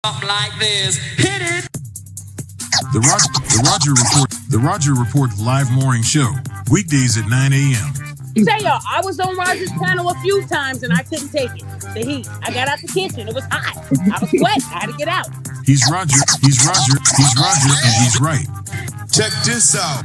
Like this. Hit it. The Roger Report live morning show. Weekdays at 9 a.m. Say y'all, I was on Roger's panel a few times and I couldn't take it. The heat. I got out the kitchen. It was hot. I was sweating. I had to get out. He's Roger, and he's right. Check this out.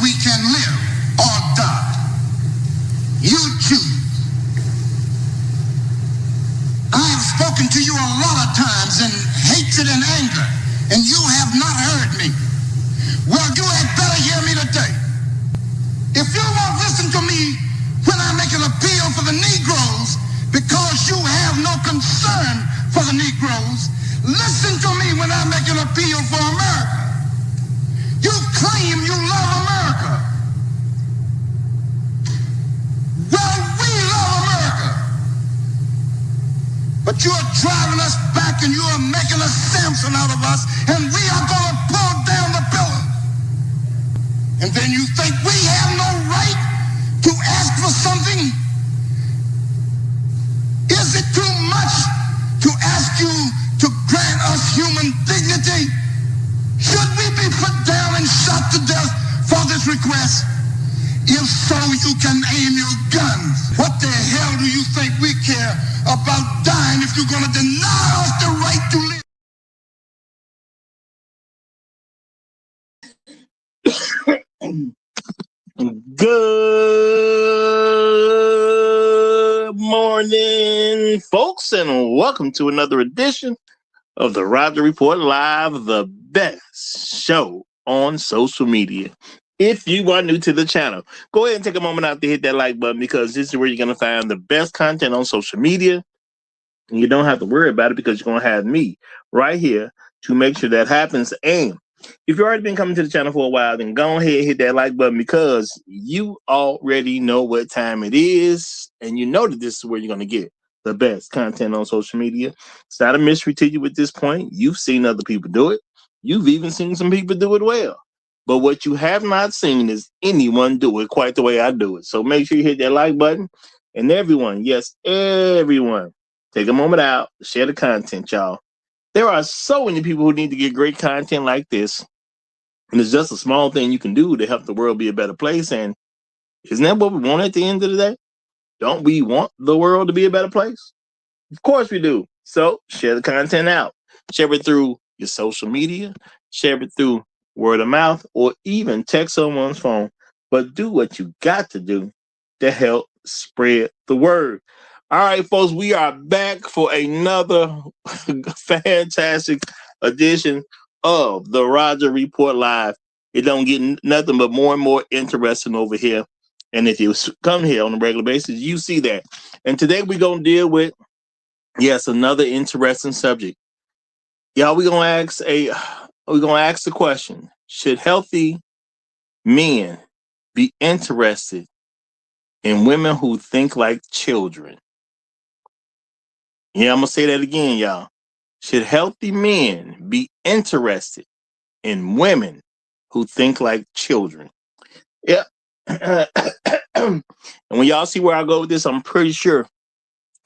We can live or die. You choose. I have spoken to you a lot of times in hatred and anger, and you have not heard me. Well, you had better hear me today. If you won't listen to me when I make an appeal for the Negroes because you have no concern for the Negroes, listen to me when I make an appeal for America. You claim you love America. Well, we love America. But you are driving us back and you are making a Samson out of us, and we are going to pull down the pillar. And then you think we have no right to ask for something? Is it too much to ask you to grant us human dignity? Should we be put down and shot to death for this request? If so, you can aim your guns. What the hell do you think we care about dying if you're going to deny us the right to live? Good morning, folks, and welcome to another edition of the Roger Report Live, the best show on social media. If you are new to the channel, go ahead and take a moment out to hit that like button, because this is where you're going to find the best content on social media. And you don't have to worry about it because you're going to have me right here to make sure that happens. And if you've already been coming to the channel for a while, then go ahead and hit that like button, because you already know what time it is. And you know that this is where you're going to get the best content on social media. It's not a mystery to you at this point. You've seen other people do it. You've even seen some people do it well. But what you have not seen is anyone do it quite the way I do it. So make sure you hit that like button. And everyone, yes, everyone, take a moment out to share the content, y'all. There are so many people who need to get great content like this. And it's just a small thing you can do to help the world be a better place. And isn't that what we want at the end of the day? Don't we want the world to be a better place? Of course we do. So share the content out. Share it through your social media. Share it through word of mouth, or even text someone's phone. But do what you got to do to help spread the word. All right, folks, we are back for another fantastic edition of the Roger Report Live. It don't get nothing but more and more interesting over here. And if you come here on a regular basis, you see that. And today we're going to deal with, yes, another interesting subject. Y'all, we're going to ask the question: should healthy men be interested in women who think like children? Yeah, I'm going to say that again, y'all. Should healthy men be interested in women who think like children? Yeah. And when y'all see where I go with this, I'm pretty sure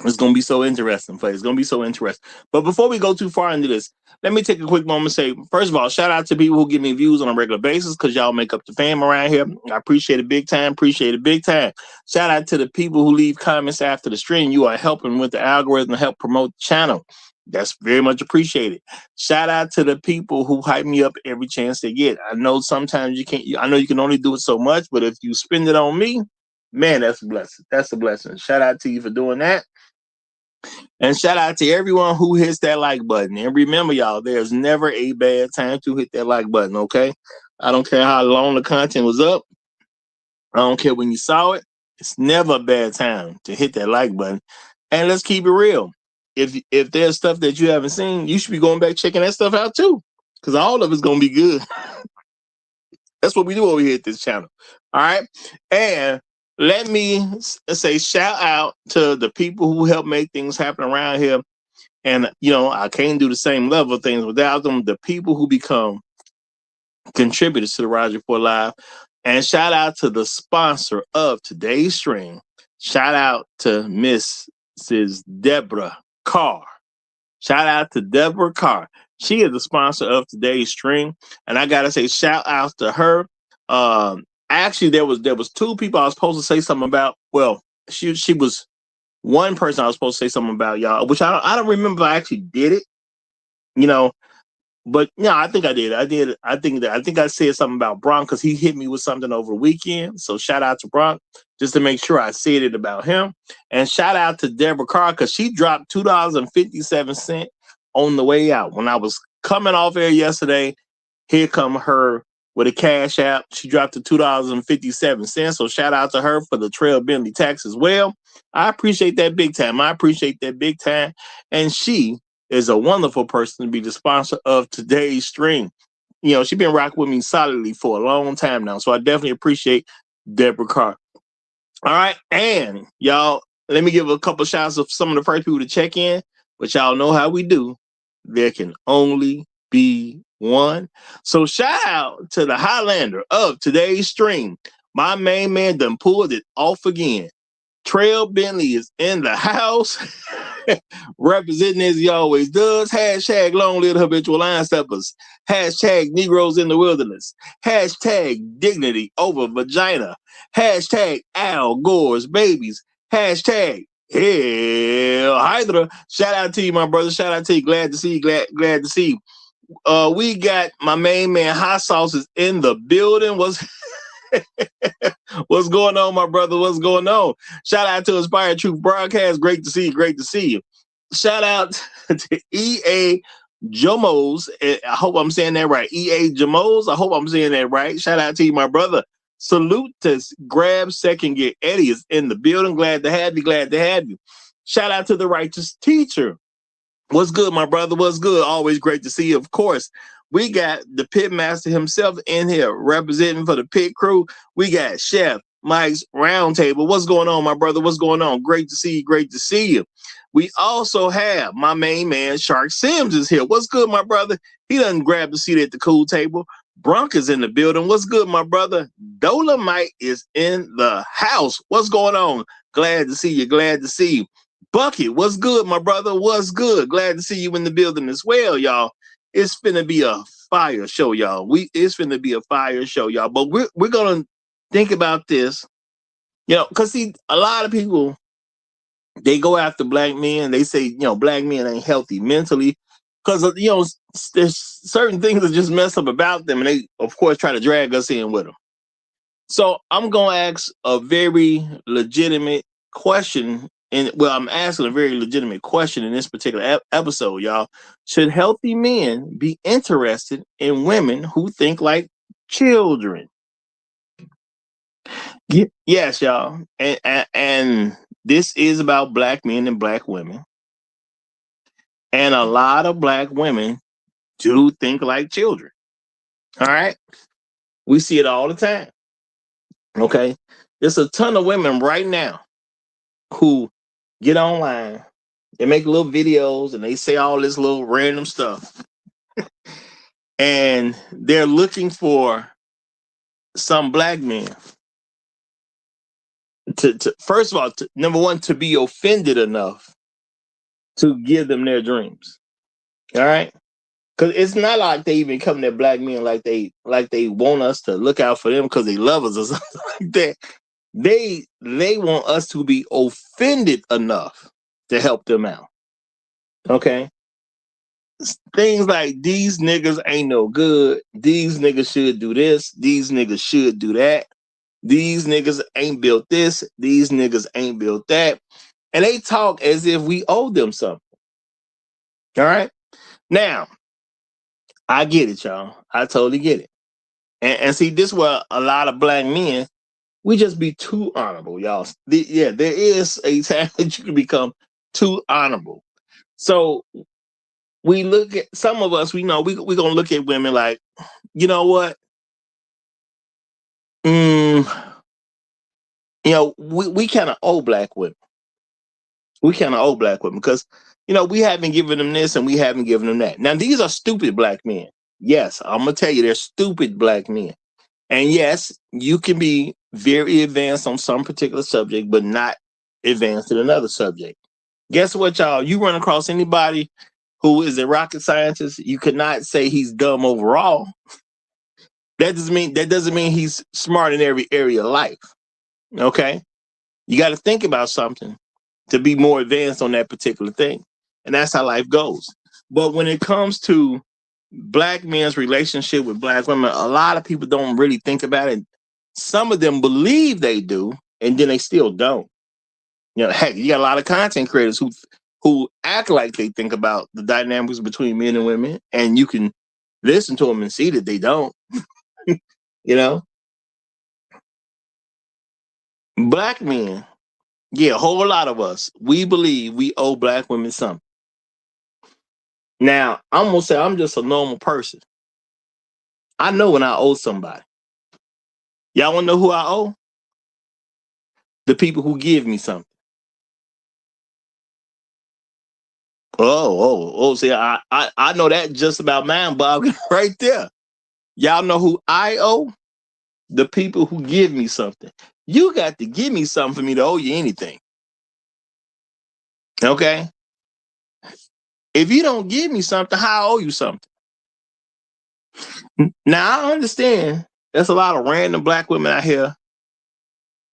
it's going to be so interesting, folks. It's going to be so interesting. But before we go too far into this, let me take a quick moment and say, first of all, shout out to people who give me views on a regular basis, because y'all make up the fam around here. I appreciate it big time. Appreciate it big time. Shout out to the people who leave comments after the stream. You are helping with the algorithm to help promote the channel. That's very much appreciated. Shout out to the people who hype me up every chance they get. I know sometimes you can't, I know you can only do it so much, but if you spend it on me, man, that's a blessing. That's a blessing. Shout out to you for doing that. And shout out to everyone who hits that like button. And remember, y'all, there's never a bad time to hit that like button, okay? I don't care how long the content was up. I don't care when you saw it. It's never a bad time to hit that like button. And let's keep it real. if there's stuff that you haven't seen, you should be going back checking that stuff out too, because all of it's gonna be good. That's what we do over here at this channel. All right, and let me say shout out to the people who help make things happen around here. And I can't do the same level of things without them. The people who become contributors to the Roger Report Live. And shout out to the sponsor of today's stream. Shout out to Mrs. Deborah Carr. Shout out to Deborah Carr. She is the sponsor of today's stream. And I gotta say shout out to her. Actually, there was two people I was supposed to say something about. Well, she was one person I was supposed to say something about, y'all, which I don't remember if I actually did it. But I think I did. I think I said something about Bronk because he hit me with something over the weekend. So shout out to Bronk just to make sure I said it about him. And shout out to Deborah Carr because she dropped $2.57 on the way out. When I was coming off air yesterday, here come her with a cash app. She dropped to $2.57. So shout out to her for the Trail Bentley tax as well. I appreciate that big time. And she is a wonderful person to be the sponsor of today's stream. She's been rocking with me solidly for a long time now. So I definitely appreciate Deborah Carr. All right. And y'all, let me give a couple shots of some of the first people to check in. But y'all know how we do. There can only be one. So shout out to the Highlander of today's stream. My main man done pulled it off again. Trail Bentley is in the house, representing as he always does. Hashtag long live habitual line steppers. Hashtag Negroes in the wilderness. Hashtag dignity over vagina. Hashtag Al Gore's babies. Hashtag Hell Hydra. Shout out to you, my brother. Shout out to you. Glad to see you. Glad to see you. We got my main man Hot Sauce is in the building. What's going on, my brother? What's going on? Shout out to Inspired Truth Broadcast. Great to see you. Great to see you. Shout out to EA Jomos. I hope I'm saying that right. EA Jomos. I hope I'm saying that right. Shout out to you, my brother. Salute to Grab Second Gear. Eddie is in the building. Glad to have you. Glad to have you. Shout out to the Righteous Teacher. What's good, my brother? What's good? Always great to see you, of course. We got the pit master himself in here representing for the pit crew. We got Chef Mike's Roundtable. What's going on, my brother? What's going on? Great to see you. Great to see you. We also have my main man, Shark Sims, is here. What's good, my brother? He done grabbed a seat at the cool table. Bronk is in the building. What's good, my brother? Dolomite is in the house. What's going on? Glad to see you. Glad to see you. Bucket, what's good, my brother? What's good? Glad to see you in the building as well, y'all. It's finna be a fire show, y'all. It's finna be a fire show, y'all. But we're gonna think about this, because see, a lot of people, they go after black men. They say, black men ain't healthy mentally because there's certain things that just mess up about them, and they, of course, try to drag us in with them. So I'm gonna ask a very legitimate question. I'm asking a very legitimate question in this particular episode, y'all. Should healthy men be interested in women who think like children? Yes, y'all. And this is about black men and black women. And a lot of black women do think like children. All right? We see it all the time. Okay? There's a ton of women right now who get online, they make little videos, and they say all this little random stuff. And they're looking for some black men to first of all, number one, to be offended enough to give them their dreams. All right? Because it's not like they even come to black men like they want us to look out for them because they love us or something like that. They want us to be offended enough to help them out. Okay? Things like, these niggas ain't no good. These niggas should do this. These niggas should do that. These niggas ain't built this. These niggas ain't built that. And they talk as if we owe them something. All right? Now, I get it, y'all. I totally get it. And see, this is where a lot of black men, we just be too honorable, y'all. There is a time that you can become too honorable. So we look at some of us, we know we're gonna look at women like, you know what? We kind of owe black women. We kind of owe black women because, we haven't given them this and we haven't given them that. Now, these are stupid black men. Yes, I'm going to tell you, they're stupid black men. And yes, you can be very advanced on some particular subject, but not advanced in another subject. Guess what, y'all? You run across anybody who is a rocket scientist, you could not say he's dumb overall. That doesn't mean he's smart in every area of life. Okay? You got to think about something to be more advanced on that particular thing. And that's how life goes. But when it comes to black men's relationship with black women, a lot of people don't really think about it. Some of them believe they do, and then they still don't. Heck, you got a lot of content creators who act like they think about the dynamics between men and women, and you can listen to them and see that they don't. Black men, yeah, a whole lot of us, we believe we owe black women something. Now, I'm going to say I'm just a normal person. I know when I owe somebody. Y'all want to know who I owe? The people who give me something. See, I know that just about mine, Bob, right there. Y'all know who I owe? The people who give me something. You got to give me something for me to owe you anything. Okay? If you don't give me something, how I owe you something? Now, I understand there's a lot of random black women out here,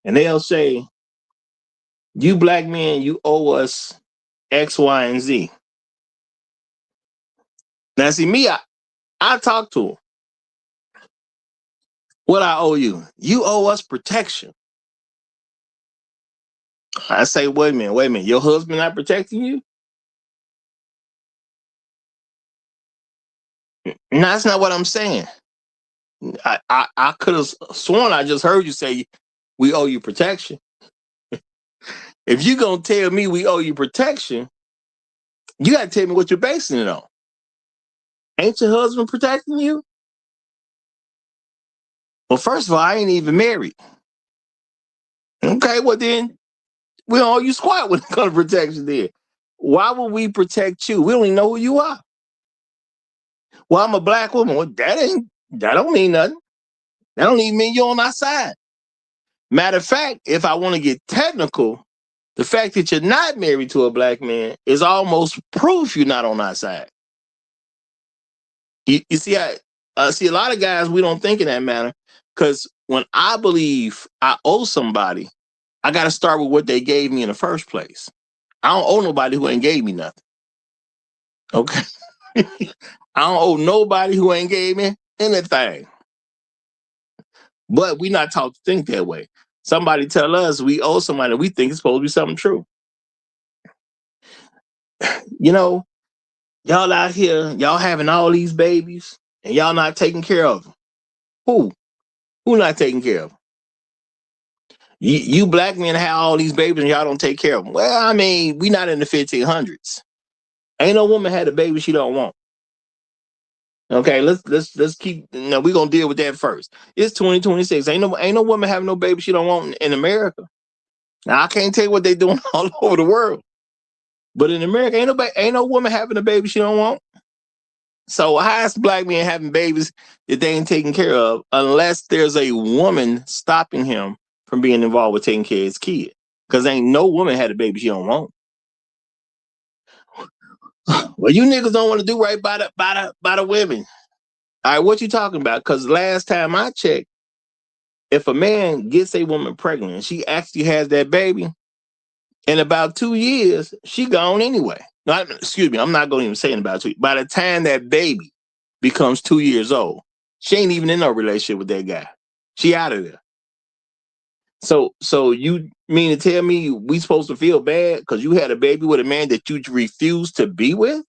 and they'll say, you black men, you owe us X, Y, and Z. Now, see, me, I talk to them. What I owe you? You owe us protection. I say, wait a minute. Your husband not protecting you? No, that's not what I'm saying. I could have sworn I just heard you say we owe you protection. If you gonna tell me we owe you protection, you gotta tell me what you're basing it on. Ain't your husband protecting you? Well, first of all, I ain't even married. Okay, well then we don't owe you squat when it comes to protection then. Why would we protect you? We don't even know who you are. Well, I'm a black woman. Well, that don't mean nothing. That don't even mean you're on our side. Matter of fact, if I want to get technical, the fact that you're not married to a black man is almost proof you're not on our side. You see, I see a lot of guys, we don't think in that manner, because when I believe I owe somebody, I got to start with what they gave me in the first place. I don't owe nobody who ain't gave me nothing. Okay? I don't owe nobody who ain't gave me anything. But we not taught to think that way. Somebody tell us we owe somebody, we think it's supposed to be something true. Y'all out here, y'all having all these babies, and y'all not taking care of them. Who not taking care of them? You black men have all these babies and y'all don't take care of them. Well, I mean, we not in the 1500s. Ain't no woman had a baby she don't want. Okay, let's keep. No, we're gonna deal with that first. It's 2026. Ain't no woman having no baby she don't want in America. Now I can't tell you what they doing all over the world, but in America, ain't no woman having a baby she don't want. So how is black men having babies that they ain't taking care of unless there's a woman stopping him from being involved with taking care of his kid? Because ain't no woman had a baby she don't want. Well, you niggas don't want to do right by the women. All right, what you talking about? Because last time I checked, if a man gets a woman pregnant and she actually has that baby, in about 2 years, she gone anyway. No, excuse me, I'm not going to even say in about 2 years. By the time that baby becomes 2 years old, she ain't even in no relationship with that guy. She out of there. So you mean to tell me we supposed to feel bad because you had a baby with a man that you refused to be with?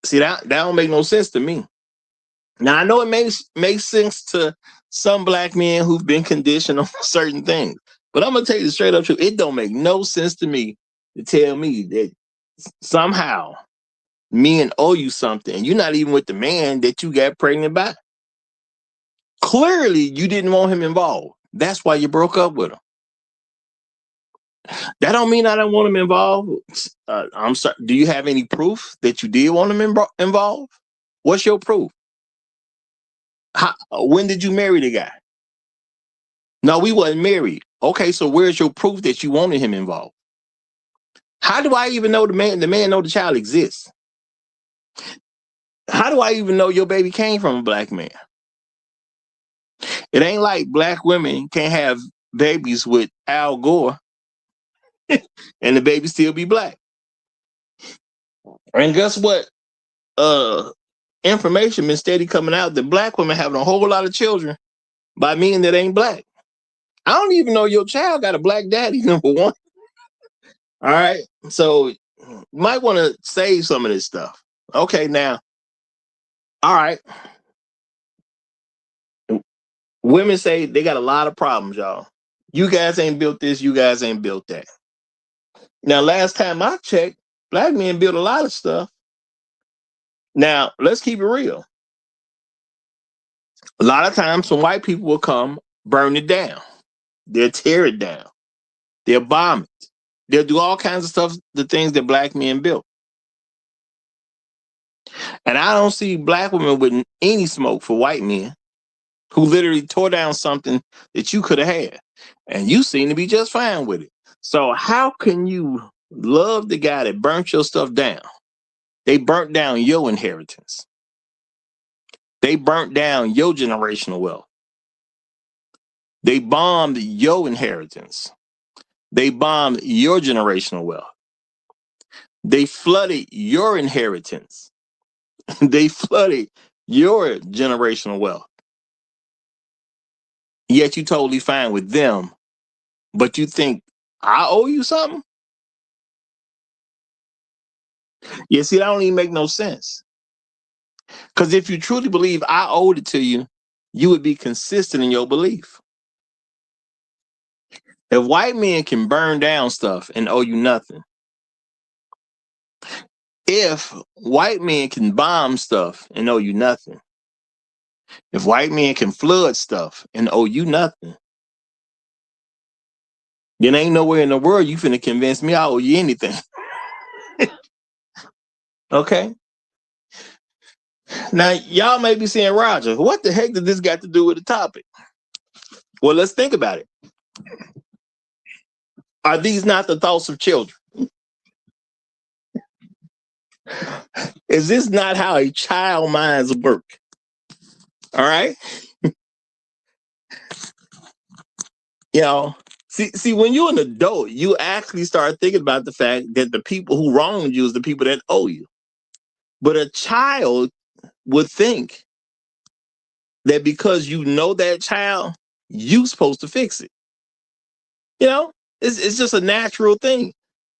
See, that don't make no sense to me. Now, I know it makes sense to some black men who've been conditioned on certain things, but I'm going to tell you the straight up truth. It don't make no sense to me to tell me that somehow men owe you something, and you're not even with the man that you got pregnant by. Clearly, you didn't want him involved. That's why you broke up with him. That don't mean I don't want him involved. I'm sorry. Do you have any proof that you did want him involved? What's your proof? When did you marry the guy? No, we wasn't married. Okay, so where's your proof that you wanted him involved? How do I even know the man know the child exists? How do I even know your baby came from a black man? It ain't like black women can't have babies with Al Gore and the baby still be black. And guess what? Information been steady coming out that black women having a whole lot of children by men that ain't black. I don't even know your child got a black daddy, number one. All right. So you might want to save some of this stuff. Okay, now. All right. Women say they got a lot of problems, y'all. You guys ain't built this, you guys ain't built that. Now, last time I checked, black men built a lot of stuff. Now, let's keep it real. A lot of times some white people will come, burn it down. They'll tear it down. They'll bomb it. They'll do all kinds of stuff, the things that black men built. And I don't see black women with any smoke for white men who literally tore down something that you could have had. And you seem to be just fine with it. So how can you love the guy that burnt your stuff down? They burnt down your inheritance. They burnt down your generational wealth. They bombed your inheritance. They bombed your generational wealth. They flooded your inheritance. They flooded your generational wealth. Yet you totally fine with them, but you think I owe you something? Yeah, see, that don't even make no sense. Because if you truly believe I owed it to you, you would be consistent in your belief. If white men can burn down stuff and owe you nothing, if white men can bomb stuff and owe you nothing, if white men can flood stuff and owe you nothing, then ain't nowhere in the world you finna convince me I owe you anything. Okay? Now, y'all may be saying, Roger, what the heck did this got to do with the topic? Well, let's think about it. Are these not the thoughts of children? Is this not how a child minds work? All right? You know, see, when you're an adult, you actually start thinking about the fact that the people who wronged you is the people that owe you. But a child would think that because you know that child, you're supposed to fix it. You know, it's just a natural thing.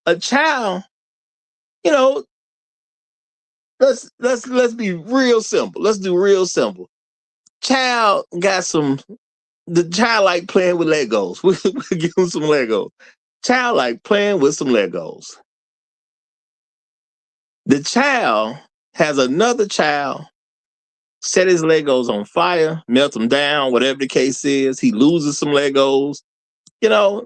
A child, you know, let's be real simple. Let's do real simple. Child got the child like playing with Legos. We'll give him some Legos. Child like playing with some Legos. The child has another child set his Legos on fire, melt them down, whatever the case is. He loses some Legos. You know,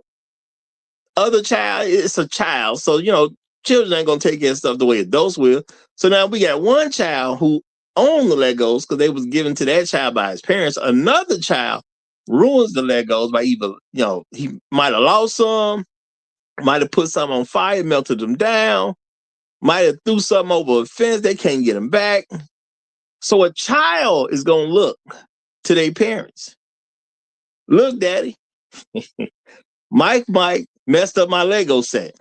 other child, it's a child. So, you know, children ain't going to take care of stuff the way adults will. So now we got one child who owned the Legos because they was given to that child by his parents. Another child ruins the Legos by either, you know, he might have lost some, might have put some on fire, melted them down, might have threw something over a fence. They can't get them back. So a child is going to look to their parents. Look, Daddy, Mike messed up my Lego set.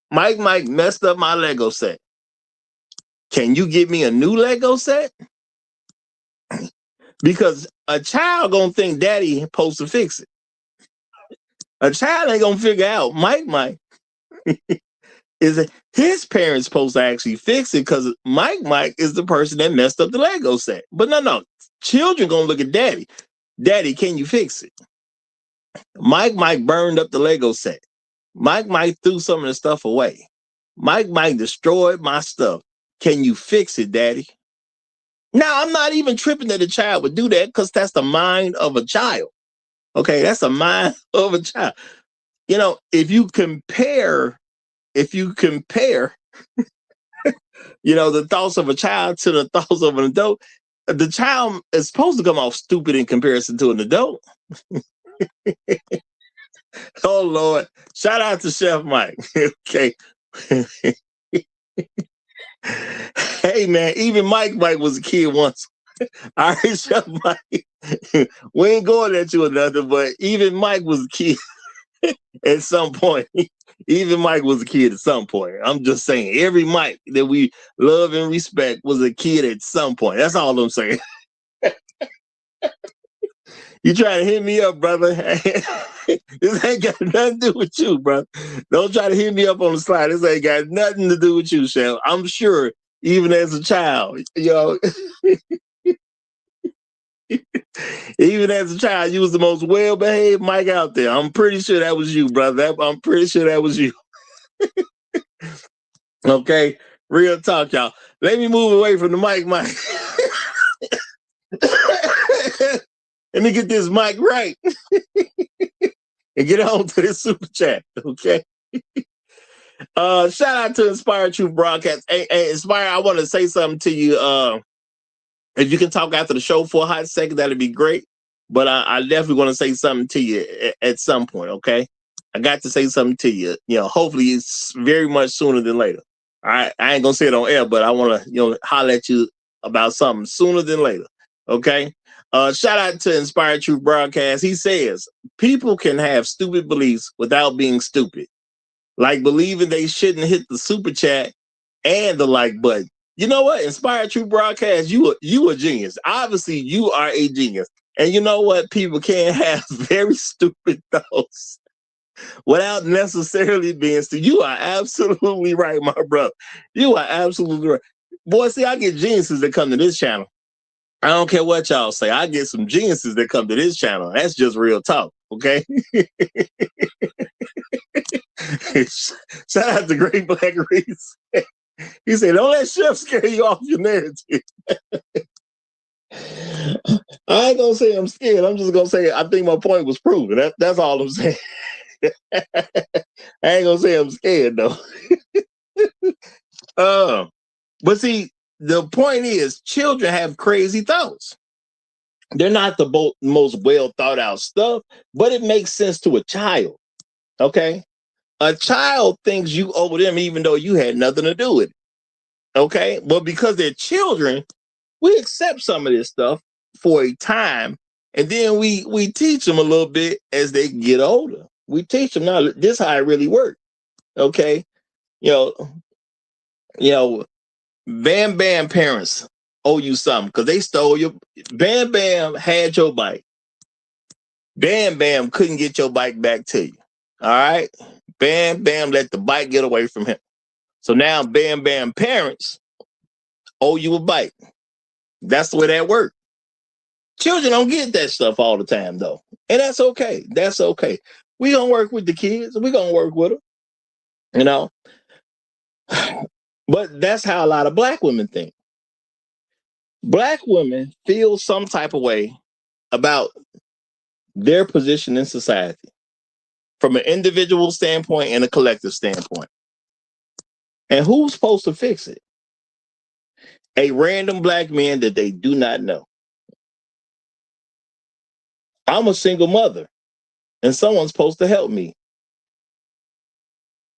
Mike messed up my Lego set. Can you give me a new Lego set? Because a child gonna think Daddy supposed to fix it. A child ain't gonna figure out Mike is his parents supposed to actually fix it because Mike is the person that messed up the Lego set. But no. Children gonna look at Daddy. Daddy, can you fix it? Mike burned up the Lego set. Mike might threw some of the stuff away. Mike might destroyed my stuff. Can you fix it, Daddy? Now, I'm not even tripping that a child would do that because that's the mind of a child. Okay, that's the mind of a child. You know, if you compare, you know, the thoughts of a child to the thoughts of an adult, the child is supposed to come off stupid in comparison to an adult. Oh, Lord. Shout out to Chef Mike. Okay. Hey, man, even Mike was a kid once. All right, Chef Mike. We ain't going at you or nothing, but even Mike was a kid at some point. Even Mike was a kid at some point. I'm just saying, every Mike that we love and respect was a kid at some point. That's all I'm saying. You trying to hit me up, brother? This ain't got nothing to do with you, bro. Don't try to hit me up on the slide. This ain't got nothing to do with you, Chef. I'm sure, even as a child, you know, even as a child, you was the most well-behaved Mike out there. I'm pretty sure that was you, brother. I'm pretty sure that was you. Okay, real talk, y'all. Let me move away from the mic. Let me get this mic right and get on to this super chat, okay? Shout out to Inspire Truth Broadcast. Hey, Inspire, I want to say something to you. If you can talk after the show for a hot second, that'd be great. But I definitely want to say something to you at some point, okay? I got to say something to you. You know, hopefully it's very much sooner than later. All right, I ain't gonna say it on air, but I want to, you know, holler at you about something sooner than later, okay? Shout out to Inspire Truth Broadcast. He says, people can have stupid beliefs without being stupid. Like believing they shouldn't hit the super chat and the like button. You know what? Inspire Truth Broadcast, you a genius. Obviously, you are a genius. And you know what? People can have very stupid thoughts without necessarily being stupid. You are absolutely right, my brother. You are absolutely right. Boy, see, I get geniuses that come to this channel. I don't care what y'all say. I get some geniuses that come to this channel. That's just real talk, okay? Shout out to Great Black Reese. He said, don't let Chef scare you off your narrative. I ain't gonna say I'm scared. I'm just gonna say I think my point was proven. That's all I'm saying. I ain't gonna say I'm scared though. But see, the point is, children have crazy thoughts. They're not the most well thought out stuff, but it makes sense to a child. Okay, a child thinks you owe them even though you had nothing to do with it. Okay, but because they're children, we accept some of this stuff for a time, and then we teach them a little bit as they get older. We teach them, now this is how it really works. Okay, you know, Bam Bam parents owe you something because they stole your. Bam Bam had your bike. Bam Bam couldn't get your bike back to you. All right, Bam Bam let the bike get away from him. So now Bam Bam parents owe you a bike. That's the way that works. Children don't get that stuff all the time, though. And that's okay. That's okay. We gonna work with the kids. We gonna work with them, you know. But that's how a lot of Black women think. Black women feel some type of way about their position in society from an individual standpoint and a collective standpoint. And who's supposed to fix it? A random Black man that they do not know. I'm a single mother, and someone's supposed to help me.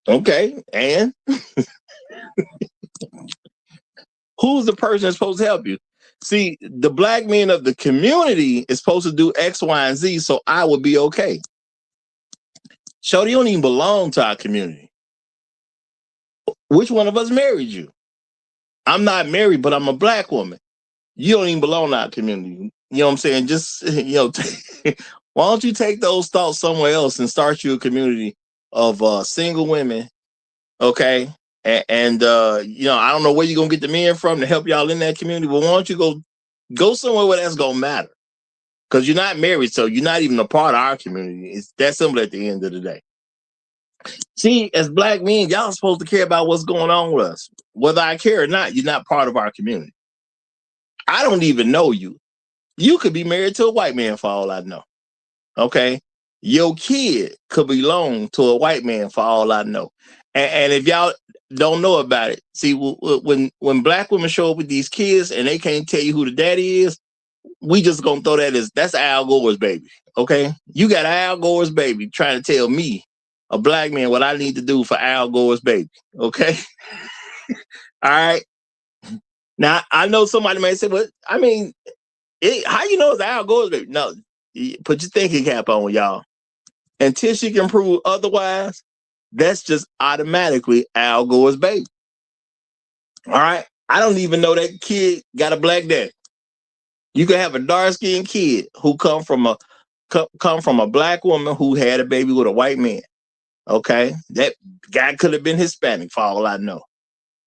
Okay, and who's the person that's supposed to help you? See, the Black men of the community is supposed to do X, Y, and Z, so I would be okay. Shorty, you don't even belong to our community. Which one of us married you? I'm not married, but I'm a Black woman. You don't even belong to our community. You know what I'm saying? Just, you know, why don't you take those thoughts somewhere else and start you a community of single women, okay? And you know, I don't know where you're going to get the men from to help y'all in that community, but why don't you go somewhere where that's going to matter? Because you're not married, so you're not even a part of our community. It's that simple at the end of the day. See, as black men, y'all supposed to care about what's going on with us. Whether I care or not, you're not part of our community. I don't even know you. You could be married to a white man for all I know. Okay? Your kid could belong to a white man for all I know. And if y'all don't know about it, see, when black women show up with these kids and they can't tell you who the daddy is, we just gonna throw that as that's Al Gore's baby. Okay? You got Al Gore's baby trying to tell me, a black man, what I need to do for Al Gore's baby. Okay? All right. Now I know somebody may say, "Well, I mean, how you know it's Al Gore's baby?" No, put your thinking cap on, y'all. Until she can prove otherwise, that's just automatically Al Gore's baby. All right. I don't even know that kid got a black dad. You can have a dark-skinned kid who come from a black woman who had a baby with a white man. Okay, that guy could have been Hispanic for all I know.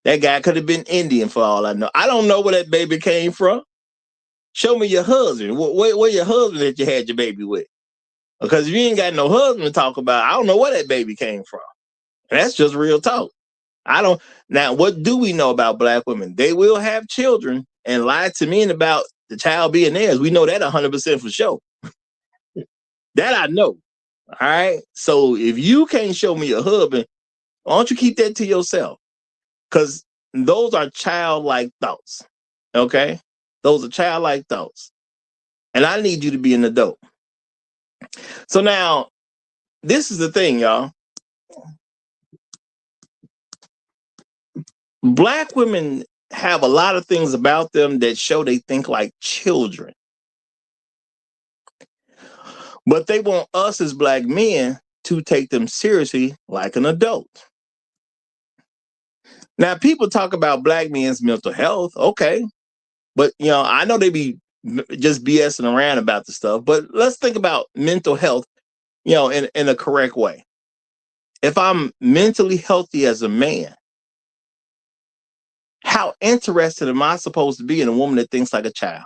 That guy could have been Indian for all I know. I don't know where that baby came from. Show me your husband. Where your husband that you had your baby with? Because if you ain't got no husband to talk about, I don't know where that baby came from. That's just real talk. I don't. Now, what do we know about black women? They will have children and lie to men about the child being theirs. We know that 100% for sure. That I know. All right. So if you can't show me a husband, why don't you keep that to yourself? Because those are childlike thoughts. Okay? Those are childlike thoughts. And I need you to be an adult. So now, this is the thing, y'all. Black women have a lot of things about them that show they think like children. But they want us as black men to take them seriously like an adult. Now, people talk about black men's mental health. Okay. But, I know they be just BSing around about the stuff. But let's think about mental health, in a correct way. If I'm mentally healthy as a man, how interested am I supposed to be in a woman that thinks like a child?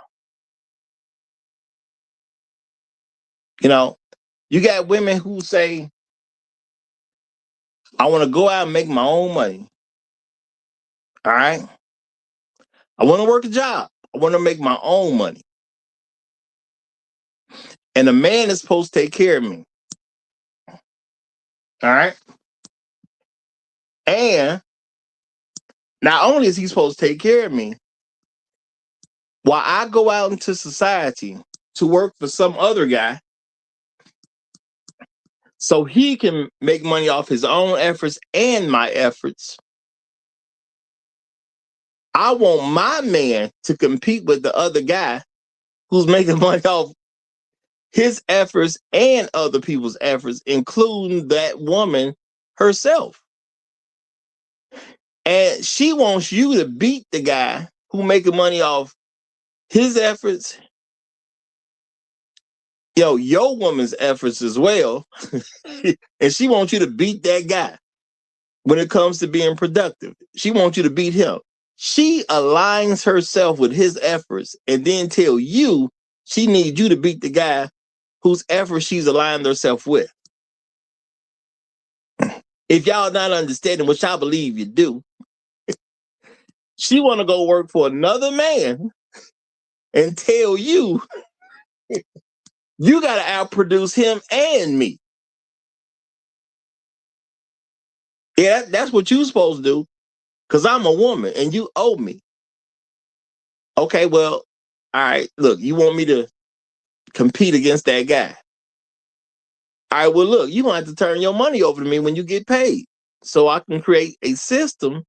You got women who say, I want to go out and make my own money. All right. I want to work a job. I want to make my own money. And a man is supposed to take care of me. All right. And not only is he supposed to take care of me, while I go out into society to work for some other guy so he can make money off his own efforts and my efforts, I want my man to compete with the other guy who's making money off his efforts and other people's efforts, including that woman herself. And she wants you to beat the guy who making money off his efforts, your woman's efforts as well. And she wants you to beat that guy when it comes to being productive. She wants you to beat him. She aligns herself with his efforts and then tell you she needs you to beat the guy whose efforts she's aligned herself with. If y'all not understanding, which I believe you do, she want to go work for another man and tell you you got to outproduce him and me. Yeah, that's what you're supposed to do, because I'm a woman and you owe me. Okay, well, all right, look, you want me to compete against that guy. All right, well, look, you're going to have to turn your money over to me when you get paid so I can create a system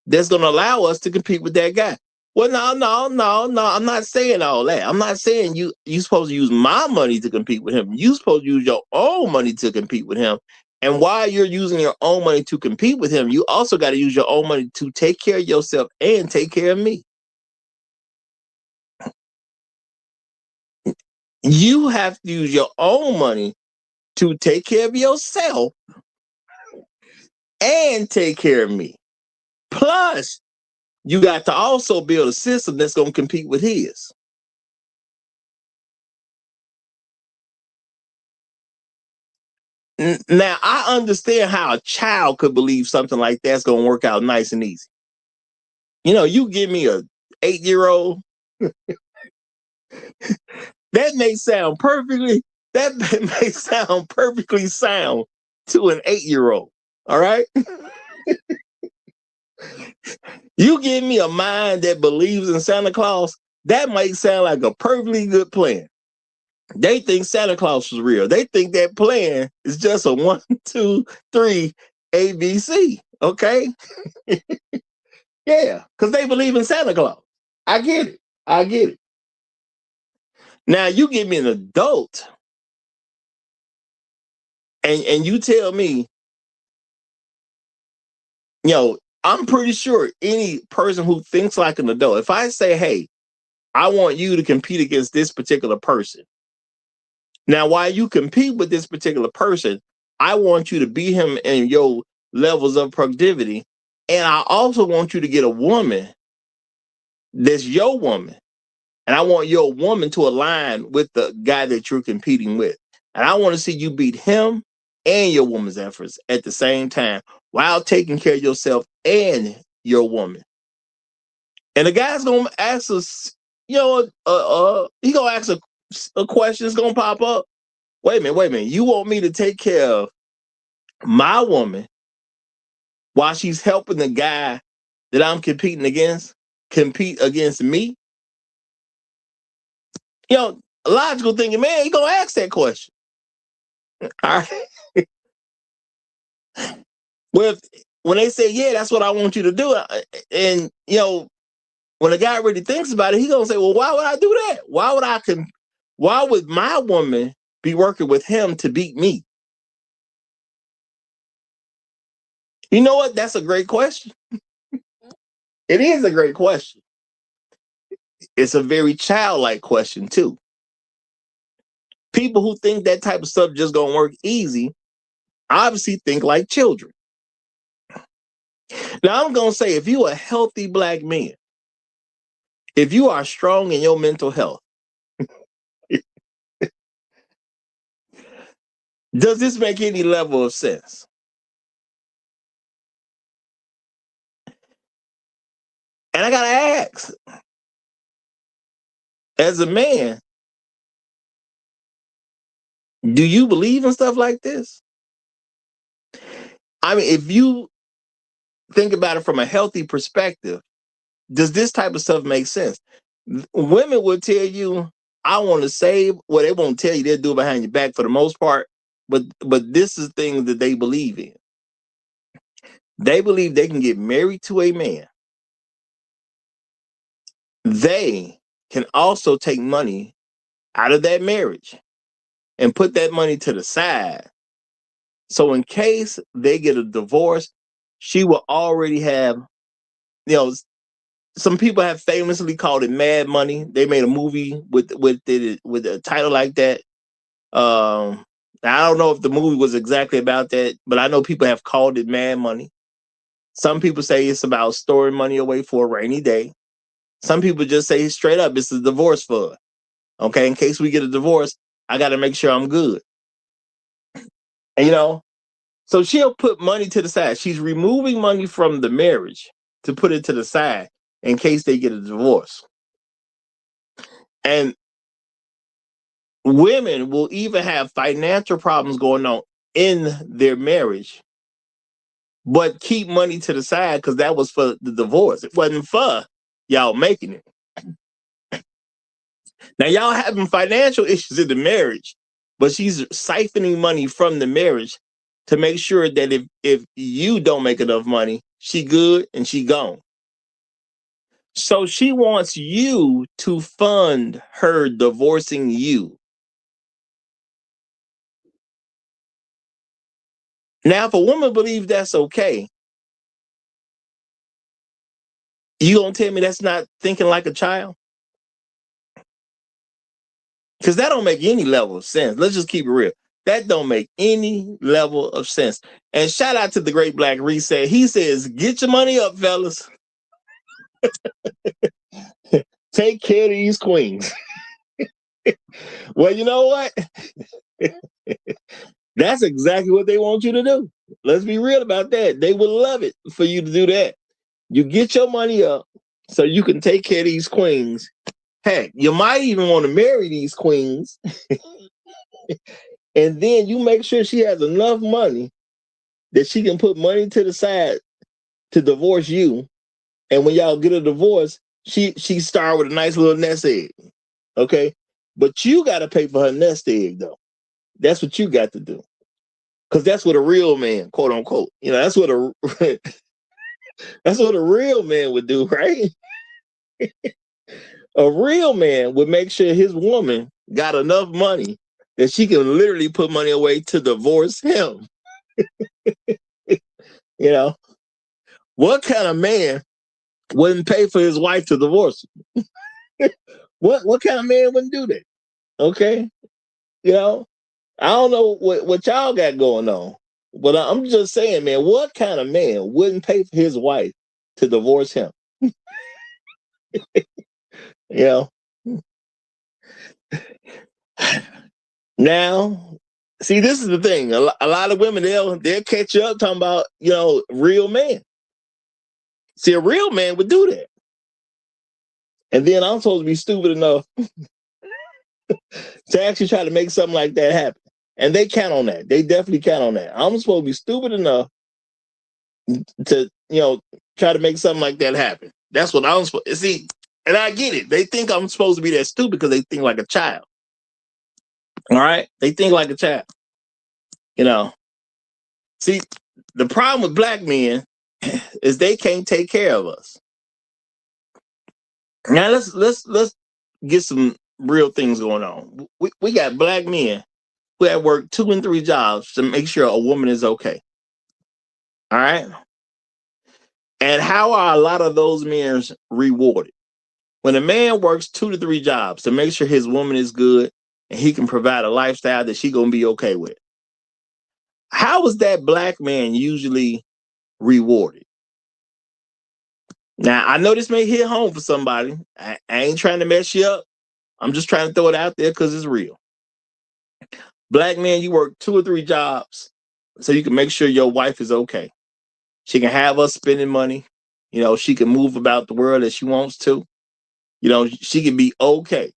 that's going to allow us to compete with that guy. Well, no. I'm not saying all that. I'm not saying you supposed to use my money to compete with him. You supposed to use your own money to compete with him. And while you're using your own money to compete with him, you also got to use your own money to take care of yourself and take care of me. You have to use your own money to take care of yourself and take care of me. Plus, you got to also build a system that's going to compete with his. Now, I understand how a child could believe something like that's going to work out nice and easy. You know, you give me a 8-year-old, that may sound perfectly sound to an 8-year-old. All right. You give me a mind that believes in Santa Claus, that might sound like a perfectly good plan. They think Santa Claus was real. They think that plan is just a 1, 2, 3 ABC. Okay. Yeah, because they believe in Santa Claus. I get it. I get it. Now you give me an adult and you tell me, you know, I'm pretty sure any person who thinks like an adult, if I say, hey, I want you to compete against this particular person. Now, while you compete with this particular person, I want you to beat him in your levels of productivity. And I also want you to get a woman that's your woman. And I want your woman to align with the guy that you're competing with. And I want to see you beat him and your woman's efforts at the same time while taking care of yourself and your woman. And the guy's going to ask us, you know, he going to ask a question that's going to pop up. Wait a minute. You want me to take care of my woman while she's helping the guy that I'm competing against compete against me? You know, logical thinking, man, you gonna ask that question. All right. Well, when they say, yeah, that's what I want you to do, and you know, when a guy really thinks about it, he gonna say, well, why would I do that? Why would my woman be working with him to beat me? You know what? That's a great question. It is a great question. It's a very childlike question too. People who think that type of stuff just gonna work easy obviously think like children. Now I'm gonna say, if you a healthy black man, if you are strong in your mental health, does this make any level of sense? And I gotta ask, as a man, do you believe in stuff like this? I mean, if you think about it from a healthy perspective, does this type of stuff make sense? Women will tell you, I want to save. Well, they won't tell you, they'll do it behind your back for the most part. But this is things that they believe in. They believe they can get married to a man. They can also take money out of that marriage and put that money to the side. So in case they get a divorce, she will already have, you know, some people have famously called it mad money. They made a movie with a title like that. I don't know if the movie was exactly about that, but I know people have called it mad money. Some people say it's about storing money away for a rainy day. Some people just say straight up, it's a divorce fund. Okay, in case we get a divorce, I got to make sure I'm good. And, you know, so she'll put money to the side. She's removing money from the marriage to put it to the side in case they get a divorce. And women will even have financial problems going on in their marriage, but keep money to the side because that was for the divorce. It wasn't for y'all making it. Now, y'all having financial issues in the marriage, but she's siphoning money from the marriage to make sure that if you don't make enough money, she good and she gone. So she wants you to fund her divorcing you. Now, if a woman believes that's okay, you gonna tell me that's not thinking like a child? Because that don't make any level of sense. Let's just keep it real. That don't make any level of sense. And shout out to the Great Black Reset. He says, get your money up, fellas. Take care of these queens. Well, you know what? That's exactly what they want you to do. Let's be real about that. They would love it for you to do that. You get your money up so you can take care of these queens. Heck, you might even want to marry these queens. And then you make sure she has enough money that she can put money to the side to divorce you. And when y'all get a divorce, she start with a nice little nest egg. Okay? But you got to pay for her nest egg, though. That's what you got to do. Because that's what a real man, quote unquote, that's what that's what a real man would do, right? A real man would make sure his woman got enough money that she can literally put money away to divorce him. What kind of man wouldn't pay for his wife to divorce him? What kind of man wouldn't do that? Okay? I don't know what y'all got going on, but I'm just saying, man, what kind of man wouldn't pay for his wife to divorce him? Now, see, this is the thing. A lot of women, they'll catch you up talking about, real man. See, a real man would do that. And then I'm supposed to be stupid enough to actually try to make something like that happen. And they count on that. They definitely count on that. I'm supposed to be stupid enough to, try to make something like that happen. That's what I'm supposed to see. And I get it. They think I'm supposed to be that stupid because they think like a child. All right? They think like a child. See, the problem with black men is they can't take care of us. Now let's get some real things going on. We got black men who have worked 2 and 3 jobs to make sure a woman is okay. All right? And how are a lot of those men rewarded? When a man works 2 to 3 jobs to make sure his woman is good and he can provide a lifestyle that she's gonna be okay with, how is that black man usually rewarded? Now, I know this may hit home for somebody. I ain't trying to mess you up. I'm just trying to throw it out there because it's real. Black man, you work 2 or 3 jobs so you can make sure your wife is okay. She can have us spending money. She can move about the world as she wants to. She can be okay.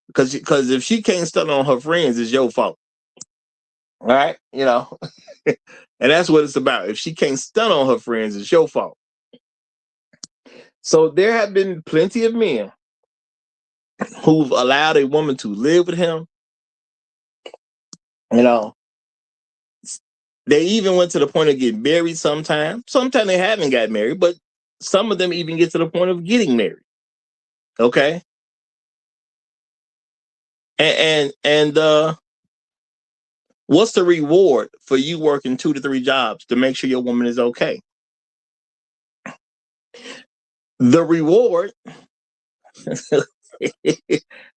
Because if she can't stun on her friends, it's your fault. All right? And that's what it's about. If she can't stun on her friends, it's your fault. So there have been plenty of men who've allowed a woman to live with him. They even went to the point of getting married sometimes. Sometimes they haven't got married, but some of them even get to the point of getting married. Okay? And what's the reward for you working 2 to 3 jobs to make sure your woman is okay? The reward,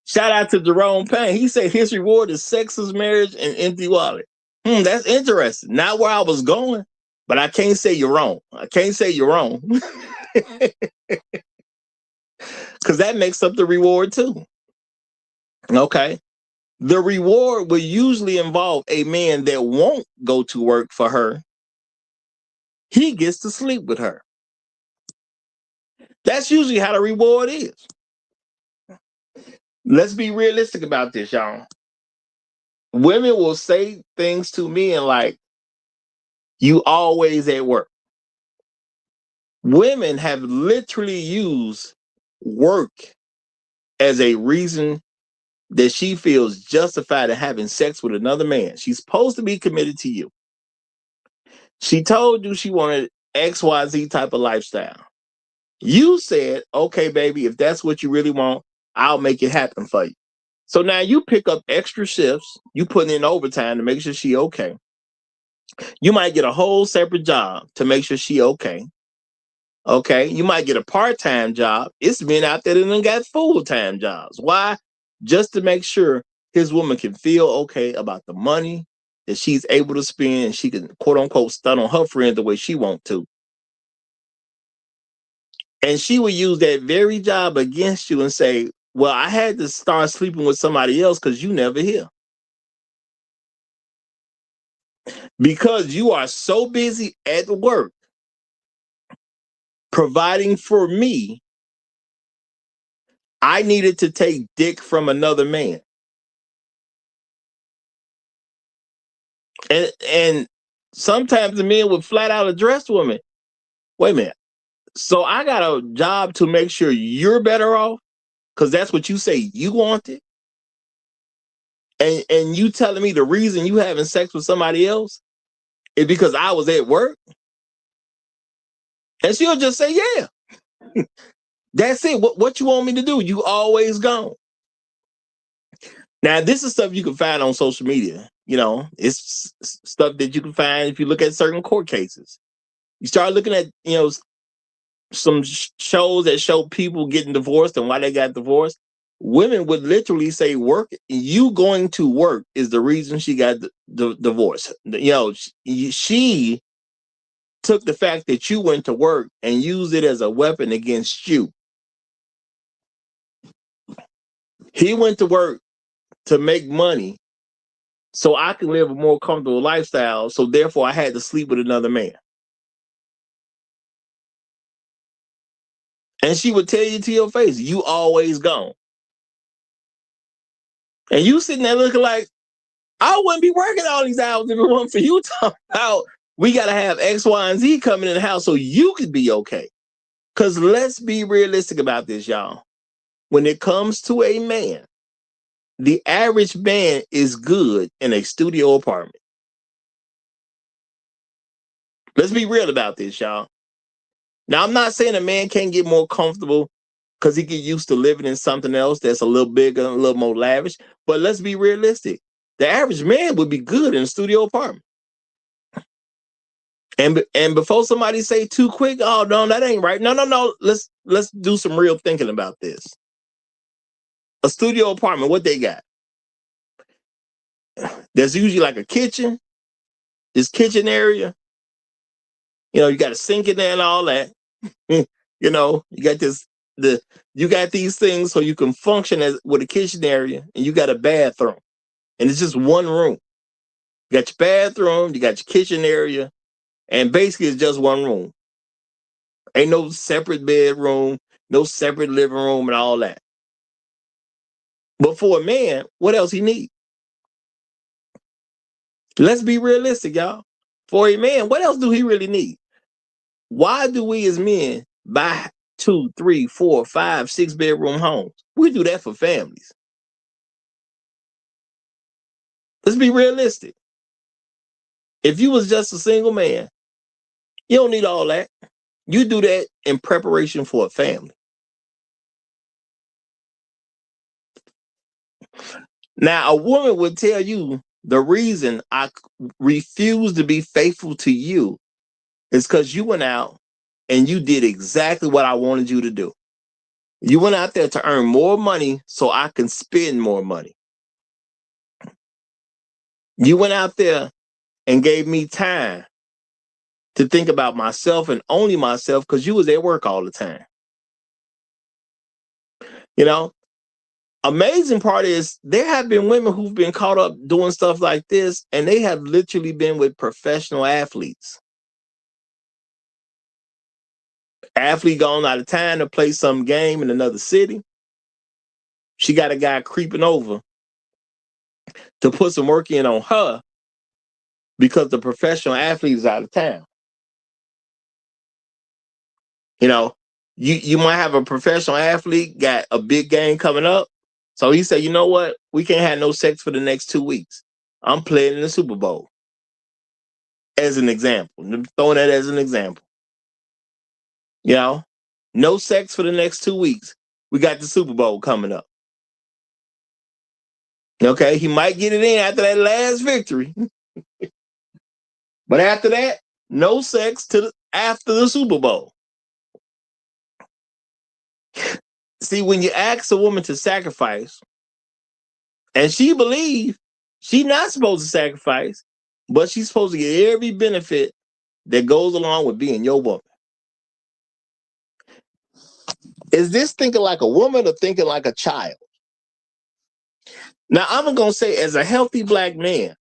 shout out to Jerome Payne. He said his reward is sexless marriage and empty wallet. That's interesting. Not where I was going, but I can't say you're wrong. Because that makes up the reward too. Okay. The reward will usually involve a man that won't go to work for her. He gets to sleep with her. That's usually how the reward is. Let's be realistic about this, y'all. Women will say things to men like, "You always at work." Women have literally used work as a reason that she feels justified in having sex with another man. She's supposed to be committed to you. She told you she wanted XYZ type of lifestyle. You said, "Okay, baby, if that's what you really want, I'll make it happen for you." So now you pick up extra shifts. You put in overtime to make sure she okay. You might get a whole separate job to make sure she okay. Okay, you might get a part-time job. It's men out there that done got full-time jobs. Why? Just to make sure his woman can feel okay about the money that she's able to spend and she can, quote unquote, stun on her friend the way she wants to. And she will use that very job against you and say, "Well, I had to start sleeping with somebody else because you never here." Because you are so busy at work providing for me, I needed to take dick from another man. And sometimes the men would flat out address women. Wait a minute. So I got a job to make sure you're better off because that's what you say you wanted. And you telling me the reason you having sex with somebody else is because I was at work? And she'll just say, yeah. That's it. What you want me to do? You always gone. Now, this is stuff you can find on social media. You know, it's stuff that you can find if you look at certain court cases. You start looking at, you know, some shows that show people getting divorced and why they got divorced. Women would literally say, work, you going to work is the reason she got the divorce. You know, she took the fact that you went to work and used it as a weapon against you. He went to work to make money so I can live a more comfortable lifestyle. So therefore I had to sleep with another man. And she would tell you to your face, you always gone. And you sitting there looking like, I wouldn't be working all these hours if it wasn't for you talking about we got to have X, Y, and Z coming in the house so you could be okay. Because let's be realistic about this, y'all. When it comes to a man, the average man is good in a studio apartment. Let's be real about this, y'all. Now, I'm not saying a man can't get more comfortable because he get used to living in something else that's a little bigger, a little more lavish. But let's be realistic. The average man would be good in a studio apartment. And before somebody say too quick, oh no, that ain't right. No. Let's do some real thinking about this. A studio apartment, what they got? There's usually like a kitchen, this kitchen area. You know, you got a sink in there and all that. You know, you got you got these things so you can function as with a kitchen area, and you got a bathroom, and it's just one room. You got your bathroom, you got your kitchen area, and basically it's just one room. Ain't no separate bedroom, no separate living room, and all that. But for a man, what else he need? Let's be realistic, y'all. For a man, what else do he really need? Why do we as men buy 2, 3, 4, 5, 6 bedroom homes? We do that for families. Let's be realistic. If you was just a single man, you don't need all that. You do that in preparation for a family. Now, a woman would tell you the reason I refuse to be faithful to you is because you went out and you did exactly what I wanted you to do. You went out there to earn more money so I can spend more money. You went out there and gave me time to think about myself and only myself because you was at work all the time. You know, amazing part is there have been women who've been caught up doing stuff like this, and they have literally been with professional athletes. Athlete gone out of town to play some game in another city. She got a guy creeping over to put some work in on her because the professional athlete is out of town. You know, you might have a professional athlete got a big game coming up. So he said, you know what? We can't have no sex for the next 2 weeks. I'm playing in the Super Bowl. As an example. I'm throwing that as an example. You know, no sex for the next 2 weeks. We got the Super Bowl coming up. Okay, he might get it in after that last victory. But after that, no sex after the Super Bowl. See, when you ask a woman to sacrifice, and she believes she's not supposed to sacrifice, but she's supposed to get every benefit that goes along with being your woman. Is this thinking like a woman or thinking like a child? Now, I'm going to say, as a healthy black man,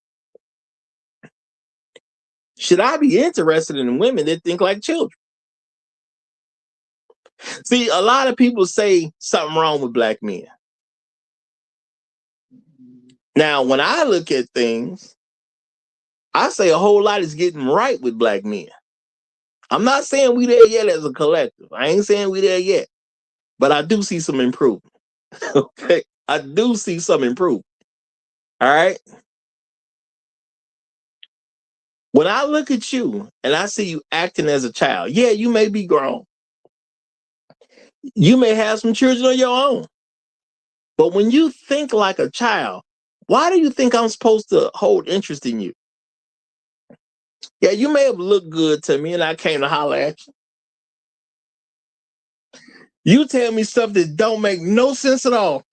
Should I be interested in women that think like children? See, a lot of people say something wrong with black men. Now, when I look at things, I say a whole lot is getting right with black men. I'm not saying we there yet as a collective. I ain't saying we there yet. But I do see some improvement. Okay? I do see some improvement. All right? When I look at you and I see you acting as a child, yeah, you may be grown. You may have some children of your own. But when you think like a child, why do you think I'm supposed to hold interest in you? Yeah, you may have looked good to me and I came to holler at you. You tell me stuff that don't make no sense at all.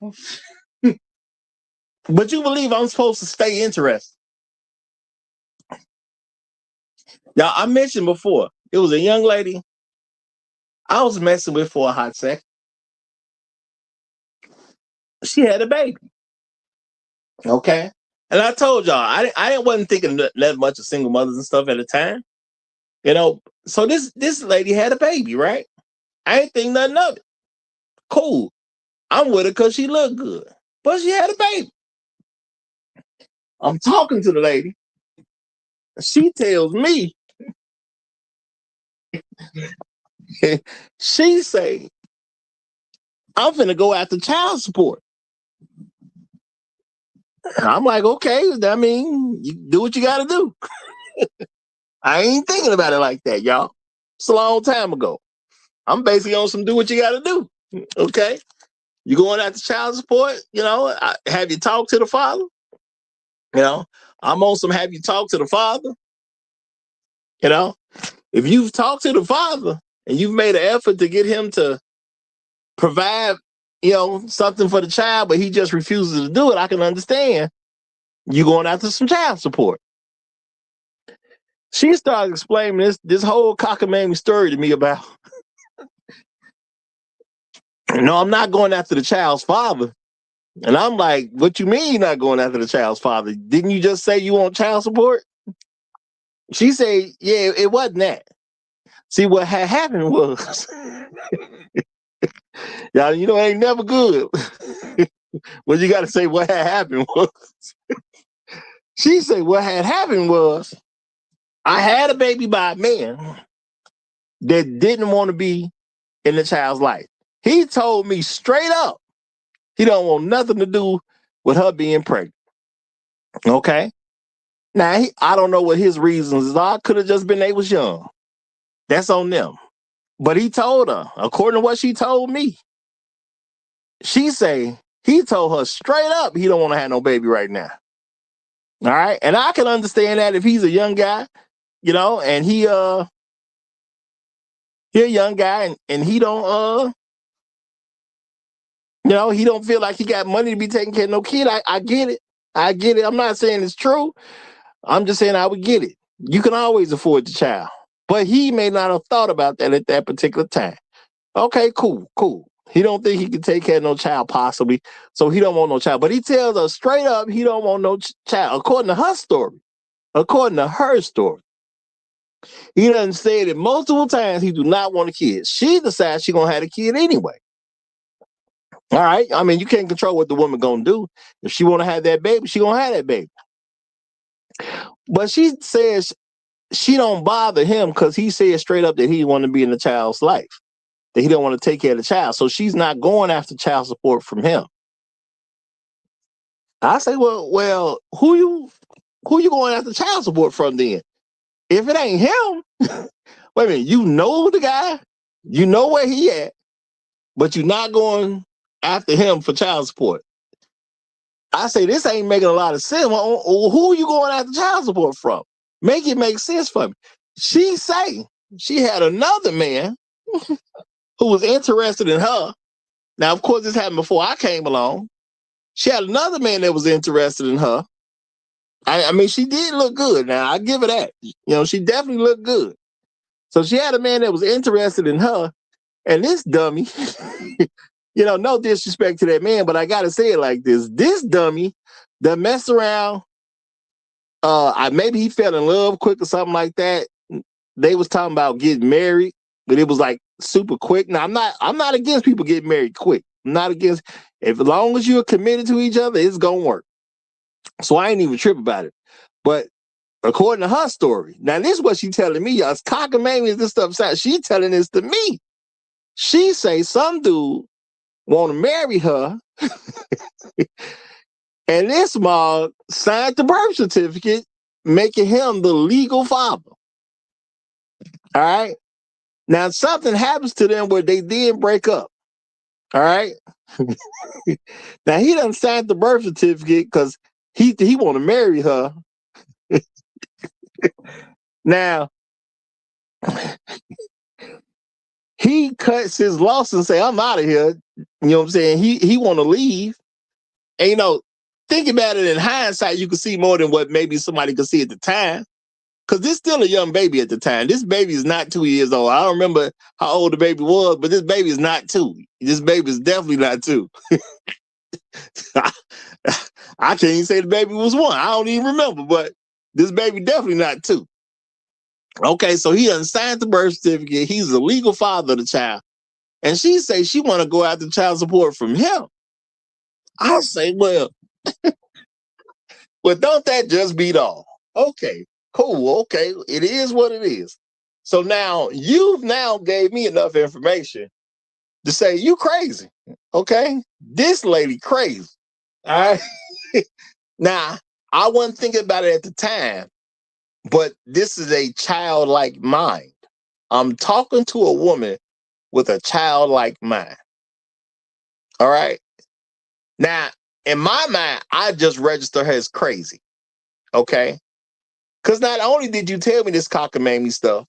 But you believe I'm supposed to stay interested. Now, I mentioned before, it was a young lady I was messing with for a hot second. She had a baby. Okay. And I told y'all, I wasn't thinking that much of single mothers and stuff at the time. You know, so this lady had a baby, right? I ain't think nothing of it. Cool. I'm with her because she looked good. But she had a baby. I'm talking to the lady. She tells me, she say, I'm finna go after child support. I'm like, okay, I mean, you do what you gotta do. I ain't thinking about it like that, y'all. It's a long time ago. I'm basically on some do what you gotta do. Okay. You going after child support, you know, have you talked to the father? You know, I'm on some have you talked to the father? You know, if you've talked to the father and you've made an effort to get him to provide, you know, something for the child, but he just refuses to do it, I can understand you going after some child support. She started explaining this whole cockamamie story to me about, no, I'm not going after the child's father. And I'm like, what you mean you're not going after the child's father? Didn't you just say you want child support? She said, yeah, it wasn't that. See, what had happened was, y'all, you know, it ain't never good. Well, you got to say what had happened was. She said what had happened was, I had a baby by a man that didn't want to be in the child's life. He told me straight up, he don't want nothing to do with her being pregnant. Okay? Now, I don't know what his reasons are. Could have just been they was young. That's on them. But he told her, according to what she told me, she say he told her straight up he don't want to have no baby right now. All right? And I can understand that if he's a young guy, you know, and he a young guy and he don't you know, he don't feel like he got money to be taking care of no kid. I get it. I get it. I'm not saying it's true. I'm just saying I would get it. You can always afford the child. But he may not have thought about that at that particular time. Okay, cool. He don't think he can take care of no child possibly, so he don't want no child. But he tells us straight up he don't want no child, according to her story. According to her story. He done said it multiple times he do not want a kid. She decides she gonna have a kid anyway. All right. I mean, you can't control what the woman gonna do. If she want to have that baby, she gonna have that baby. But she says she don't bother him because he said straight up that he want to be in the child's life, that he don't want to take care of the child. So she's not going after child support from him. I say, well, who you going after child support from then? If it ain't him, wait a minute, you know the guy, you know where he at, but you're not going after him for child support. I say this ain't making a lot of sense. Well, who are you going after child support from? Make it make sense for me. She say she had another man who was interested in her. Now, of course, this happened before I came along. She had another man that was interested in her. I mean, she did look good. Now, I give her that. You know, she definitely looked good. So she had a man that was interested in her, and this dummy, you know, no disrespect to that man, but I got to say it like this. This dummy that messed around maybe he fell in love quick or something like that. They was talking about getting married, but it was like super quick. Now I'm not against people getting married quick. I'm not against, as long as you're committed to each other, it's gonna work. So I ain't even trip about it. But according to her story, now this is what she telling me, y'all. It's cockamamie, this stuff. She telling this to me. She say some dude want to marry her, and this mug signed the birth certificate, making him the legal father. All right. Now something happens to them where they did break up. All right. Now he done signed the birth certificate because he want to marry her. Now he cuts his loss and say, I'm out of here. You know what I'm saying? He want to leave. And, you know, think about it in hindsight, you can see more than what maybe somebody could see at the time. Because this still a young baby at the time. This baby is not 2 years old. I don't remember how old the baby was, but this baby is not 2. This baby is definitely not 2. I can't even say the baby was 1. I don't even remember, but this baby definitely not 2. Okay, so he done signed the birth certificate. He's the legal father of the child. And she say she want to go after child support from him. I say, well, don't that just beat all? Okay, cool. Okay, it is what it is. So now you've now gave me enough information to say you crazy. Okay, this lady crazy. All right. Now I wasn't thinking about it at the time, but this is a childlike mind. I'm talking to a woman with a childlike mind. All right. Now, in my mind, I just register her as crazy. Okay. Because not only did you tell me this cockamamie stuff,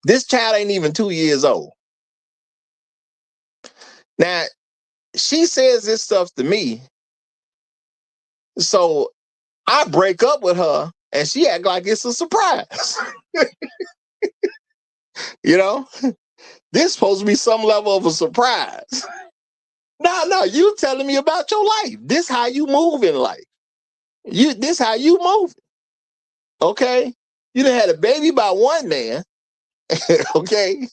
this child ain't even 2 years old. Now, she says this stuff to me. So I break up with her and she act like it's a surprise. You know, this is supposed to be some level of a surprise. No, you telling me about your life. This how you move in life. This how you move. Okay. You done had a baby by one man. Okay.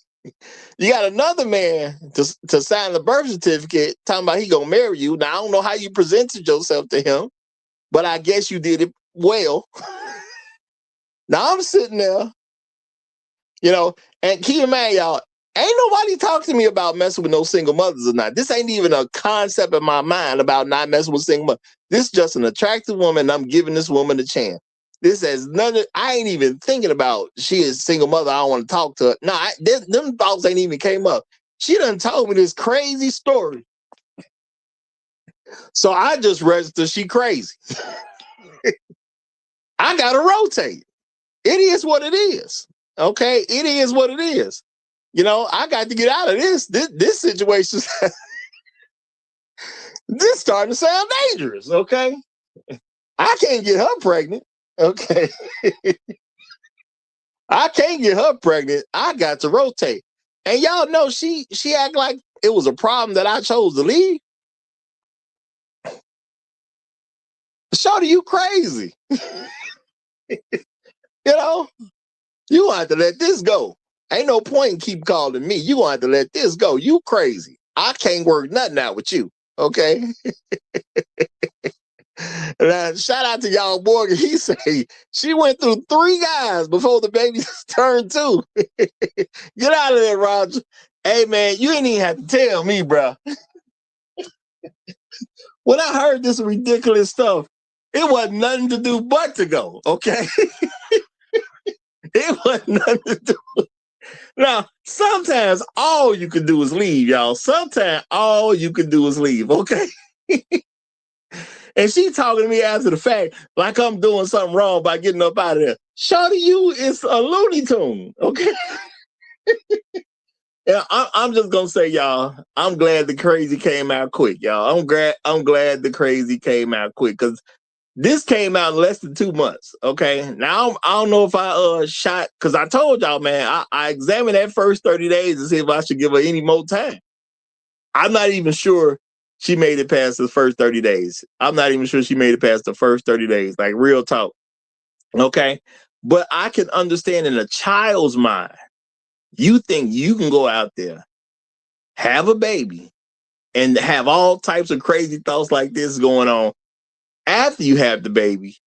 You got another man to sign the birth certificate talking about he gonna marry you. Now I don't know how you presented yourself to him, but I guess you did it well. Now I'm sitting there, you know, and keep in mind, y'all, ain't nobody talking to me about messing with no single mothers or not. This ain't even a concept in my mind about not messing with single mothers. This is just an attractive woman, and I'm giving this woman a chance. This has nothing. I ain't even thinking about she is a single mother. I don't want to talk to her. No, them thoughts ain't even came up. She done told me this crazy story. So I just registered she crazy. I gotta rotate. It is what it is. Okay, it is what it is. You know, I got to get out of this. This situation. This starting to sound dangerous. Okay, I can't get her pregnant. Okay, I can't get her pregnant. I got to rotate. And y'all know she act like it was a problem that I chose to leave. Shorty, you crazy. You know, you gonna have to let this go. Ain't no point in keep calling me. You gonna have to let this go. You crazy. I can't work nothing out with you. Okay. Now, shout out to y'all Morgan. He say she went through 3 guys before the baby turned 2. Get out of there, Roger. Hey man, you ain't even have to tell me, bro. When I heard this ridiculous stuff, it wasn't nothing to do but to go. Okay. It wasn't nothing to do. Now, sometimes all you can do is leave, y'all. Sometimes all you can do is leave, okay? And she talking to me after the fact like I'm doing something wrong by getting up out of there. Shorty, you is a Looney Tune, okay? Yeah, I'm just gonna say, y'all, I'm glad the crazy came out quick, y'all. I'm glad the crazy came out quick because this came out in less than 2 months. Okay. Now I don't know if I shot because I told y'all, man, I examined that first 30 days to see if I should give her any more time. I'm not even sure she made it past the first 30 days. I'm not even sure she made it past the first 30 days. Like real talk. Okay. But I can understand in a child's mind, you think you can go out there, have a baby, and have all types of crazy thoughts like this going on after you have the baby.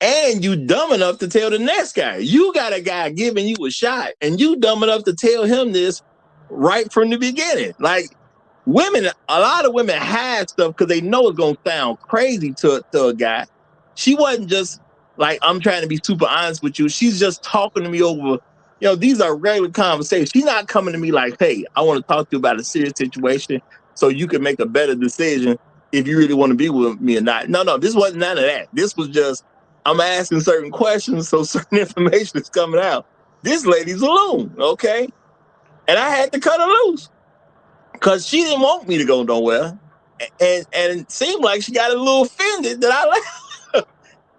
And you dumb enough to tell the next guy. You got a guy giving you a shot, and you dumb enough to tell him this right from the beginning. Like, women, a lot of women hide stuff because they know it's going to sound crazy to a guy. She wasn't just like, I'm trying to be super honest with you. She's just talking to me over, these are regular conversations. She's not coming to me like, hey, I want to talk to you about a serious situation so you can make a better decision if you really want to be with me or not. No, this wasn't none of that. This was just, I'm asking certain questions so certain information is coming out. This lady's a loon, okay? And I had to cut her loose because she didn't want me to go nowhere. And it seemed like she got a little offended that I left.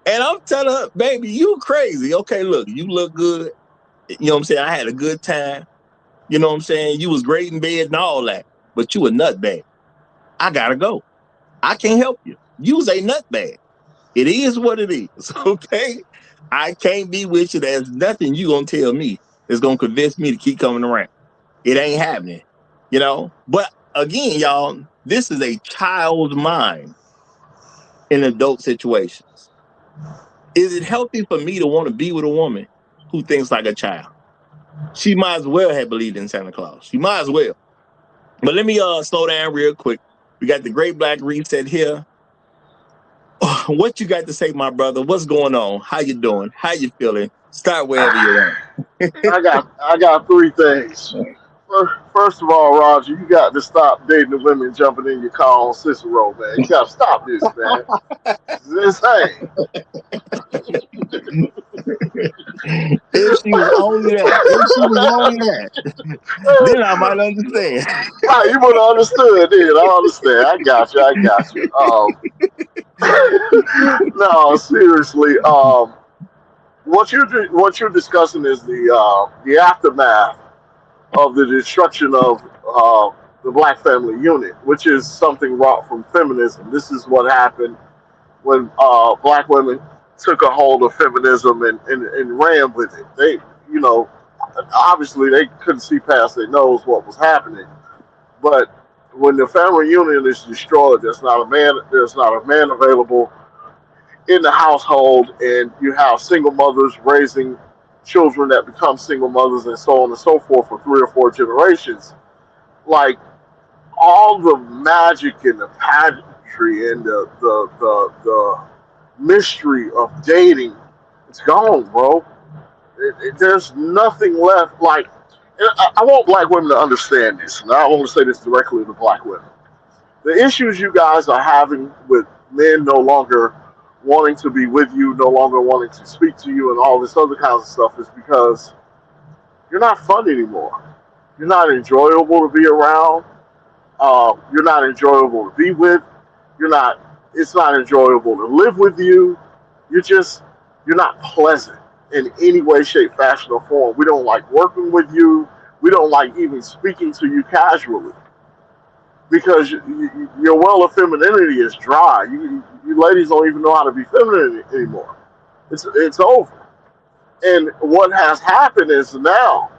And I'm telling her, baby, you crazy. Okay, look, you look good. You know what I'm saying? I had a good time. You know what I'm saying? You was great in bed and all that. But you a nutbag. I gotta go. I can't help you. You's a nutbag. It is what it is, okay? I can't be with you. There's nothing you gonna tell me that's gonna convince me to keep coming around. It ain't happening, But again, y'all, this is a child's mind in adult situations. Is it healthy for me to want to be with a woman who thinks like a child? She might as well have believed in Santa Claus. She might as well. But let me slow down real quick. We got the Great Black Reset here. What you got to say, my brother? What's going on? How you doing? How you feeling? Start wherever you want. I got three things. First of all, Roger, you got to stop dating the women jumping in your car on Cicero, man. You got to stop this, man. It's insane. If she was only that, then I might understand. Right, you would have understood, then. I understand. I got you. No, seriously. What you're discussing is the aftermath of the destruction of the Black family unit, which is something wrought from feminism. This is what happened when Black women took a hold of feminism and ran with it. They, obviously they couldn't see past their nose what was happening. But when the family unit is destroyed, there's not a man available in the household, and you have single mothers raising children that become single mothers and so on and so forth for 3 or 4 generations. Like, all the magic and the pageantry and the mystery of dating, it's gone, bro. There's nothing left. Like, I want Black women to understand this, and I want to say this directly to Black women. The issues you guys are having with men no longer wanting to be with you, no longer wanting to speak to you, and all this other kinds of stuff is because you're not fun anymore. You're not enjoyable to be around. You're not enjoyable to be with. It's not enjoyable to live with you. You're not pleasant in any way, shape, fashion, or form. We don't like working with you. We don't like even speaking to you casually because your well of femininity is dry. You ladies don't even know how to be feminine anymore. It's over. And what has happened is now,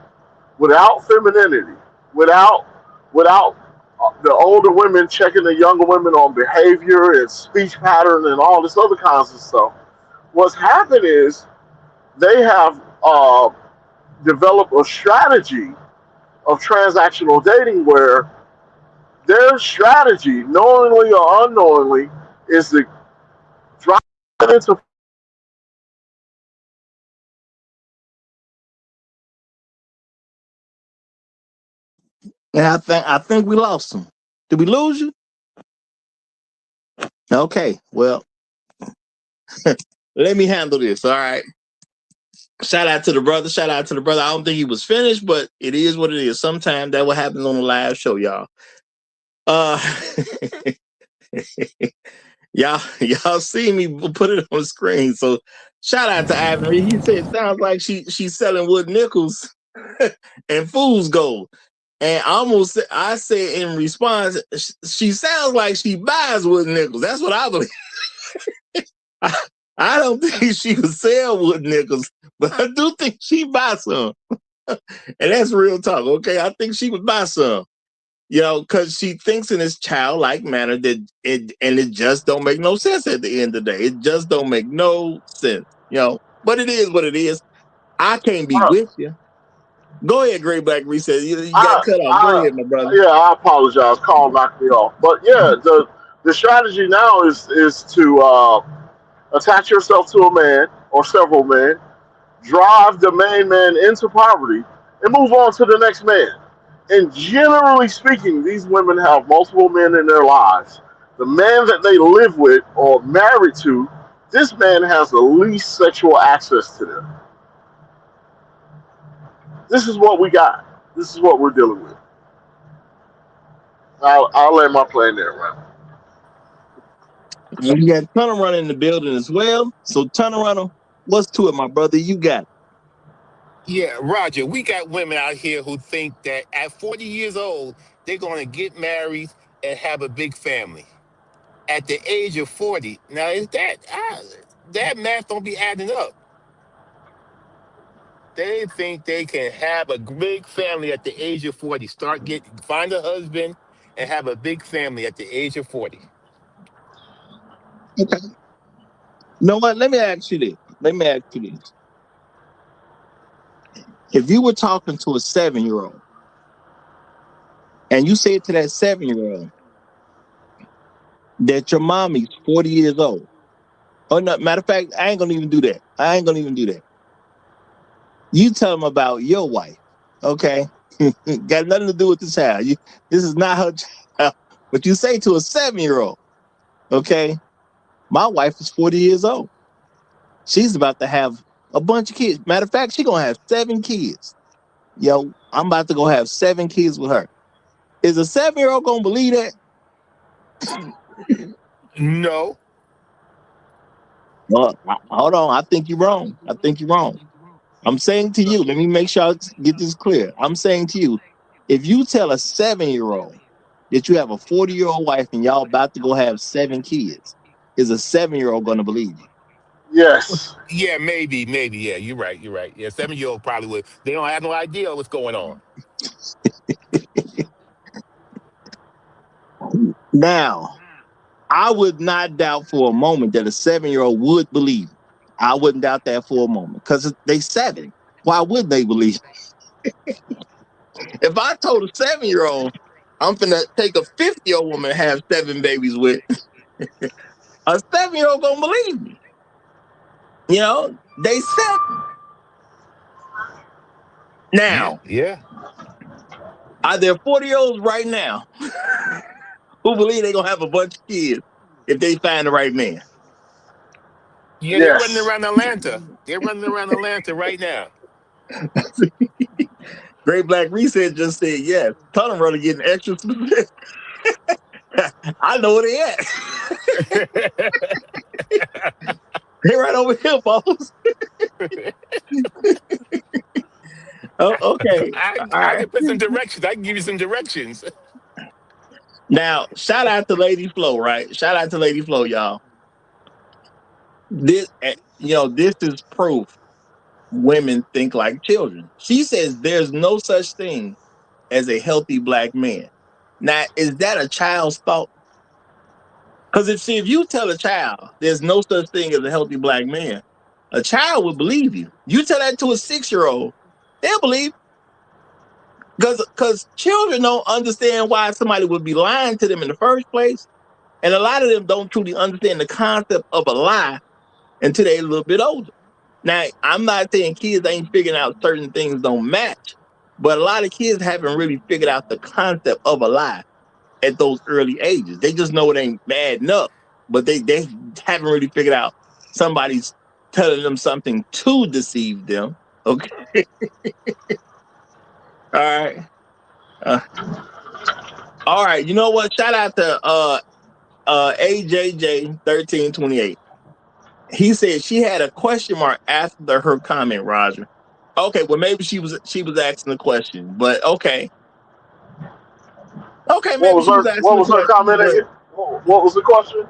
without femininity, without the older women checking the younger women on behavior and speech pattern and all this other kinds of stuff, what's happened is they have developed a strategy of transactional dating where their strategy, knowingly or unknowingly, is to drive into. And I think we lost him. Did we lose you? Okay, well, let me handle this. All right. Shout out to the brother. I don't think he was finished, but it is what it is. Sometimes that will happen on the live show, y'all. Y'all see me put it on the screen. So shout out to Ivan. He said it sounds like she's selling wood nickels and fool's gold. And I said in response, she sounds like she buys wood nickels. That's what I believe. I don't think she could sell wood nickels, but I do think she buy some. And that's real talk, okay? I think she would buy some. Because she thinks in this childlike manner that it just don't make no sense at the end of the day. It just don't make no sense, But it is what it is. I can't be Uh, with you. Go ahead, Great Black Reset. You got I, cut off. Go I, ahead, my brother. yeah, I apologize. Call knocked me off. But yeah, the strategy now is to attach yourself to a man or several men, drive the main man into poverty, and move on to the next man. And generally speaking, these women have multiple men in their lives. The man that they live with or married to, this man has the least sexual access to them. This is what we got. This is what we're dealing with. I'll land my plane there, man. You got Tunnel Runner in the building as well. So Tunnel Runner, what's to it, my brother? You got it. Yeah, Roger, we got women out here who think that at 40 years old, they're going to get married and have a big family. At the age of 40, now is that math don't be adding up. They think they can have a big family at the age of 40. Find a husband and have a big family at the age of 40. Okay. You know what? Let me ask you this. If you were talking to a 7-year-old and you said to that 7-year-old that your mommy's 40 years old, or no, matter of fact, I ain't gonna even do that. You tell them about your wife, okay? Got nothing to do with the child. This is not her child. But you say to a 7-year-old, okay, my wife is 40 years old. She's about to have a bunch of kids. Matter of fact, she's gonna have 7 kids. I'm about to go have 7 kids with her. Is a 7-year-old gonna believe that? No. Well, hold on. I think you're wrong. I'm saying to you, let me make sure I get this clear. I'm saying to you, if you tell a 7-year-old that you have a 40-year-old wife and y'all about to go have 7 kids, is a 7-year-old gonna believe you? Yes. Yeah, maybe. Yeah, you're right. Yeah, 7-year-old probably would. They don't have no idea what's going on. Now, I would not doubt for a moment that a 7-year-old would believe. I wouldn't doubt that for a moment because they 7. Why would they believe? If I told a 7-year-old I'm finna take a 50-year-old woman and have 7 babies with, a 7-year-old gonna believe me. They 7. Now, Yeah. are there 40-year-olds right now who believe they're gonna have a bunch of kids if they find the right man? Yeah, they're running Yes. around Atlanta. They're running around Atlanta right now. Great Black Reset just said yes. Tunnel Runner getting extra specific. I know where they at. They right over here, boss. Oh, okay. All I right. can put some directions. I can give you some directions. Now, shout out to Lady Flo, right? Shout out to Lady Flo, y'all. This is proof women think like children. She says there's no such thing as a healthy black man. Now, is that a child's thought? Because if you tell a child there's no such thing as a healthy black man, a child would believe you. You tell that to a 6-year-old, they'll believe. Because children don't understand why somebody would be lying to them in the first place. And a lot of them don't truly understand the concept of a lie until they're a little bit older. Now, I'm not saying kids ain't figuring out certain things don't match, but a lot of kids haven't really figured out the concept of a lie at those early ages. They just know it ain't bad enough, but they haven't really figured out somebody's telling them something to deceive them. Okay. All right. All right. You know what? Shout out to AJJ1328. He said she had a question mark after her comment, Roger. Okay, well maybe she was asking a question, but okay. Okay, maybe she was asking What a was her question, comment but again? What was the question?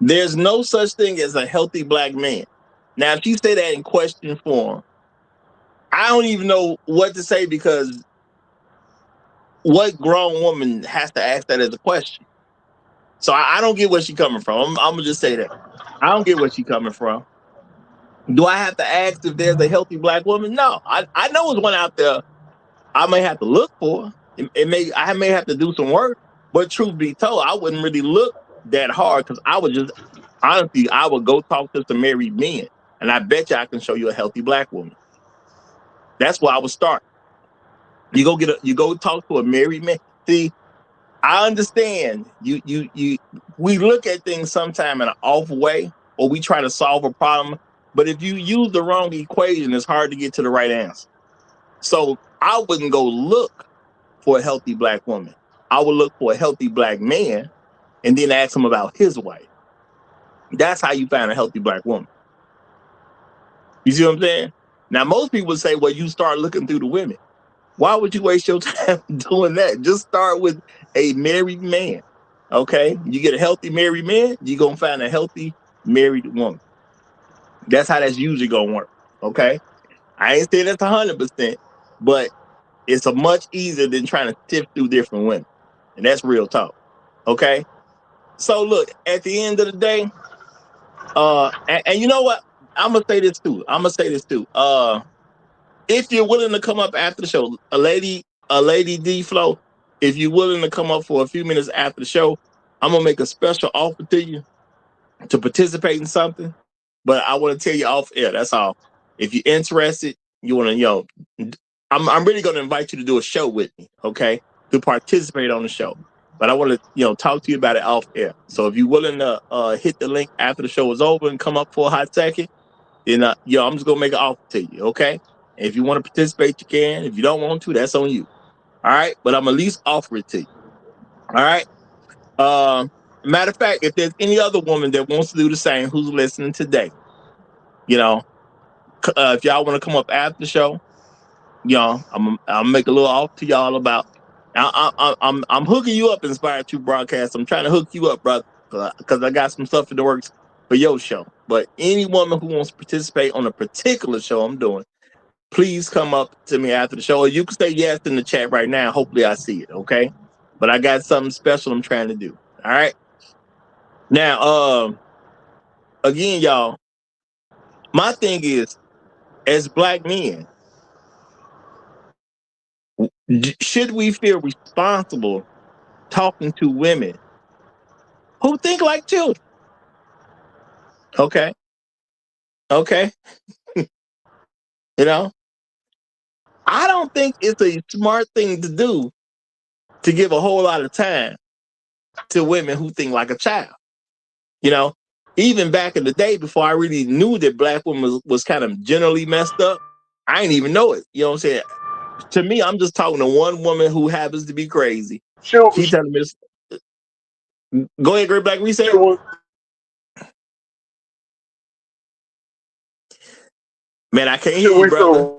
There's no such thing as a healthy black man. Now, if you say that in question form, I don't even know what to say because what grown woman has to ask that as a question? So I don't get where she's coming from. I'm gonna just say that. I don't get where she's coming from. Do I have to ask if there's a healthy black woman? No. I know there's one out there I may have to look for. I may have to do some work, but truth be told, I wouldn't really look that hard because I would just honestly I would go talk to some married men, and I bet you I can show you a healthy black woman. That's where I would start. You go talk to a married man. See, I understand we look at things sometime in an off way, or we try to solve a problem. But if you use the wrong equation, it's hard to get to the right answer. So I wouldn't go look for a healthy black woman. I would look for a healthy black man and then ask him about his wife. That's how you find a healthy black woman. You see what I'm saying? Now, most people say, well, you start looking through the women. Why would you waste your time doing that? Just start with a married man. Okay? You get a healthy married man, you're going to find a healthy married woman. That's how that's usually going to work. Okay? I ain't saying that's 100%, but it's a much easier than trying to sift through different women. And that's real talk. Okay? So look, at the end of the day, and you know what? I'm gonna say this too. If you're willing to come up after the show, a lady D Flow, if you're willing to come up for a few minutes after the show, I'm gonna make a special offer to you to participate in something. But I want to tell you off air. That's all. If you're interested, you want to, I'm really gonna invite you to do a show with me, okay? To participate on the show. But I want to, talk to you about it off air. So if you're willing to hit the link after the show is over and come up for a hot second, then I'm just gonna make an offer to you, okay? And if you want to participate, you can. If you don't want to, that's on you. All right, but I'm at least offer it to you. All right. Matter of fact, if there's any other woman that wants to do the same who's listening today, if y'all want to come up after the show, I'll make a little offer to y'all about. I'm hooking you up, Inspired to Broadcast. I'm trying to hook you up, brother, because I got some stuff in the works for your show. But any woman who wants to participate on a particular show I'm doing, please come up to me after the show. Or you can say yes in the chat right now. Hopefully I see it, okay? But I got something special I'm trying to do. All right? Now, again, y'all, my thing is, as black men, should we feel responsible talking to women who think like children? Okay. I don't think it's a smart thing to do to give a whole lot of time to women who think like a child. Even back in the day, before I really knew that black women was kind of generally messed up, I didn't even know it. You know what I'm saying? To me, I'm just talking to one woman who happens to be crazy. She telling me this. Go ahead, Great Black Reset. Man, I can't hear you, brother.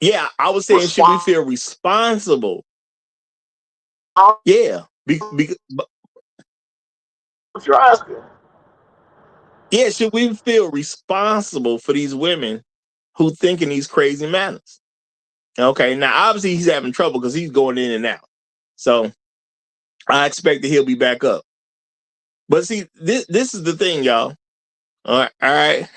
Yeah, I was saying, should we feel responsible? Yeah. What you're asking? Yeah, should we feel responsible for these women who think in these crazy manners? Okay, now obviously he's having trouble because he's going in and out. So I expect that he'll be back up. But see, this is the thing, y'all. All right.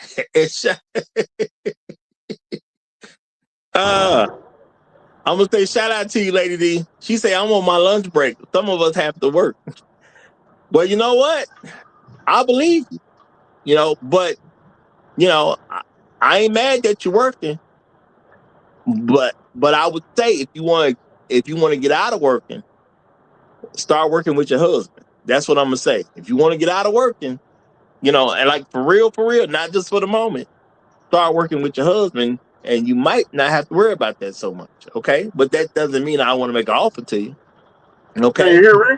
I'm gonna say shout out to you, Lady D. She say I'm on my lunch break. Some of us have to work. Well, you know what? I believe you. But I ain't mad that you're working. But I would say if you want to get out of working, start working with your husband. That's what I'm gonna say. If you want to get out of working, and like for real, not just for the moment, start working with your husband, and you might not have to worry about that so much. Okay, but that doesn't mean I want to make an offer to you. Okay. Can you hear me?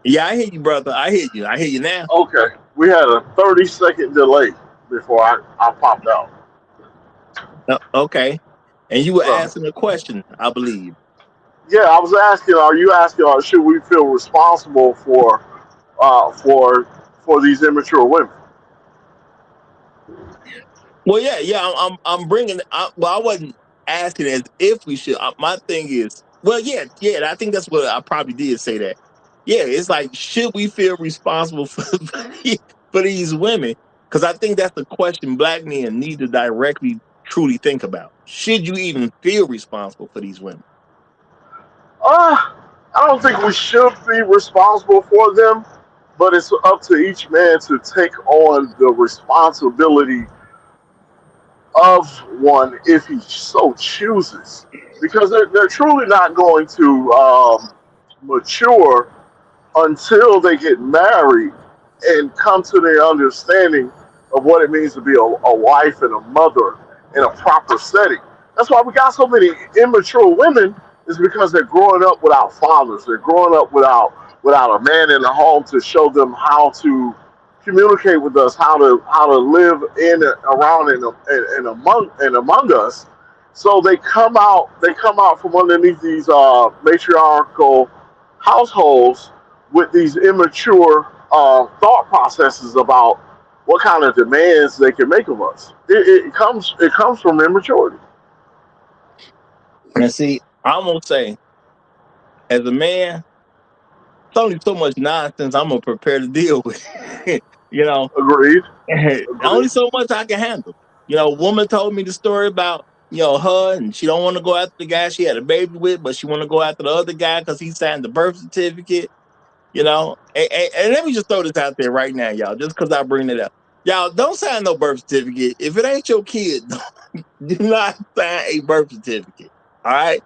Yeah, I hear you, brother. I hear you now. Okay. We had a 30-second delay before I popped out. Okay. And you were asking a question, I believe. Yeah, I was asking, are you asking, should we feel responsible for for these immature women. Well, yeah. I'm bringing. Well, I wasn't asking as if we should. My thing is, well, yeah. I think that's what I probably did say that. Yeah, it's like, should we feel responsible for these women? Because I think that's the question black men need to directly, truly think about. Should you even feel responsible for these women? Uh, I don't think we should be responsible for them, but it's up to each man to take on the responsibility of one if he so chooses, because they're truly not going to mature until they get married and come to their understanding of what it means to be a wife and a mother in a proper setting. That's why we got so many immature women, is because they're growing up without fathers. They're growing up without a man in the home to show them how to communicate with us, how to live in, around, and among us. So they come out from underneath these matriarchal households with these immature thought processes about what kind of demands they can make of us. It comes from immaturity. And see, I'm gonna say, as a man, it's only so much nonsense I'm gonna prepare to deal with. you know, Agreed. only Agreed. so much I can handle. A woman told me the story about her, and she don't want to go after the guy she had a baby with, but she want to go after the other guy because he signed the birth certificate. And let me just throw this out there right now, y'all, just because I bring it up. Y'all don't sign no birth certificate if it ain't your kid. Do not sign a birth certificate. All right,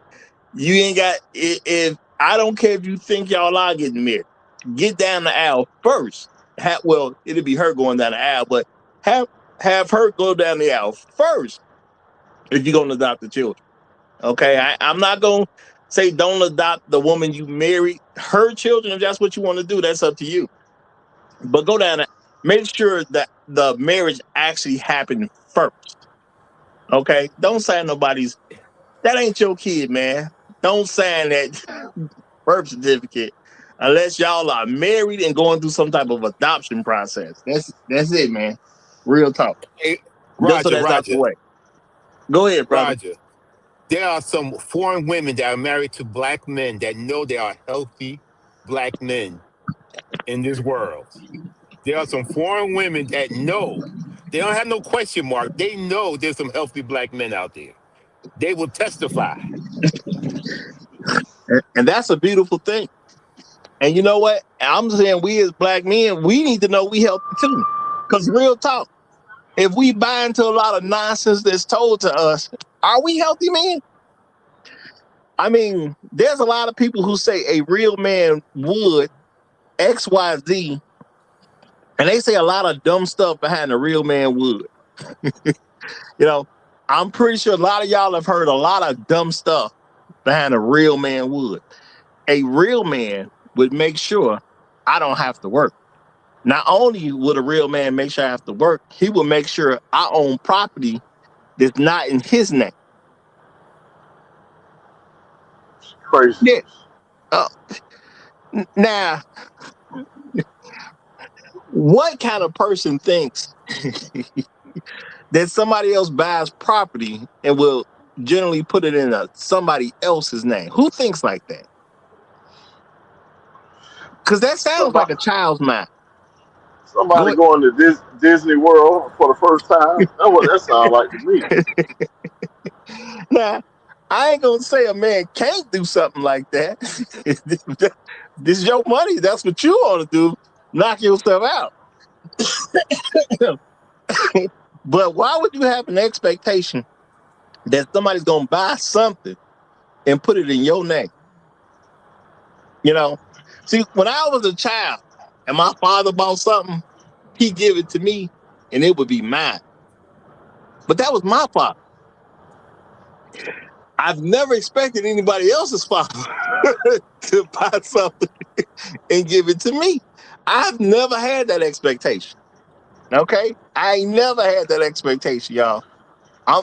you ain't got. If I don't care if you think y'all are getting married, get down the aisle first. Well, it'll be her going down the aisle, but have have her go down the aisle first if you're gonna adopt the children. Okay, I'm not gonna say don't adopt the woman you married. Her children, if that's what you want to do, that's up to you. But go down, make sure that the marriage actually happened first. Okay, don't sign nobody's. That ain't your kid, man. Don't sign that birth certificate unless y'all are married and going through some type of adoption process. That's it, man. Real talk. Hey, Just so Roger, that's out the Roger, way. Go ahead, brother. Roger. There are some foreign women that are married to black men that know they are healthy black men in this world. There are some foreign women that know. They don't have no question mark. They know there's some healthy black men out there. They will testify. And that's a beautiful thing. And you know what? I'm saying we as black men, we need to know we healthy too. Because real talk, if we buy into a lot of nonsense that's told to us, are we healthy men? I mean, there's a lot of people who say a real man would XYZ, and they say a lot of dumb stuff behind a real man would. You know, I'm pretty sure a lot of y'all have heard a lot of dumb stuff behind a real man would. A real man would make sure I don't have to work. Not only would a real man make sure I have to work, he will make sure I own property that's not in his name. Yeah. Craziness. Uh, Now, what kind of person thinks that somebody else buys property and will generally put it in somebody else's name? Who thinks like that? Because that sounds like Somebody, a child's mind. somebody Go going to Disney World for the first time. That's what that sounds like to me. Now, I ain't gonna say a man can't do something like that. This is your money. That's what you want to do. Knock yourself out. But why would you have an expectation that somebody's gonna buy something and put it in your name? You know, see, when I was a child and my father bought something, he give it to me and it would be mine. But that was my father. I've never expected anybody else's father to buy something and give it to me. I've never had that expectation. Okay, I ain't never had that expectation, y'all.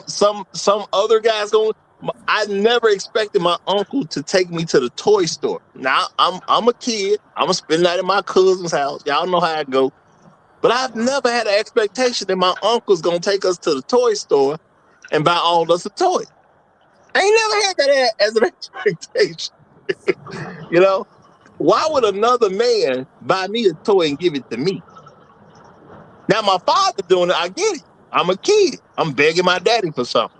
Some other guys going. I never expected my uncle to take me to the toy store. Now I'm a kid. I'm gonna spend the night at my cousin's house. Y'all know how I go. But I've never had an expectation that my uncle's gonna take us to the toy store and buy all of us a toy. I ain't never had that as an expectation. You know, why would another man buy me a toy and give it to me? Now my father doing it, I get it. I'm a kid. I'm begging my daddy for something.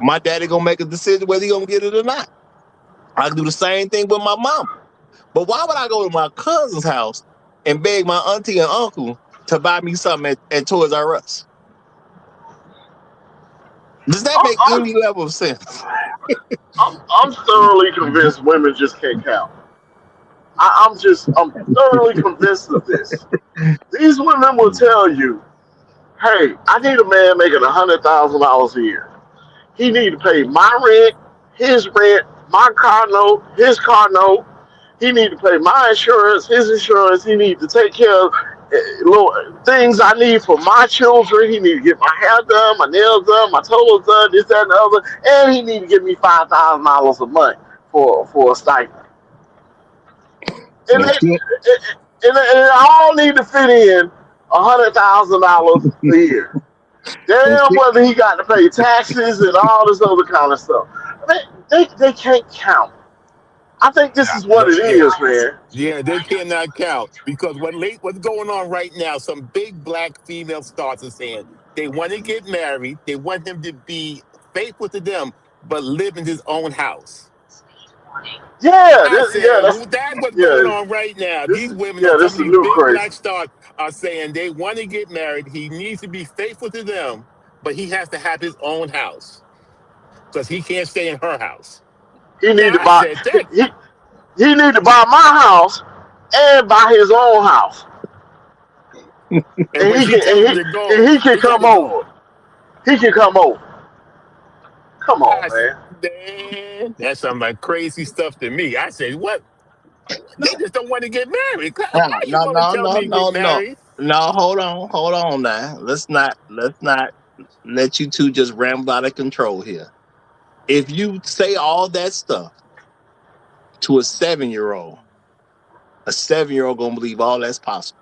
My daddy gonna make a decision whether he gonna get it or not. I can do the same thing with my mom. But why would I go to my cousin's house and beg my auntie and uncle to buy me something at Toys R Us? Does that make any level of sense? I'm thoroughly convinced women just can't count. I'm thoroughly convinced of this. These women will tell you, hey, I need a man making $100,000 a year. He need to pay my rent, my car note, his car note. He need to pay my insurance, his insurance. He need to take care of little things I need for my children. He need to get my hair done, my nails done, my toes done, this, that, and the other. And he need to give me $5,000 a month for a stipend. And, and I all need to fit in $100,000 a year. Damn, whether he got to pay taxes and all this other kind of stuff. They can't count. I think this is what it is, man. Yeah, they cannot count because what's going on right now? Some big black female stars are saying they want to get married. They want him to be faithful to them, but live in his own house. Yeah, That's what's going on right now. These women, some this of is these new big crazy. black stars are saying they want to get married. He needs to be faithful to them, but he has to have his own house because he can't stay in her house. He Now need to I buy said that. he need to buy my house and buy his own house. And when she tells him to go, and he can he got come to go. over. He can come over. Come on, man. That's some like crazy stuff to me. I said, what? They just don't want to get married. How No, you no, going to no, tell no, me to get no, no. married? No, hold on now. Let's not let you two just ramble out of control here. If you say all that stuff to a 7-year-old, a 7-year-old gonna believe all that's possible.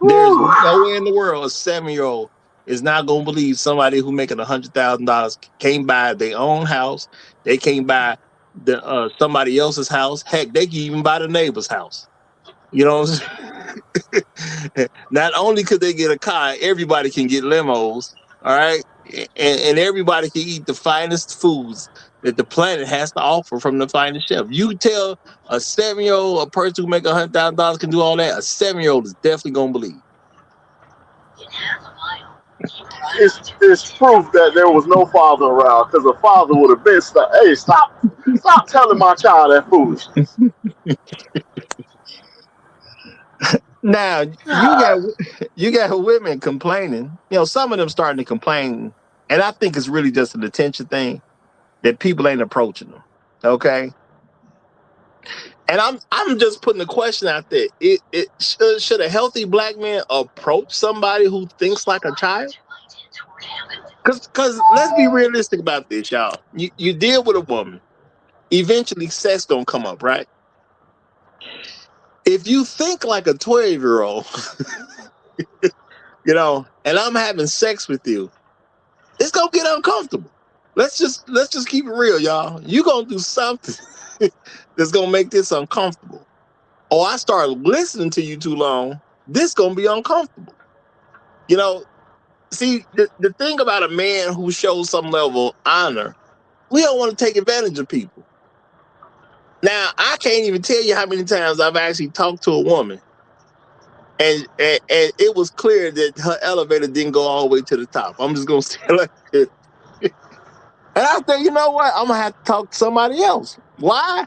There's Woo. nowhere in the world a 7-year-old is not gonna believe somebody who making $100,000 can't buy their own house. They can't buy somebody else's house. Heck, they can even buy the neighbor's house. You know what I'm saying? Not only could they get a car, everybody can get limos. All right. And everybody can eat the finest foods that the planet has to offer from the finest chef. You tell a 7-year-old, a person who make $100,000 can do all that, a 7-year-old is definitely gonna believe. It's proof that there was no father around because a father would have been stuck. Hey, stop telling my child that foolishness. Now God. you got women complaining. You know, some of them starting to complain, and I think it's really just an attention thing that people ain't approaching them. Okay. And I'm just putting the question out there. Should a healthy black man approach somebody who thinks like a child? Because let's be realistic about this, y'all. You deal with a woman. Eventually, sex gonna come up, right? If you think like a 12-year-old, you know, and I'm having sex with you, it's gonna get uncomfortable. Let's just keep it real, y'all. You gonna do something that's gonna make this uncomfortable. Or I start listening to you too long, this gonna be uncomfortable. You know, see, the thing about a man who shows some level of honor, we don't want to take advantage of people. Now, I can't even tell you how many times I've actually talked to a woman, and it was clear that her elevator didn't go all the way to the top. I'm just gonna say it like this. And I think, you know what? I'm gonna have to talk to somebody else. Why?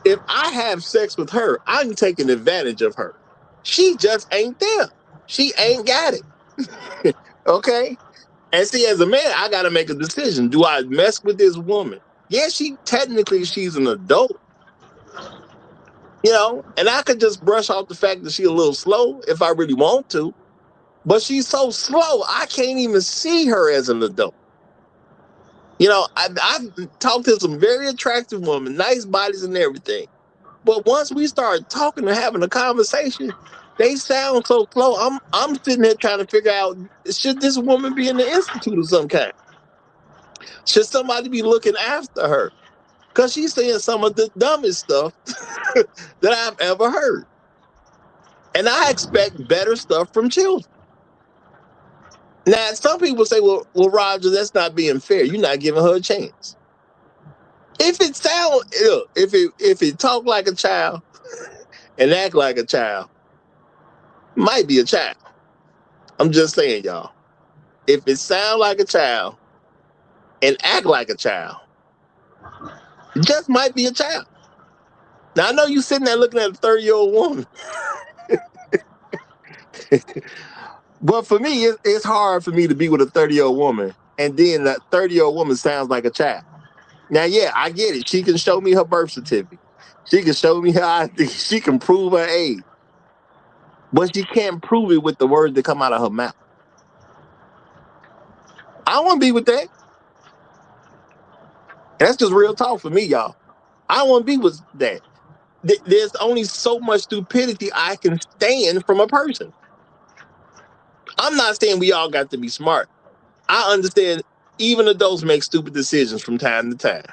If I have sex with her, I'm taking advantage of her. She just ain't there. She ain't got it. Okay? And see, as a man, I got to make a decision. Do I mess with this woman? Yeah, she's an adult, you know, and I could just brush off the fact that she's a little slow if I really want to. But she's so slow, I can't even see her as an adult. I've talked to some very attractive women, nice bodies and everything. But once we start talking and having a conversation, they sound so slow. I'm sitting there trying to figure out, should this woman be in the institute of some kind? Should somebody be looking after her? Because she's saying some of the dumbest stuff that I've ever heard. And I expect better stuff from children. Now, some people say, well, Roger, that's not being fair. You're not giving her a chance. If it talk like a child and act like a child, might be a child. I'm just saying, y'all. If it sound like a child and act like a child, it just might be a child. Now, I know you sitting there looking at a 30-year-old woman. But for me, it's hard for me to be with a 30-year-old woman, and then that 30-year-old woman sounds like a child. Now, yeah, I get it. She can show me her birth certificate. She can show me her ID. She can prove her age. But she can't prove it with the words that come out of her mouth. I don't want to be with that. That's just real talk for me, y'all. I don't want to be with that. There's only so much stupidity I can stand from a person. I'm not saying we all got to be smart. I understand even adults make stupid decisions from time to time.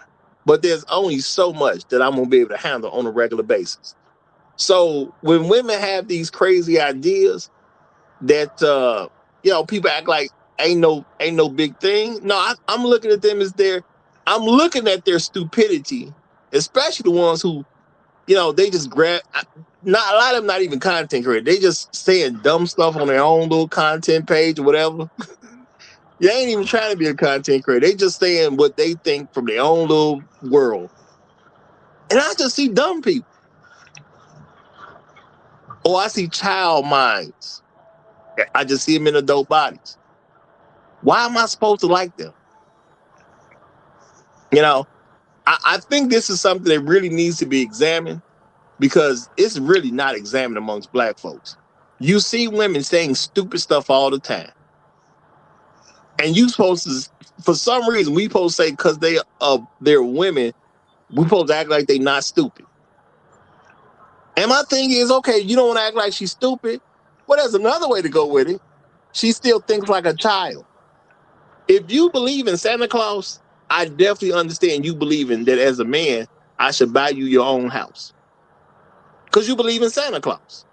But there's only so much that I'm going to be able to handle on a regular basis. So when women have these crazy ideas that, people act like ain't no big thing. No, I'm looking at them as I'm looking at their stupidity, especially the ones who, they just grab, not a lot of them not even content creators. They just saying dumb stuff on their own little content page or whatever. You ain't even trying to be a content creator. They just saying what they think from their own little world. And I just see dumb people. Or I see child minds. I just see them in adult bodies. Why am I supposed to like them? I think this is something that really needs to be examined because it's really not examined amongst Black folks. You see women saying stupid stuff all the time. And you supposed to, for some reason, we supposed to say because they're women, we supposed to act like they not stupid. And my thing is, okay, you don't want to act like she's stupid. Well, there's another way to go with it. She still thinks like a child. If you believe in Santa Claus, I definitely understand you believing that as a man, I should buy you your own house. Because you believe in Santa Claus.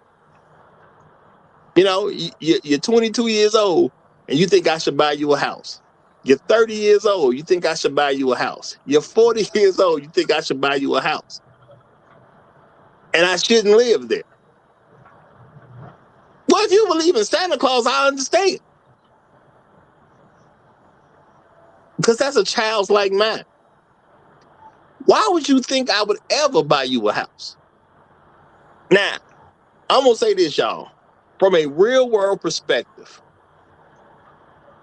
You're 22 years old and you think I should buy you a house. You're 30 years old, you think I should buy you a house. You're 40 years old, you think I should buy you a house. And I shouldn't live there. Well, if you believe in Santa Claus, I understand. Because that's a child's like mine. Why would you think I would ever buy you a house? Now, I'm going to say this, y'all. From a real world perspective,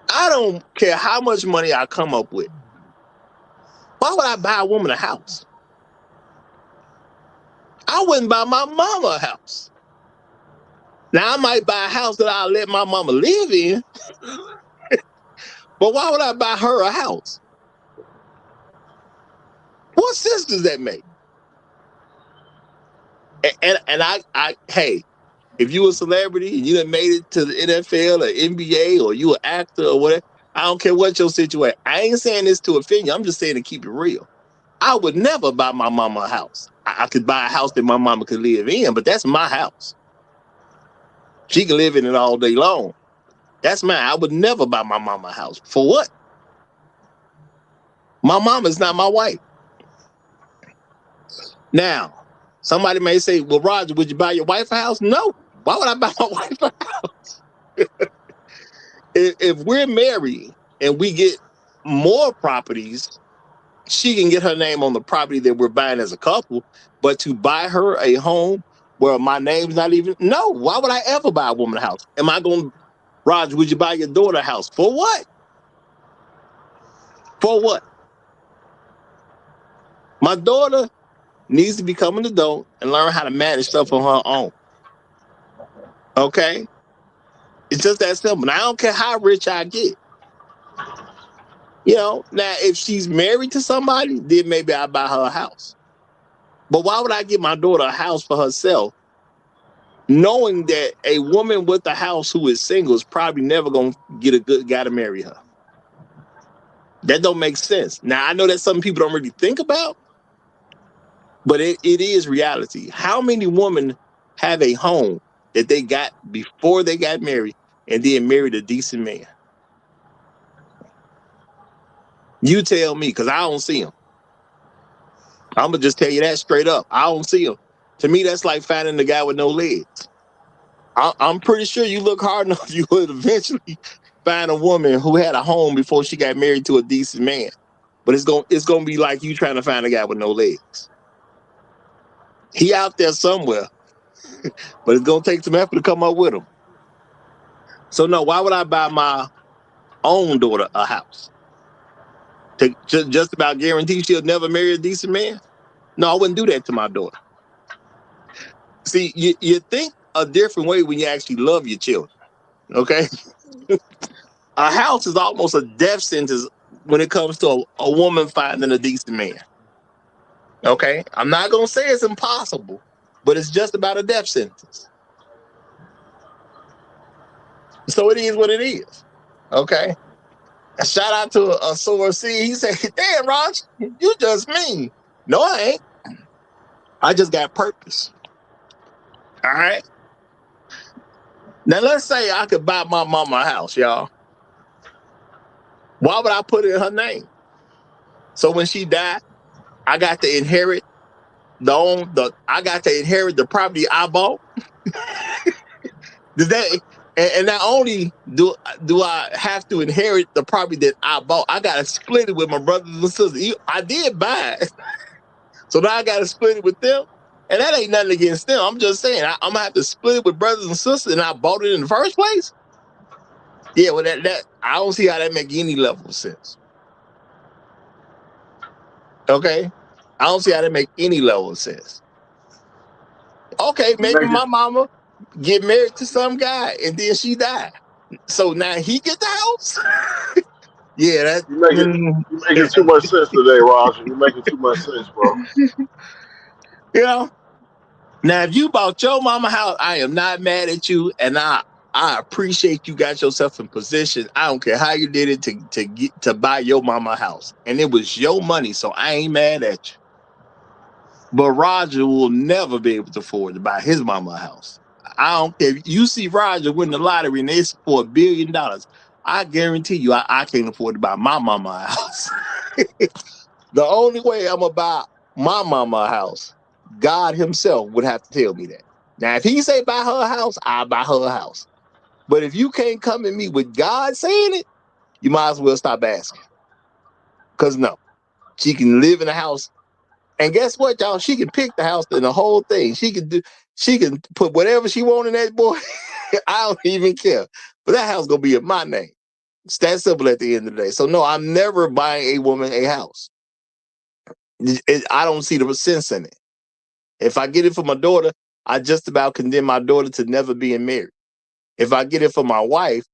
I don't care how much money I come up with. Why would I buy a woman a house? I wouldn't buy my mama a house. Now, I might buy a house that I'll let my mama live in. But why would I buy her a house? What sense does that make? And hey, if you a celebrity and you done made it to the NFL or NBA or you an actor or whatever, I don't care what your situation. I ain't saying this to offend you. I'm just saying to keep it real. I would never buy my mama a house. I could buy a house that my mama could live in, but that's my house. She can live in it all day long. That's mine. I would never buy my mama a house. For what? My mama's not my wife. Now, somebody may say, well, Roger, would you buy your wife a house? No. Why would I buy my wife a house? If we're married and we get more properties, she can get her name on the property that we're buying as a couple. But to buy her a home where my name's not even, no. Why would I ever buy a woman a house? Am I going to, Roger, would you buy your daughter a house? For what? For what? My daughter needs to become an adult and learn how to manage stuff on her own. Okay? It's just that simple. Now, I don't care how rich I get. Now if she's married to somebody, then maybe I buy her a house. But why would I get my daughter a house for herself, knowing that a woman with a house who is single is probably never gonna get a good guy to marry her? That don't make sense. Now I know that some people don't really think about, but it is reality. How many women have a home that they got before they got married and then married a decent man? You tell me, because I don't see them. I'm gonna just tell you that straight up. I don't see them. To me, that's like finding the guy with no legs. I'm pretty sure you look hard enough, you would eventually find a woman who had a home before she got married to a decent man. But it's gonna be like you trying to find a guy with no legs. He out there somewhere, but it's gonna take some effort to come up with him. So no, why would I buy my own daughter a house to just about guarantee she'll never marry a decent man? No, I wouldn't do that to my daughter. See, you think a different way when you actually love your children. Okay, a house is almost a death sentence when it comes to a woman finding a decent man. Okay, I'm not gonna say it's impossible, but it's just about a death sentence. So it is what it is. Okay. A shout out to a source C. He said, "Damn, Raj, you just mean." No, I ain't. I just got purpose. All right. Now let's say I could buy my mama a house, y'all. Why would I put it in her name? So when she died, I got to inherit I got to inherit the property I bought. Does that and not only do I have to inherit the property that I bought, I gotta split it with my brothers and sisters. I did buy it. So now I gotta split it with them. And that ain't nothing against them. I'm just saying I'm gonna have to split it with brothers and sisters, and I bought it in the first place. Yeah, well that I don't see how that make any level of sense. Okay. I don't see how that make any level of sense. Okay, maybe my mama get married to some guy and then she died. So now he get the house? Yeah, that You making too much sense today, Roger. You're making too much sense, bro. you know. Now, if you bought your mama house, I am not mad at you, and I appreciate you got yourself in position. I don't care how you did it to buy your mama house, and it was your money, so I ain't mad at you. But Roger will never be able to afford to buy his mama a house. I don't care. If you see Roger win the lottery and it's for $1 billion, I guarantee you I can't afford to buy my mama a house. The only way I'm gonna buy my mama a house, God himself would have to tell me that. Now, if he say buy her a house, I'll buy her a house. But if you can't come at me with God saying it, you might as well stop asking. Because no, she can live in a house. And guess what, y'all? She can pick the house and the whole thing. She can put whatever she want in that boy. I don't even care. But that house gonna be in my name. It's that simple at the end of the day. So no, I'm never buying a woman a house. I don't see the sense in it. If I get it for my daughter, I just about condemn my daughter to never being married. If I get it for my wife,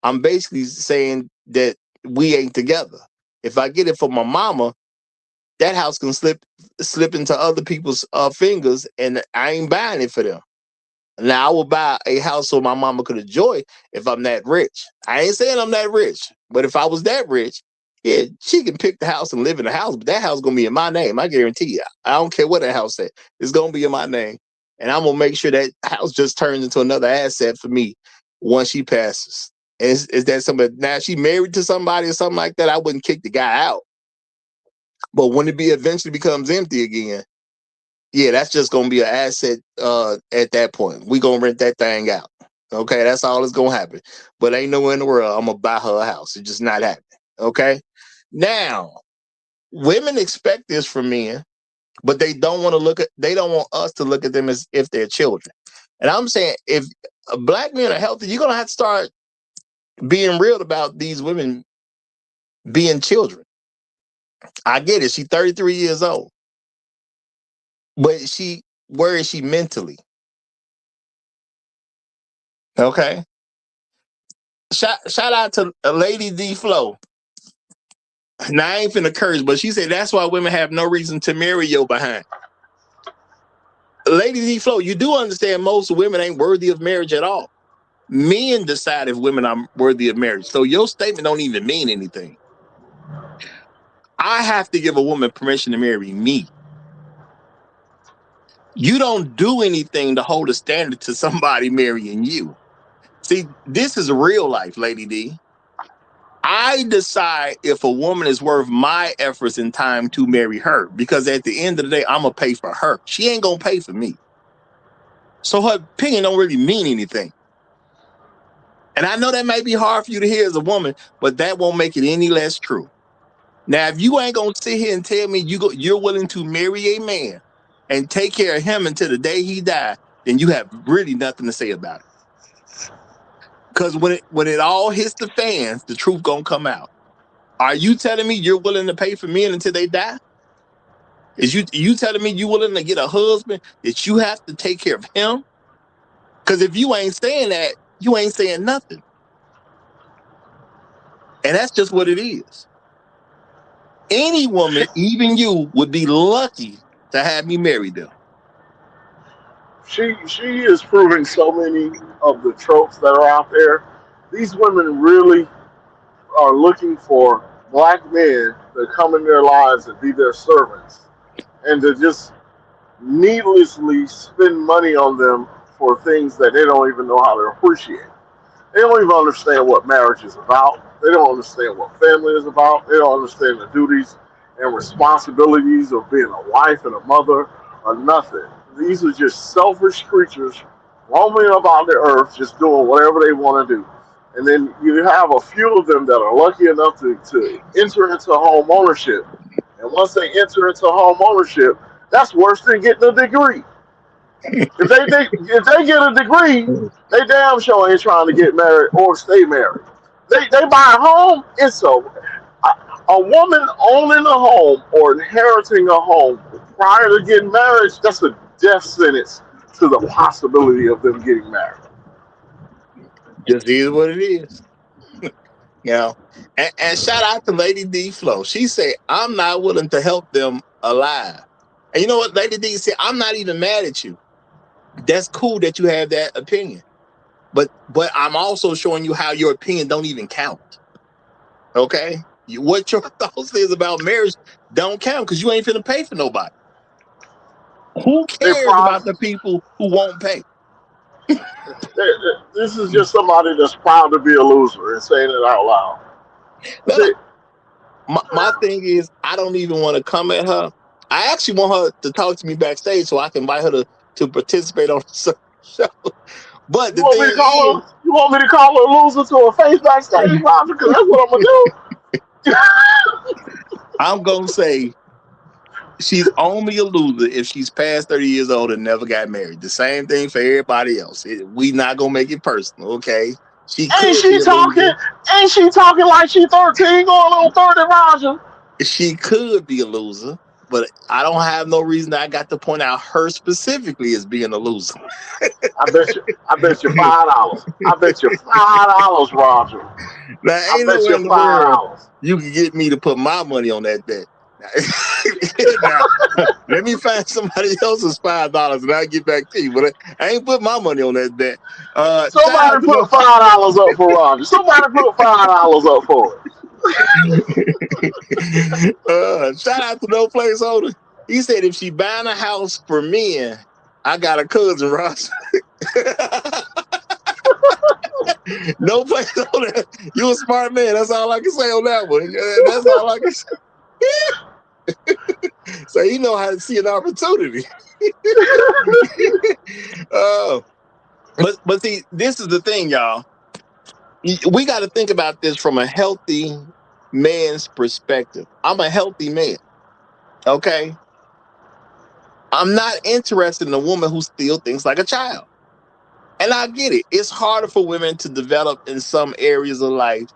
I'm basically saying that we ain't together. If I get it for my mama, that house can slip into other people's fingers, and I ain't buying it for them. Now I will buy a house so my mama could enjoy if I'm that rich. I ain't saying I'm that rich, but if I was that rich, yeah, she can pick the house and live in the house, but that house is gonna be in my name. I guarantee you. I don't care what that house is. It's gonna be in my name. And I'm gonna make sure that house just turns into another asset for me once she passes. Is that somebody now she married to somebody or something like that? I wouldn't kick the guy out. But when it eventually becomes empty again, yeah, that's just gonna be an asset at that point. We gonna rent that thing out. Okay, that's all that's gonna happen. But ain't nowhere in the world I'm gonna buy her a house. It's just not happening. Okay. Now, women expect this from men, but they don't want us to look at them as if they're children. And I'm saying if black men are healthy, you're gonna have to start being real about these women being children. I get it. She's 33 years old. But where is she mentally? Okay. Shout out to Lady D Flow. Now, I ain't finna curse, but she said that's why women have no reason to marry your behind. Lady D Flo, you do understand most women ain't worthy of marriage at all. Men decide if women are worthy of marriage. So your statement don't even mean anything. I have to give a woman permission to marry me. You don't do anything to hold a standard to somebody marrying you. See, this is real life, Lady D. I decide if a woman is worth my efforts and time to marry her, because at the end of the day, I'm going to pay for her. She ain't going to pay for me. So her opinion don't really mean anything. And I know that might be hard for you to hear as a woman, but that won't make it any less true. Now, if you ain't going to sit here and tell me you're willing to marry a man and take care of him until the day he dies, then you have really nothing to say about it. Because when it all hits the fans, the truth going to come out. Are you telling me you're willing to pay for men until they die? Is you telling me you willing to get a husband that you have to take care of him? Because if you ain't saying that, you ain't saying nothing. And that's just what it is. Any woman, even you, would be lucky to have me marry them. She is proving so many of the tropes that are out there. These women really are looking for black men to come in their lives and be their servants, and to just needlessly spend money on them for things that they don't even know how to appreciate. They don't even understand what marriage is about. They don't understand what family is about. They don't understand the duties and responsibilities of being a wife and a mother or nothing. These are just selfish creatures roaming about the earth, just doing whatever they want to do. And then you have a few of them that are lucky enough to enter into home ownership. And once they enter into home ownership, that's worse than getting a degree. If they get a degree, they damn sure ain't trying to get married or stay married. They buy a home. It's a woman owning a home or inheriting a home prior to getting married. That's a death sentence to the possibility of them getting married. Just is what it is. You know, and shout out to Lady D Flo. She said, I'm not willing to help them alive. And you know what, Lady D said, I'm not even mad at you. That's cool that you have that opinion. But I'm also showing you how your opinion don't even count. Okay? What your thoughts is about marriage don't count because you ain't finna pay for nobody. Who They cares proud. about the people who won't pay? This is just somebody that's proud to be a loser and saying it out loud. No, no. My thing is, I don't even want to come at her. I actually want her to talk to me backstage so I can invite her to participate on the show. But the thing is, You want me to call her a loser to her face backstage, Roger? Because that's what I'm gonna do. I'm gonna say she's only a loser if she's past 30 years old and never got married. The same thing for everybody else. We not gonna make it personal, okay? Ain't she talking like she 13 going on 30, Roger? She could be a loser, but I don't have no reason I got to point out her specifically as being a loser. I bet you $5. I bet you $5, Roger. Now, ain't no way in the world you can get me to put my money on that bet. Now, let me find somebody else's $5 and I'll get back to you. But I ain't put my money on that bet. Somebody put $5 up for Roger. Somebody put $5 up for it. Shout out to No Placeholder. He said if she buying a house for men, I got a cousin, Ross. No Placeholder. You a smart man. That's all I can say on that one. That's all I can say. So you know how to see an opportunity. But see, this is the thing, y'all. We got to think about this from a healthy man's perspective. I'm a healthy man. Okay. I'm not interested in a woman who still thinks like a child. And I get it. It's harder for women to develop in some areas of life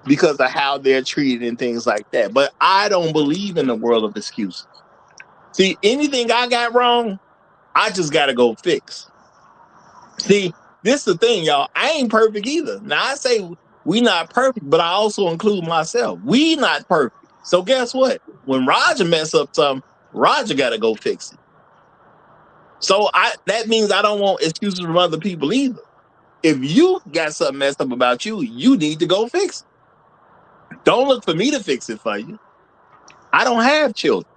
because of how they're treated and things like that. But I don't believe in the world of excuses. See, anything I got wrong, I just got to go fix. See, this is the thing, y'all. I ain't perfect either. Now, I say we not perfect, but I also include myself. We not perfect. So guess what? When Roger mess up something, Roger got to go fix it. So that means I don't want excuses from other people either. If you got something messed up about you, you need to go fix it. Don't look for me to fix it for you. I don't have children.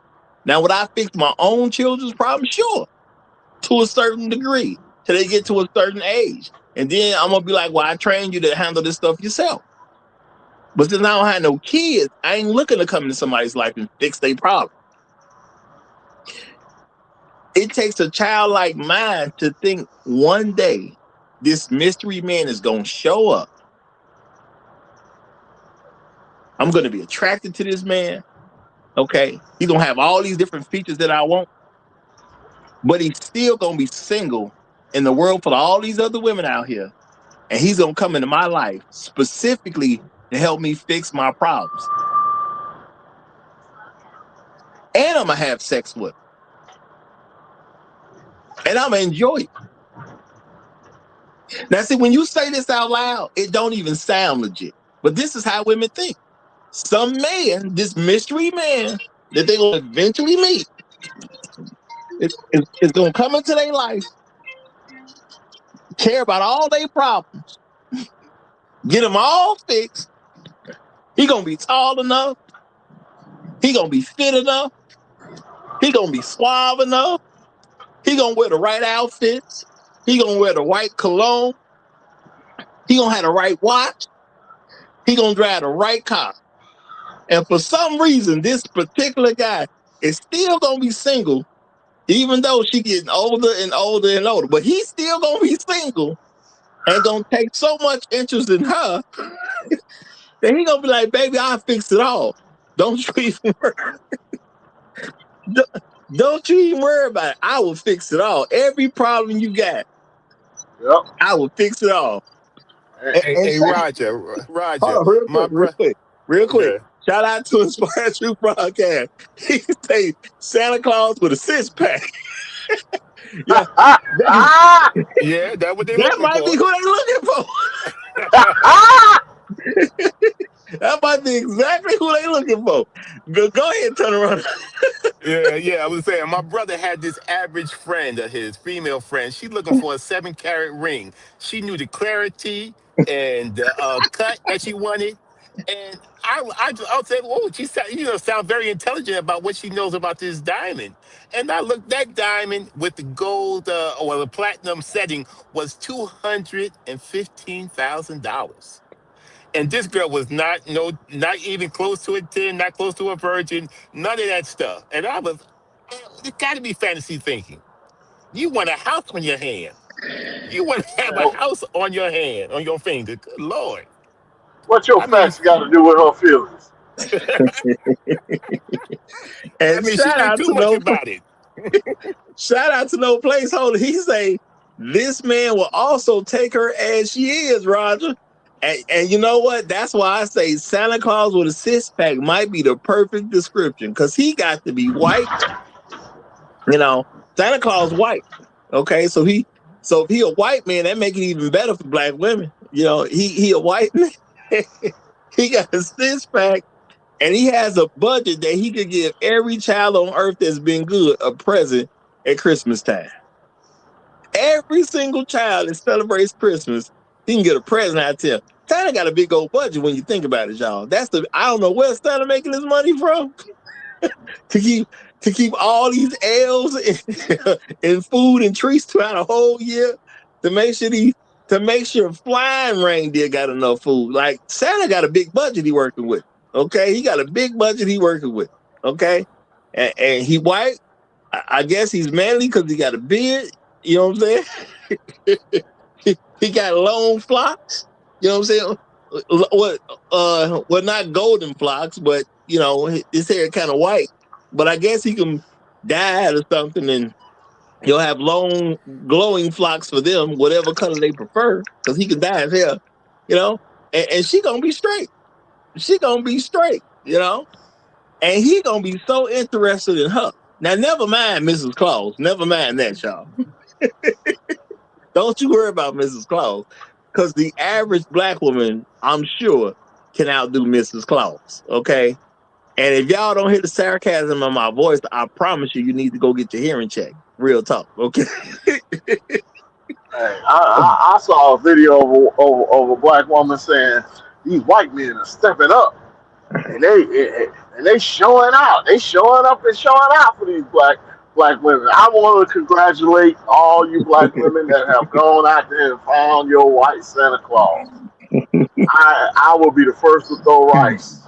Now, would I fix my own children's problem? Sure, to a certain degree, till they get to a certain age. And then I'm going to be like, well, I trained you to handle this stuff yourself. But since I don't have no kids, I ain't looking to come into somebody's life and fix their problem. It takes a childlike mind to think one day this mystery man is going to show up. I'm going to be attracted to this man. Okay. He's going to have all these different features that I want. But he's still going to be single in the world full of all these other women out here. And he's going to come into my life specifically to help me fix my problems. And I'm going to have sex with him. And I'm going to enjoy it. Now, see, when you say this out loud, it don't even sound legit. But this is how women think. Some man, this mystery man that they're going to eventually meet, is going to come into their life, care about all their problems, get them all fixed. He going to be tall enough. He going to be fit enough. He going to be suave enough. He going to wear the right outfits. He going to wear the right cologne. He going to have the right watch. He going to drive the right car. And for some reason, this particular guy is still going to be single, even though she getting older and older and older. But he's still going to be single and going to take so much interest in her that he going to be like, baby, I'll fix it all. Don't you even worry. Don't you even worry about it. I will fix it all. Every problem you got, I will fix it all. Hey, Roger. Hold on, real quick. Yeah. Shout out to Inspired Truth Broadcast. He say Santa Claus with a six-pack. Yeah, that's what they're that looking might for. be who they looking for. That might be exactly who they looking for. Go ahead, turn around. Yeah. I was saying, my brother had this average friend of his, female friend. She looking for a 7-carat ring. She knew the clarity and the cut that she wanted. And I said, "Oh, she sound very intelligent about what she knows about this diamond." And I looked, that diamond with the gold or the platinum setting was $215,000. And this girl was not even close to a 10, not close to a virgin, none of that stuff. And it got to be fantasy thinking. You want a house on your hand. You want to have a house on your hand, on your finger. Good Lord. What your facts got to do with her feelings? And she shout knew out too to much about it. Shout out to no placeholder. He say this man will also take her as she is, Roger. And you know what? That's why I say Santa Claus with a six-pack might be the perfect description, because he got to be white. Santa Claus white. Okay, so if he a white man, that make it even better for black women. He a white man. He got a six-pack, and he has a budget that he could give every child on earth that's been good a present at Christmas time. Every single child that celebrates Christmas, he can get a present out there. Santa got a big old budget when you think about it, y'all. I don't know where Santa making his money from to keep all these elves and food and treats throughout a whole year to make sure flying reindeer got enough food. Like, Santa got a big budget he working with. Okay, he got a big budget he working with. Okay, and he white. I guess he's manly because he got a beard. You know what I'm saying? he got long flocks. You know what I'm saying? Well, not golden flocks, but his hair kind of white. But I guess he can dye it or something, and he'll have long, glowing flocks for them, whatever color they prefer, because he can dye his hair. And she gonna be straight. She gonna be straight. And he gonna be so interested in her. Now, never mind Mrs. Claus. Never mind that, y'all. Don't you worry about Mrs. Claus, because the average black woman, I'm sure, can outdo Mrs. Claus. Okay, And if y'all don't hear the sarcasm in my voice, I promise you, you need to go get your hearing checked. Real talk, okay? Hey, I saw a video of a black woman saying these white men are stepping up, and they showing out. They showing up and showing out for these black women. I want to congratulate all you black women that have gone out there and found your white Santa Claus. I will be the first to throw rice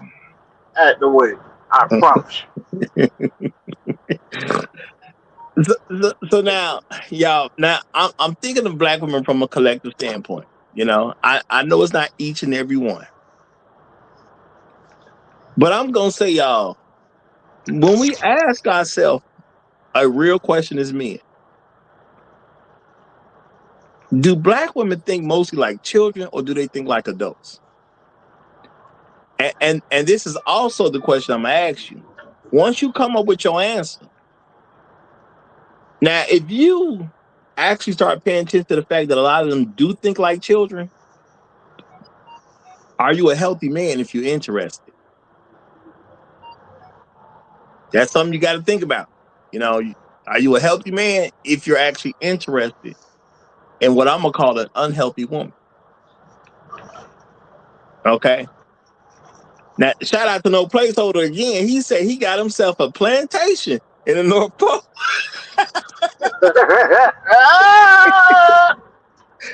at the wedding. I promise you. So now, y'all, now I'm thinking of black women from a collective standpoint. You know, I know it's not each and every one, but I'm gonna say, y'all, when we ask ourselves a real question as men, do black women think mostly like children or do they think like adults? And this is also the question I'm gonna ask you. Once you come up with your answer, now if you actually start paying attention to the fact that a lot of them do think like children, are you a healthy man if you're interested? That's something you got to think about. You know, are you a healthy man if you're actually interested in what I'm gonna call an unhealthy woman? Okay. Now, shout out to No Placeholder again. He said he got himself a plantation in the North Pole.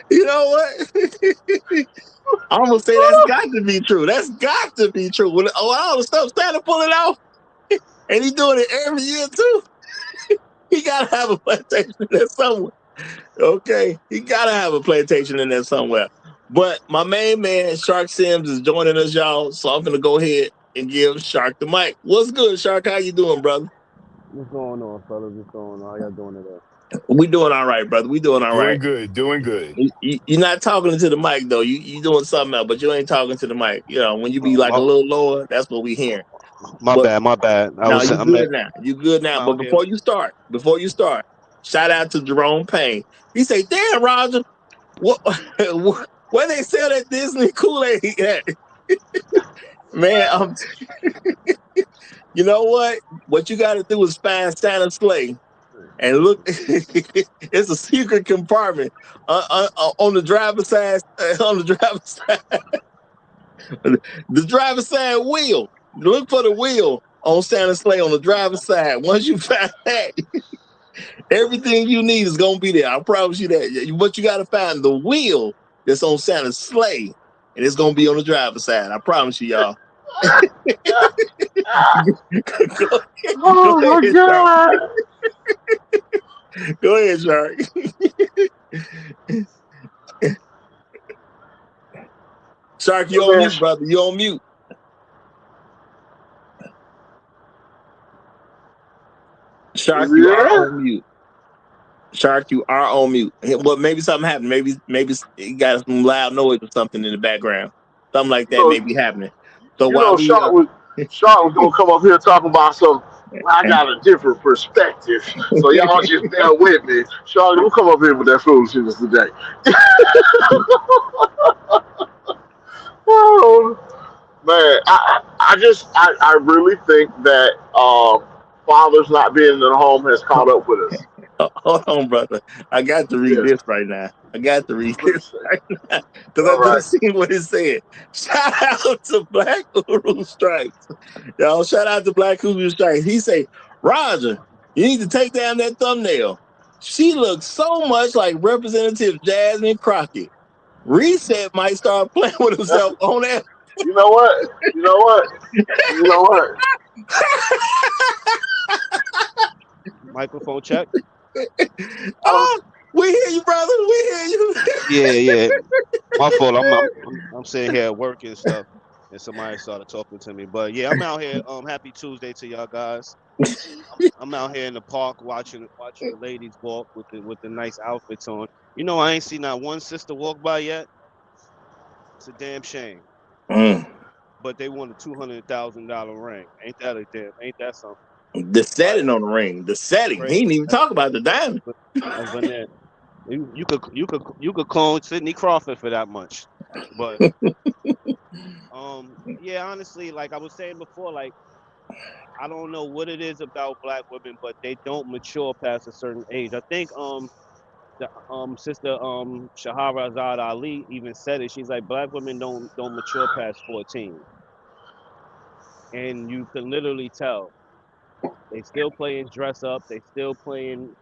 You know what? I'm gonna say that's got to be true. That's got to be true. When all the stuff Santa pulling off, and he doing it every year too. He gotta have a plantation in there somewhere. Okay, he gotta have a plantation in there somewhere. But my main man, Shark Sims, is joining us, y'all. So I'm gonna go ahead and give Shark the mic. What's good, Shark? How you doing, brother? What's going on, fellas? What's going on? How y'all doing today? We doing all right, brother. We doing all right. Doing good, doing good. You're not talking to the mic though. You doing something else, but you ain't talking to the mic. You know, when you be like a little lower, that's what we hearing. My But bad, my bad. no, you I'm good now. You good now. But out here. before you start, shout out to Jerome Payne. He say, "Damn, Roger, what where they sell that Disney Kool-Aid at?" Man, you know what? What you got to do is find Santa's sleigh and look. It's a secret compartment on the driver's side. On the driver's side, the driver's side wheel. Look for the wheel on Santa's sleigh on the driver's side. Once you find that, everything you need is gonna be there. I promise you that. But you got to find the wheel that's on Santa's sleigh, and it's gonna be on the driver's side. I promise you, y'all. Oh my God! Go ahead, Shark. Shark, you on mute, brother. You on mute. Shark, you are on mute. Shark, you are on mute. Well, maybe something happened. Maybe you got some loud noise or something in the background. Something like that may be happening. So while we Shark was gonna come up here talking about some. I got a different perspective, so y'all just bear with me. Shark, don't come up here with that foolishness today. Oh man, I really think that fathers not being in the home has caught up with us. Hold on, brother. I got to read this right now. I got to read this right now because I just seen what it said. Shout out to Black Uru Strikes. Y'all, shout out to Black Uru Strikes. He say, Roger, you need to take down that thumbnail. She looks so much like Representative Jasmine Crockett. Reset might start playing with himself on that. You know what? You know what? You know what? Microphone check. Oh, we hear you, brother. We hear you. Yeah. My fault. I'm sitting here at work and stuff, and somebody started talking to me. But yeah, I'm out here. Happy Tuesday to y'all guys. I'm out here in the park watching the ladies walk with the nice outfits on. You know, I ain't seen not one sister walk by yet. It's a damn shame. But they won a $200,000 ring. Ain't that something? The setting on the ring. The setting. He didn't even talk about the diamond. That's banana. You could clone Sidney Crawford for that much. But yeah, honestly, like I was saying before, like I don't know what it is about black women, but they don't mature past a certain age. I think the sister Shahrazad Ali even said it. She's like, black women don't mature past 14, and you can literally tell. They still playing dress up. They still playing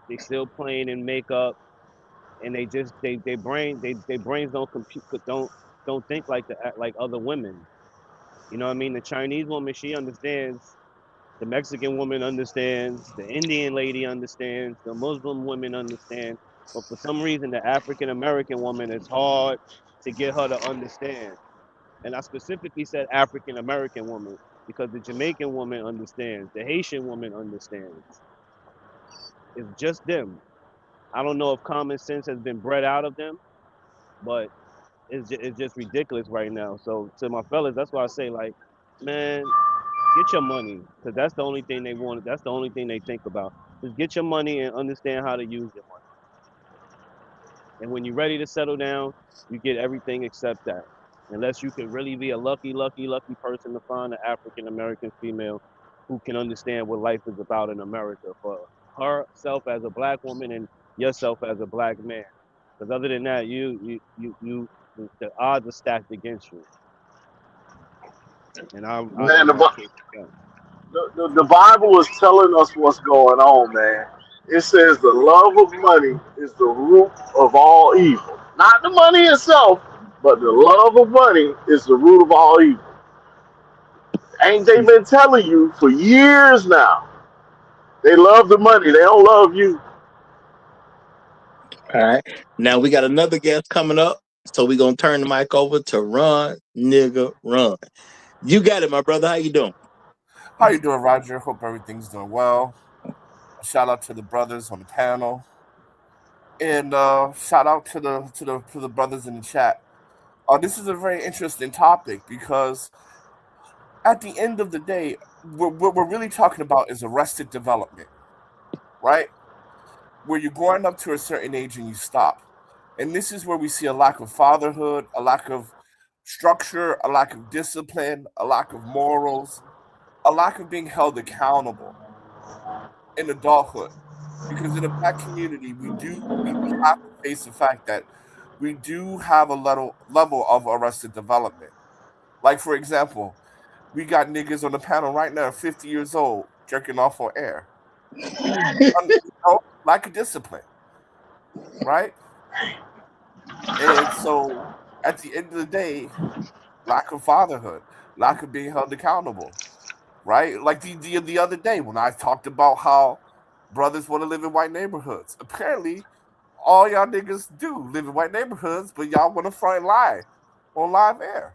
in makeup, and they just they brains don't compute don't think like other women. You know what I mean? The Chinese woman, she understands. The Mexican woman understands. The Indian lady understands. The Muslim women understand. But for some reason, the African American woman, it's hard to get her to understand. And I specifically said African American woman because the Jamaican woman understands. The Haitian woman understands. It's just them. I don't know if common sense has been bred out of them, but it's just ridiculous right now. So to my fellas, that's why I say, like, man, get your money, because that's the only thing they want. That's the only thing they think about. Just get your money and understand how to use your money. And when you're ready to settle down, you get everything except that. Unless you can really be a lucky person to find an African American female who can understand what life is about in America for herself as a black woman and yourself as a black man. Because other than that, the odds are stacked against you. And I Man, and I can't count. the Bible is telling us what's going on, man. It says the love of money is the root of all evil. Not the money itself, but the love of money is the root of all evil. Ain't they been telling you for years now? They love the money. They don't love you. All right. Now we got another guest coming up. So we're gonna turn the mic over to Run, nigga, run. You got it, my brother. How you doing? How you doing, Roger? Hope everything's doing well. A shout out to the brothers on the panel, and shout out to the brothers in the chat. This is a very interesting topic because at the end of the day, what we're really talking about is arrested development, right? Where you're growing up to a certain age and you stop, and this is where we see a lack of fatherhood, a lack of structure, a lack of discipline, a lack of morals, a lack of being held accountable in adulthood. Because in the black community, we have to face the fact that we do have a level of arrested development. Like for example, we got niggas on the panel right now, 50 years old, jerking off on air. Lack of discipline, right? And so at the end of the day, lack of fatherhood, lack of being held accountable, right? Like the other day when I talked about how brothers want to live in white neighborhoods. Apparently, all y'all niggas do live in white neighborhoods, but y'all want to front lie on live air.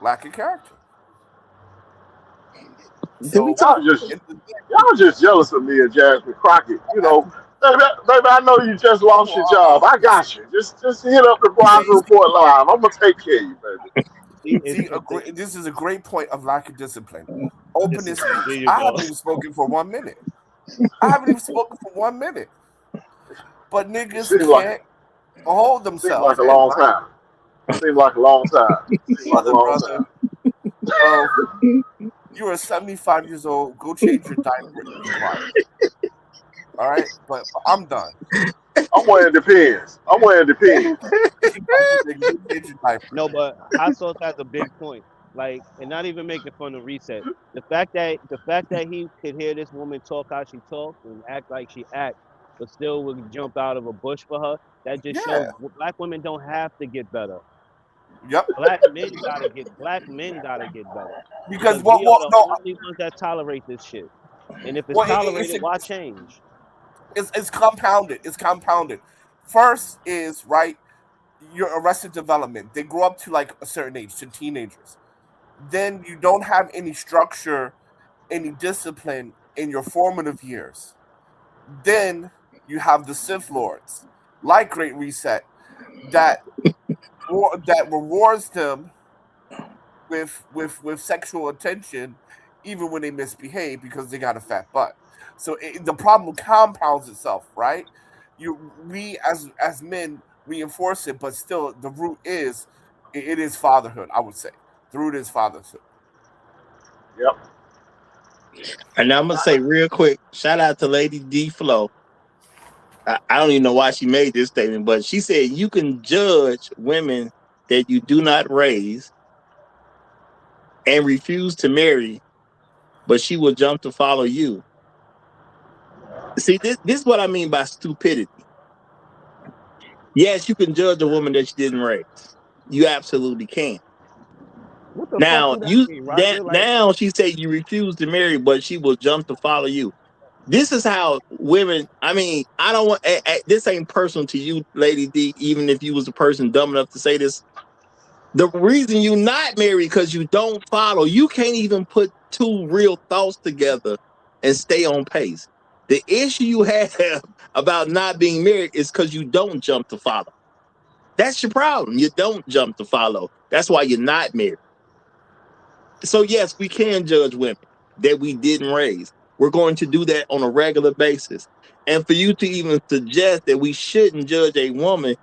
Lack of character. Did we So, talk? Y'all just jealous of me and Jasmine Crockett. You know, baby, I know you just lost your job. I got you. Just hit up the Roger Report Live. I'm gonna take care of you, baby. This is a great point of lack of discipline. Openness There speech. you I go. haven't even spoken for 1 minute. I haven't even spoken for 1 minute. But niggas can't hold Seems themselves. like a long time. Seems like a long time. Seems like a long Brother, time. bro, you are 75 years old. Go change your diaper and be quiet. All right? But I'm done. I'm wearing Depends. Change your diaper. No, but Hot Sauce has a big point. Like, and not even making fun of Reset. The fact that he could hear this woman talk how she talks and act like she acts, but still would jump out of a bush for her. That just shows Yeah. black women don't have to get better. Yep. Black men gotta get better. Because Because we are the no, only ones that tolerate this shit. And if it's well, tolerated, why change? it's compounded. It's compounded. First is right. Your arrested development. They grow up to like a certain age, to teenagers. Then you don't have any structure, any discipline in your formative years. Then you have the Sith Lords, like Great Reset, that that rewards them with sexual attention, even when they misbehave because they got a fat butt. So the problem compounds itself, right? We as men reinforce it, but still the root is it is fatherhood. I would say the root is fatherhood. Yep. And I'm gonna say real quick, shout out to Lady D Flow. I don't even know why she made this statement, but she said you can judge women that you do not raise and refuse to marry, but she will jump to follow you. See, this is what I mean by stupidity. Yes, you can judge a woman that you didn't raise. You absolutely can. What the fuck Now do that you mean, that Roger? Like, now she said you refuse to marry, but she will jump to follow you. This is how women. I mean, I don't want. This ain't personal to you, Lady D. Even if you was a person dumb enough to say this, the reason you not married because you don't follow. You can't even put two real thoughts together and stay on pace. The issue you have about not being married is because you don't jump to follow. That's your problem. You don't jump to follow. That's why you're not married. So yes, we can judge women that we didn't raise. We're going to do that on a regular basis. And for you to even suggest that we shouldn't judge a woman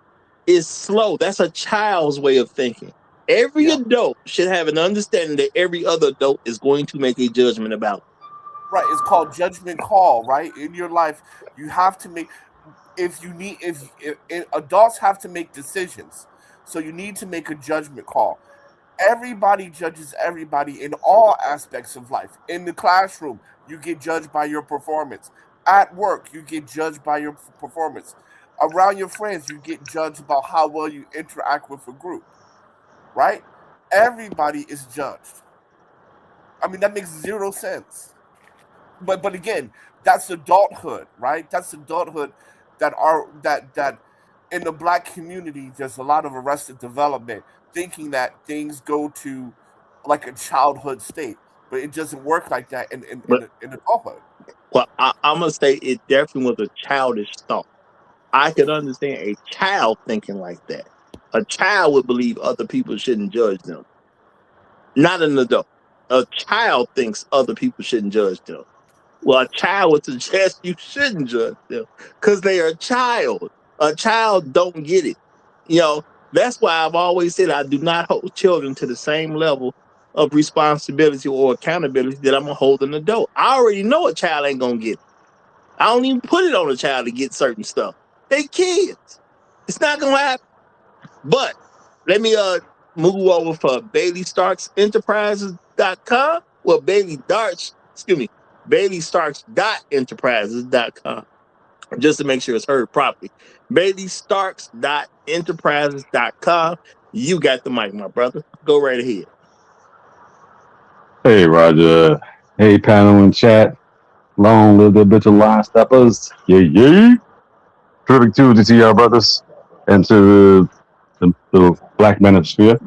is slow. That's a child's way of thinking. Every Yeah. adult should have an understanding that every other adult is going to make a judgment about. Right. It's called judgment call. Right. In your life, you have to make. If you need, if adults have to make decisions, so you need to make a judgment call. Everybody judges everybody in all aspects of life. In the classroom, you get judged by your performance. At work, you get judged by your performance. Around your friends, you get judged about how well you interact with a group, right? Everybody is judged. I mean, that makes zero sense. But again, that's adulthood, right? That's adulthood that in the black community there's a lot of arrested development, thinking that things go to like a childhood state, but it doesn't work like that But in adulthood. well, I'm gonna say it definitely was a childish thought. I could understand a child thinking like that. A child would believe other people shouldn't judge them, not an adult. A child thinks other people shouldn't judge them. Well, a child would suggest you shouldn't judge them because they are a child. A child don't get it. You know, that's why I've always said I do not hold children to the same level of responsibility or accountability that I'm gonna hold an adult. I already know a child ain't gonna get it. I don't even put it on a child to get certain stuff. They kids. It's not gonna happen. But let me move over for BaileyStarksEnterprises.com. Well, Bailey Darts, excuse me, BaileyStarks.enterprises.com. Just to make sure it's heard properly. BaileyStarks.enterprises.com. You got the mic, my brother. Go right ahead. Hey, Roger. Hey, panel and chat. Long live the bitch of line steppers. Yeah, yeah. Terrific Tuesday to y'all, brothers, and to the black manosphere.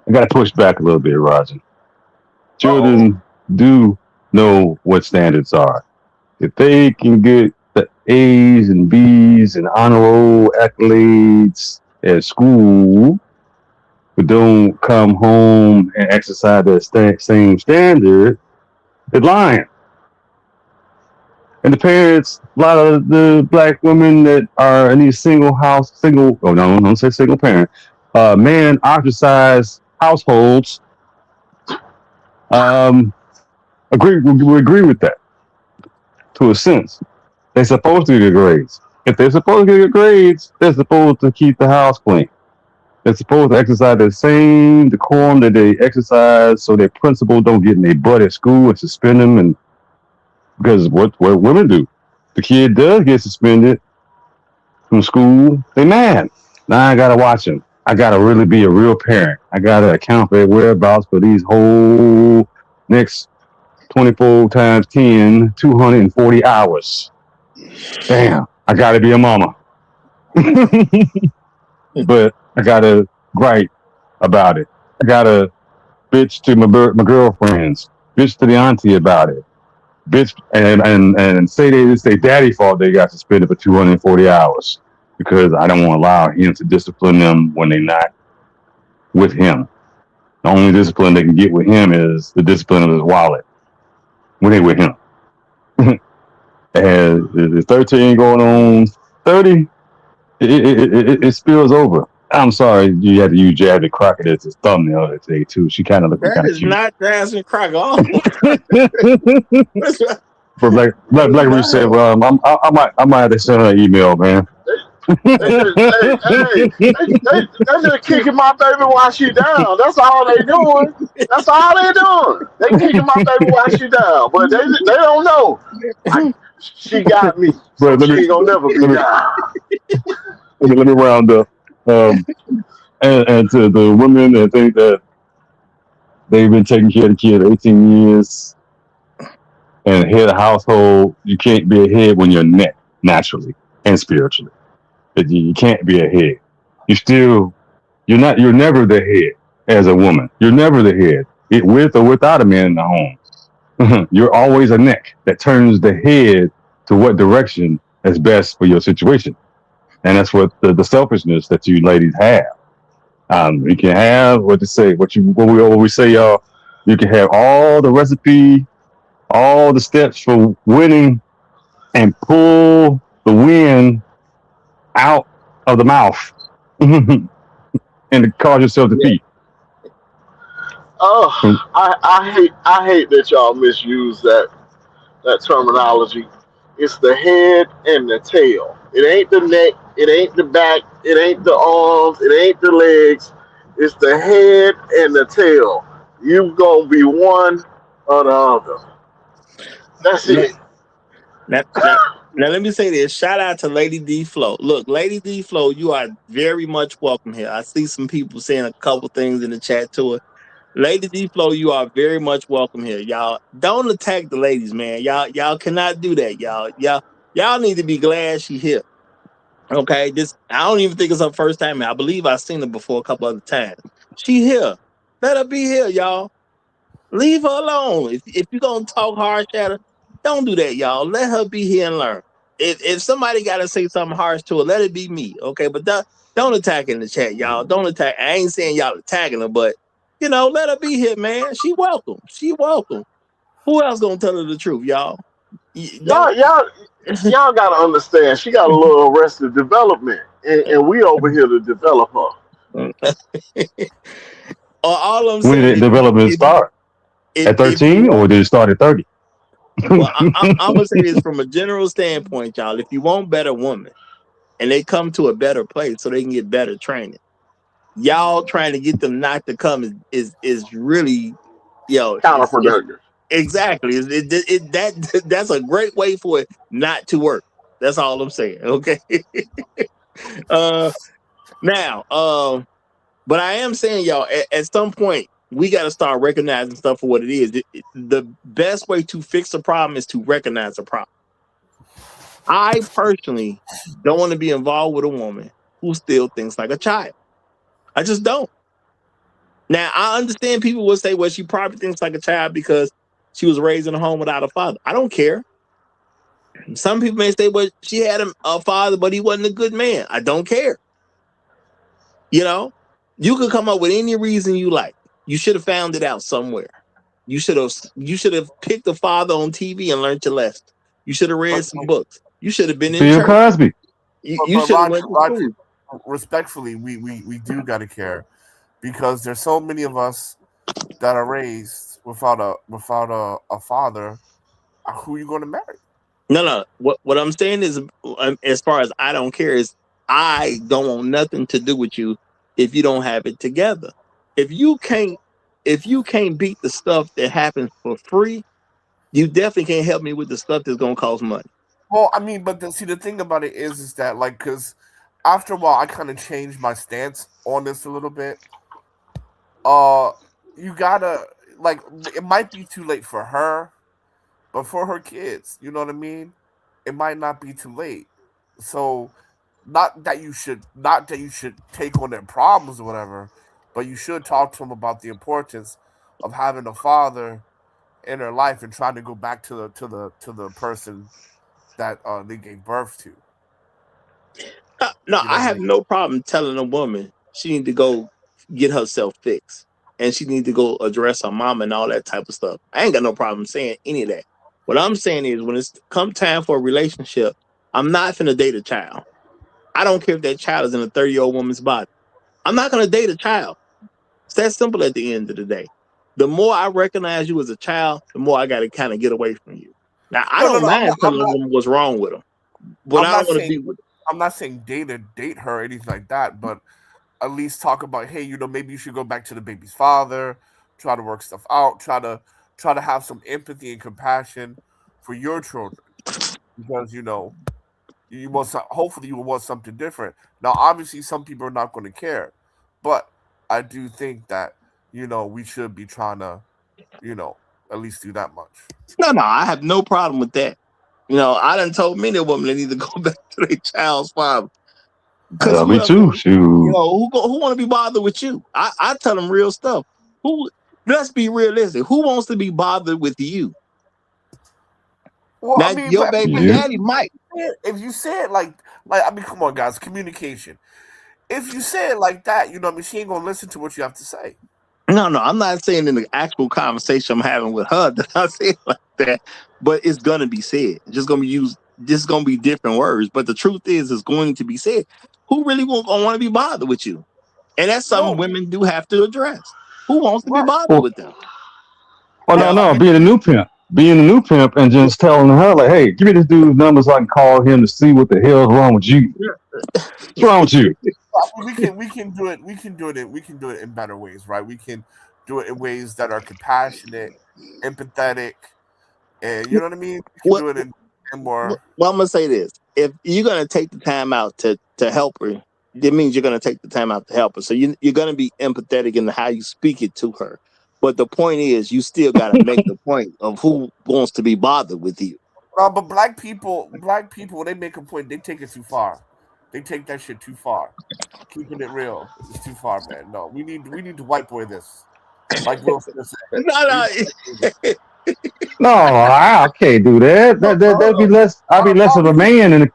I got to push back a little bit, Roger. Uh-oh. Children do know what standards are. If they can get the A's and B's and honor roll accolades at school, but don't come home and exercise that same standard, they're lying. And the parents, a lot of the black women that are in these oh no, don't say single parent, man ostracized households, um, we agree with that to a sense. They're supposed to get grades. If they're supposed to get grades, they're supposed to keep the house clean. They're supposed to exercise the same decorum that they exercise so their principal don't get in their butt at school and suspend them. And because what women do, the kid does get suspended from school, they mad. Now I gotta watch them. I gotta really be a real parent. I gotta account for their whereabouts for these whole next 24 times 10, 240 hours. Damn, I gotta be a mama. But I gotta gripe about it. I gotta bitch to my girlfriends, bitch to the auntie about it, bitch, and say it's their daddy fault they got suspended for 240 hours because I don't want to allow him to discipline them when they're not with him. The only discipline they can get with him is the discipline of his wallet when they with him. And the 13 going on 30, it spills over. I'm sorry, you had to use Jasmine Crockett as his thumbnail today too. She kind of looking That kind of is cute. not Jasmine Crockett. Oh, For Black Reese said, no. "Well, I might have to send her an email, man." They just, they just kicking my baby while she down. That's all they doing. That's all they doing. They kicking my baby while she down, but they don't know. I, she got me, so But she ain't gonna never be let me down. let me round up. Um, and to the women that think that they've been taking care of the kid 18 years and head of household, you can't be a head when you're neck naturally and spiritually. You can't be a head. You're never the head as a woman. You're never the head, with or without a man in the home. You're always a neck that turns the head to what direction is best for your situation. And that's what the selfishness that you ladies have. You can have what we always say, y'all. You can have all the recipe, all the steps for winning, and pull the wind out of the mouth, and to cause yourself Yeah. defeat. Oh, I hate that y'all misuse that terminology. It's the head and the tail. It ain't the neck. It ain't the back. It ain't the arms. It ain't the legs. It's the head and the tail. You gonna be one or the other. That's Now, it. now, now, now, let me say this. Shout out to Lady D Flow. Look, Lady D Flow, you are very much welcome here. I see some people saying a couple things in the chat to her. Lady D Flow, you are very much welcome here. Y'all don't attack the ladies, man. Y'all cannot do that, y'all need to be glad she here. Okay, this I don't even think it's her first time. I believe I've seen her before a couple other times. She here. Let her be here, y'all. Leave her alone. If you're gonna talk harsh at her, don't do that, y'all. Let her be here and learn. If somebody gotta say something harsh to her, let it be me. Okay, but don't attack in the chat, y'all. Don't attack. I ain't saying y'all attacking her, but let her be here, man. She welcome. She welcome. Who else gonna tell her the truth, y'all? Don't. Y'all, y'all gotta understand. She got a little arrested development, and we over here to develop her. All I'm When saying did is, development if start? At if you 13, or want, did it start at 30? well, I'm gonna say this from a general standpoint, y'all. If you want better women, and they come to a better place so they can get better training, y'all trying to get them not to come is really, it's Counterproductive. exactly that's a great way for it not to work. That's all I'm saying. Okay. uh Now, but I am saying, y'all, at some point, we got to start recognizing stuff for what it is. The best way to fix a problem is to recognize a problem. I personally don't want to be involved with a woman who still thinks like a child. I just don't. Now, I understand people will say, well, she probably thinks like a child because she was raised in a home without a father. I don't care. Some people may say, well, she had a father, but he wasn't a good man. I don't care. You know, you could come up with any reason you like. You should have found it out somewhere. You should have picked a father on TV and learned your lesson. You should have read But some books. You should have been in Bill church. Cosby. You but should have Roger, went to Roger, school. respectfully, we do gotta care because there's so many of us that are raised without a father. Who you going to marry? No, no. What I'm saying is, as far as I don't care, is I don't want nothing to do with you if you don't have it together. If you can't, if you can't beat the stuff that happens for free, you definitely can't help me with the stuff that's gonna cost money. Well, I mean, but see, the thing about it is that like, because after a while, I kind of changed my stance on this a little bit. Uh, you gotta like, it might be too late for her, but for her kids, you know what I mean? It might not be too late. So, not that you should take on their problems or whatever, but you should talk to them about the importance of having a father in their life and trying to go back to the person that they gave birth to. No, You know I what I have mean? no problem telling a woman she need to go get herself fixed and she need to go address her mom and all that type of stuff. I ain't got no problem saying any of that. What I'm saying is when it's come time for a relationship, I'm not finna date a child. I don't care if that child is in a 30-year-old woman's body. I'm not going to date a child. It's that simple at the end of the day. The more I recognize you as a child, the more I got to kind of get away from you. Now, I No, no, don't no. mind telling a woman what's wrong with them, but I'm I don't not want to saying be with I'm not saying date her or anything like that, but at least talk about, hey, maybe you should go back to the baby's father, try to work stuff out, try to have some empathy and compassion for your children, because you want hopefully you will want something different. Now, obviously, some people are not going to care, but I do think that we should be trying to at least do that much. No, I have no problem with that. I done told many women they need to go back to their child's father. Because Me too. Shoot. who want to be bothered with you? I tell them real stuff. Let's be realistic. Who wants to be bothered with you? Well, Now, I mean, your baby daddy might. If you say it like I mean, come on, guys, communication. If you say it like that, what I mean, she ain't gonna listen to what you have to say. No, I'm not saying in the actual conversation I'm having with her that I say it like that, but it's gonna be said. It's just gonna be used. Just gonna be different words, but the truth is, it's going to be said. Who really won't want to be bothered with you? And that's something women do have to address. Who wants to be bothered with them? No. Being a new pimp, and just telling her like, hey, give me this dude's number so I can call him to see what the hell's wrong with you. What's wrong with you? We can do it. We can do it in better ways, right? We can do it in ways that are compassionate, empathetic, and you know what I mean. We can do it in more. Well, I'm gonna say this: if you're gonna take the time out to help her, it means you're gonna take the time out to help her. So you're gonna be empathetic in how you speak it to her. But the point is, you still gotta make the point of who wants to be bothered with you. But black people, when they make a point, they take it too far. They take that shit too far. Keeping it real is too far, man. No, we need to white boy this. Like Will Smith said. No, I can't do that. That'd be less. I'd be less of a man, and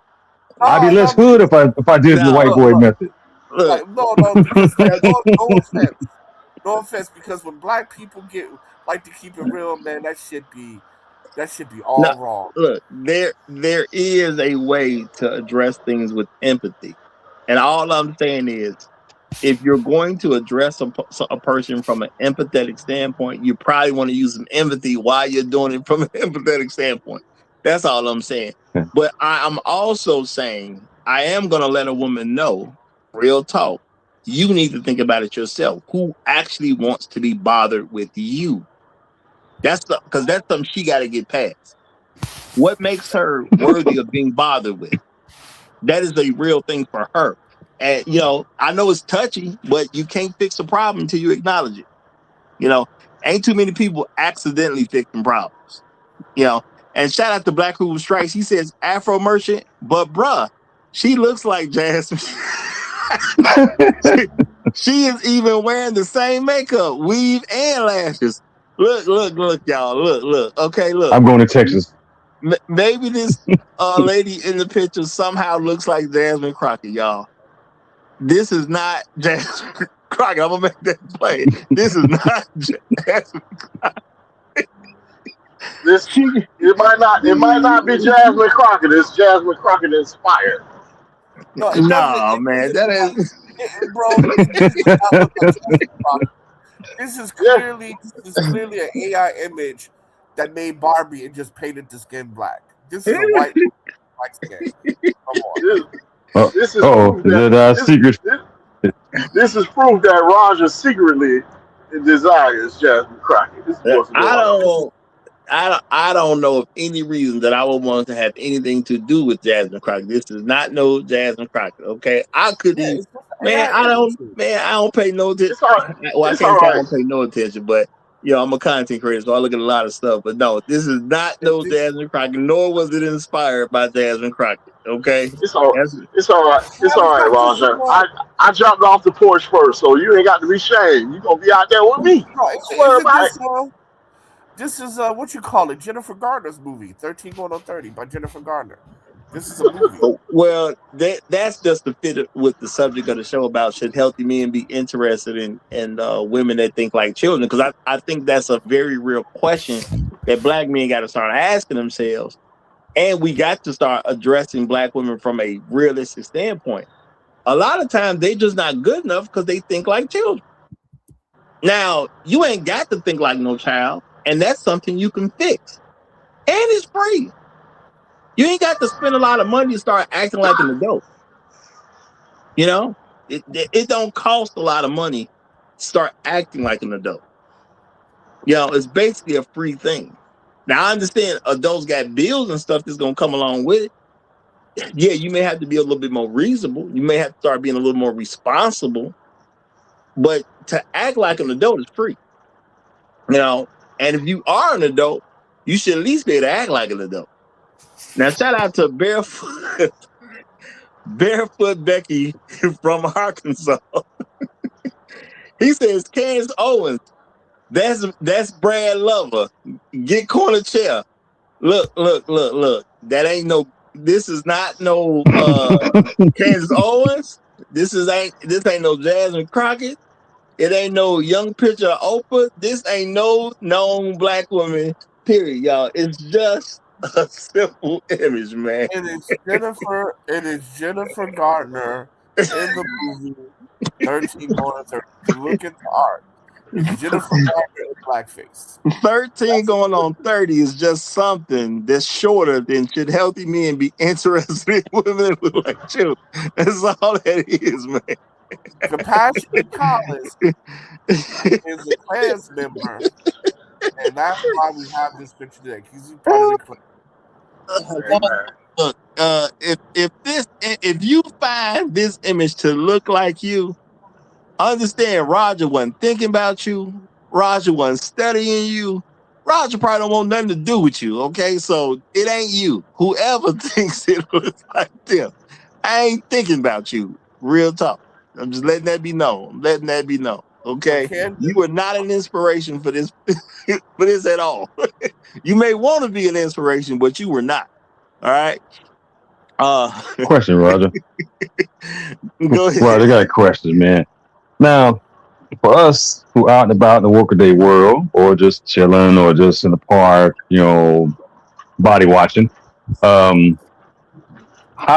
I'd be less hood if I did the white boy method. Like, no, because no offense, because when black people like to keep it real, man, that should be all wrong. Look, there is a way to address things with empathy, and all I'm saying is, if you're going to address a person from an empathetic standpoint, you probably want to use some empathy while you're doing it from an empathetic standpoint. That's all I'm saying. But I'm also saying I am going to let a woman know, real talk, you need to think about it yourself. Who actually wants to be bothered with you? Because that's something she got to get past. What makes her worthy of being bothered with? That is a real thing for her. And, I know it's touchy, but you can't fix a problem until you acknowledge it. Ain't too many people accidentally fixing problems. And shout out to Black Hoover Strikes. He says Afro Merchant, but bruh, she looks like Jasmine. she is even wearing the same makeup, weave, and lashes. Look, y'all. Look. Okay, look. I'm going to Texas. Maybe this lady in the picture somehow looks like Jasmine Crockett, y'all. This is not Jasmine Crockett. I'm gonna make that play. This is not Jasmine Crockett. It might not be Jasmine Crockett. It's Jasmine Crockett inspired. No, man, that is bro. This is clearly an AI image that made Barbie and just painted the skin black. This is a white skin. Come on. This is secret. This is proof that Roger secretly desires Jasmine Crockett. I don't know of any reason that I would want to have anything to do with Jasmine Crockett. This is not no Jasmine Crockett. Okay, I couldn't. I don't pay no attention. Well, I can't say I don't pay no attention, but I'm a content creator, so I look at a lot of stuff. But no, this is not no Jasmine Crockett, nor was it inspired by Jasmine Crockett. Okay, it's all right. It's all right, Roger. I jumped off the porch first, so you ain't got to be shamed. You gonna be out there with me. This is what you call it, Jennifer Garner's movie, 13 Going on 30 by Jennifer Garner. This is a movie. Well, that's just to fit with the subject of the show about should healthy men be interested in women that think like children? Because I think that's a very real question that black men got to start asking themselves, and we got to start addressing black women from a realistic standpoint. A lot of times they just not good enough because they think like children. Now, you ain't got to think like no child, and that's something you can fix. And it's free. You ain't got to spend a lot of money to start acting like an adult. You know, it don't cost a lot of money to start acting like an adult. You know, it's basically a free thing. Now, I understand adults got bills and stuff that's going to come along with it. Yeah, you may have to be a little bit more reasonable. You may have to start being a little more responsible. But to act like an adult is free. You know, and if you are an adult, you should at least be able to act like an adult. Now, shout out to Barefoot Becky from Arkansas. He says, Candace Owens, that's Brad Lover. Get corner chair. Look. That ain't no, this is not no Candace Owens. This ain't no Jasmine Crockett. It ain't no young picture of Oprah. This ain't no known black woman, period, y'all. It's just a simple image, man. It is Jennifer Gardner in the movie 13 going on 30. Look at the art. It's Jennifer Gardner in blackface. 13 going on 30 is just something that's shorter than should healthy men be interested in women that look like you. That's all that is, man. Compassionate Collins is a class member, and that's why we have this picture today. He's part of the class. Look, if you find this image to look like you, understand Roger wasn't thinking about you. Roger wasn't studying you. Roger probably don't want nothing to do with you. Okay, so it ain't you. Whoever thinks it looks like them, I ain't thinking about you. Real talk. I'm just letting that be known. Okay, you were not an inspiration for this for this at all. You may want to be an inspiration, but you were not. All right. Question, Roger. Go ahead. Roger, I got a question, man. Now, for us who out and about in the workaday world, or just chilling, or just in the park, body watching, how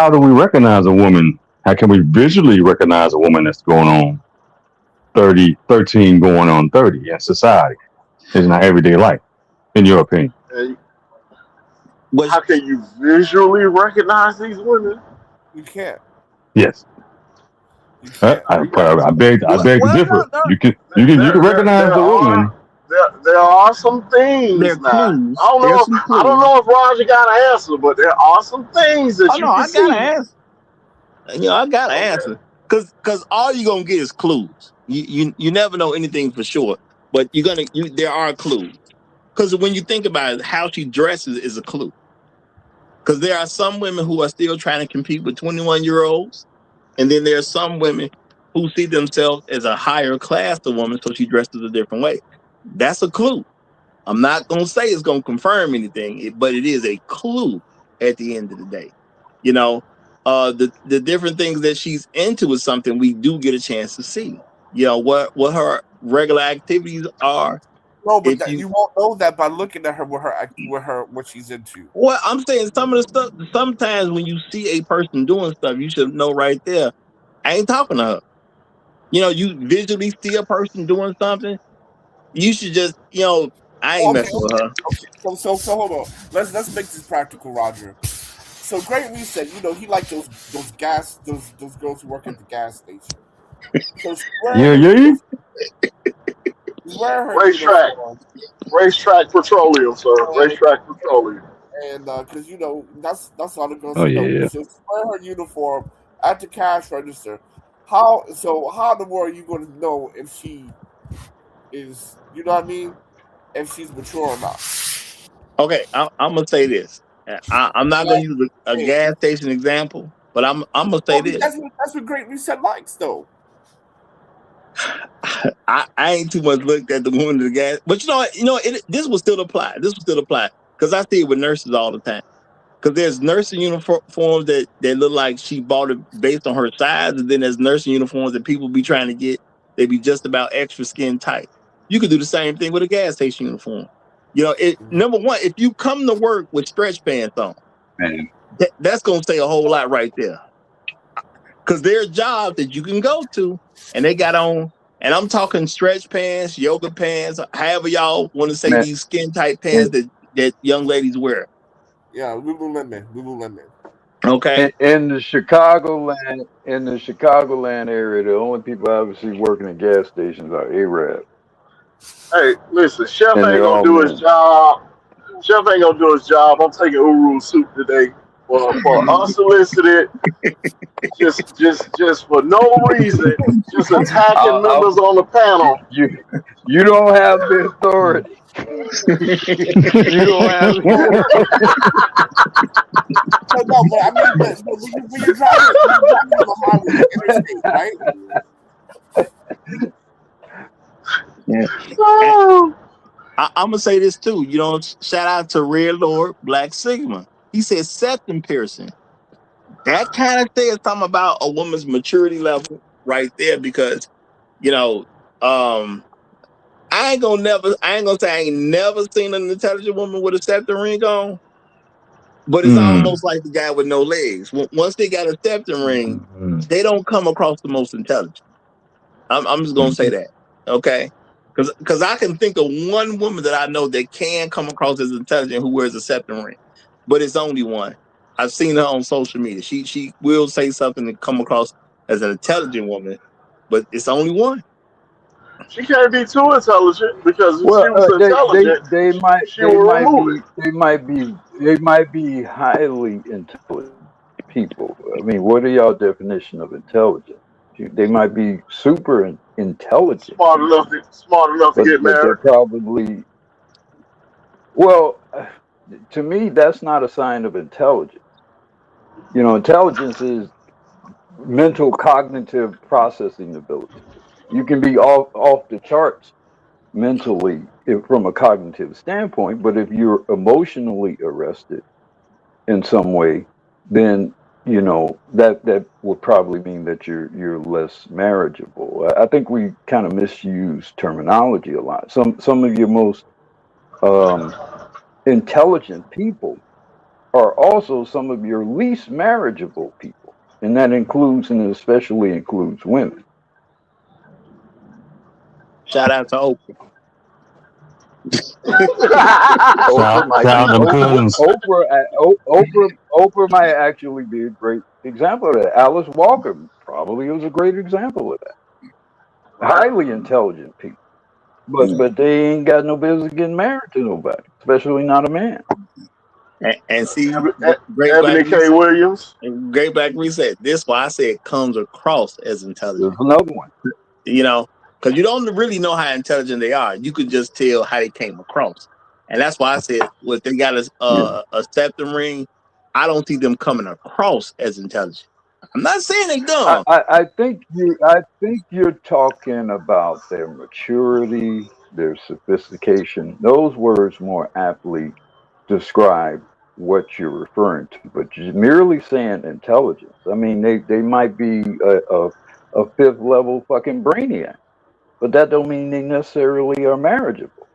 do we recognize a woman? How can we visually recognize a woman that's going on 13 going on 30 in society? In our everyday life, in your opinion? How can you visually recognize these women? You can't. Yes. I beg to differ. No. You can recognize the woman. There are some things. There are clues. I don't know if Roger got an answer, but there are some things that you can see. I got an answer. I got an answer. Because all you're gonna get is clues. You never know anything for sure, but there are clues. Because when you think about it, how she dresses is a clue. Because there are some women who are still trying to compete with 21-year-olds, and then there are some women who see themselves as a higher class of woman, so she dresses a different way. That's a clue. I'm not gonna say it's gonna confirm anything, but it is a clue at the end of the day. The different things that she's into is something we do get a chance to see. What her regular activities are. No, but you won't know that by looking at her what she's into. Well, I'm saying some of the stuff. Sometimes when you see a person doing stuff, you should know right there. I ain't talking to her. You visually see a person doing something. You should just, I ain't messing with her. Okay. So hold on. Let's make this practical, Roger. So Great Reset, he like those girls who work at the gas station. So Racetrack Petroleum, sir. Racetrack Petroleum. And because that's all the girls. Oh yeah. So she's wearing her uniform at the cash register. How in the world are you going to know if she is, if she's mature or not? Okay, I'm gonna say this. I'm not gonna use a gas station example, but I'm gonna say this. That's what Great Reset likes, though. I ain't too much looked at the woman in the gas, but this will still apply. Because I see it with nurses all the time. Because there's nursing uniforms that look like she bought it based on her size, and then there's nursing uniforms that people be trying to get. They be just about extra skin tight. You could do the same thing with a gas station uniform. Number one, if you come to work with stretch pants on, that's gonna say a whole lot right there. Because there are jobs that you can go to, and they got on, and I'm talking stretch pants, yoga pants, however y'all want to say Man, these skin tight pants in, that young ladies wear. Yeah, Lululemon. Okay. in the Chicagoland area, the only people I ever see working at gas stations are Arab, Hey, listen, Chef and ain't they're gonna all do his men. job. Chef ain't gonna do his job. I'm taking Uru soup today for unsolicited, just for no reason, just attacking members on the panel. You you don't have the authority. You don't have the No, but I mean, but when you're driving on the highway, the interstate, right? Yeah. And Oh, I'm gonna say this too. Shout out to Red Lord Black Sigma. He said septum piercing. That kind of says something about a woman's maturity level right there, because you know, um, I ain't gonna say I ain't never seen an intelligent woman with a septum ring on, but it's Mm. almost like the guy with no legs. Once they got a septum ring, Mm. they don't come across the most intelligent. I'm just gonna say that, okay? Because I can think of one woman that I know that can come across as intelligent who wears a septum ring, but it's only one. I've seen her on social media. She will say something to come across as an intelligent woman, but it's only one. she can't be too intelligent because if Well, she was intelligent, they might she would remove it. they might be highly intelligent people. I mean, what are y'all definition of intelligent? They might be super intelligent people, Smart enough to get but they're married. probably well. To me, that's not a sign of intelligence. You know, intelligence is mental cognitive processing ability. You can be off the charts mentally from a cognitive standpoint, but if you're emotionally arrested in some way, then that would probably mean that you're less marriageable. I think we kind of misuse terminology a lot. Some of your most um, intelligent people are also some of your least marriageable people, and that includes and especially includes women. Shout out to Oprah. Oprah might be Shout out them cousins. Oprah might actually be a great example of that. Alice Walker probably was a great example of that. Highly intelligent people, but they ain't got no business getting married to nobody, especially not a man. And see, Great Black Ebony K. Reset. Williams. Great Black Reset. This is why I say it comes across as There's intelligent. another one. You know, because you don't really know how intelligent they are. You could just tell how they came across, and that's why I said, well, if they got Yeah. a septum ring, I don't see them coming across as intelligent. I'm not saying they I, dumb. I, I think you're talking about their maturity, their sophistication. Those words more aptly describe what you're referring to, but you're merely saying intelligence. I mean, they might be a fifth level fucking brainiac, but that don't mean they necessarily are marriageable.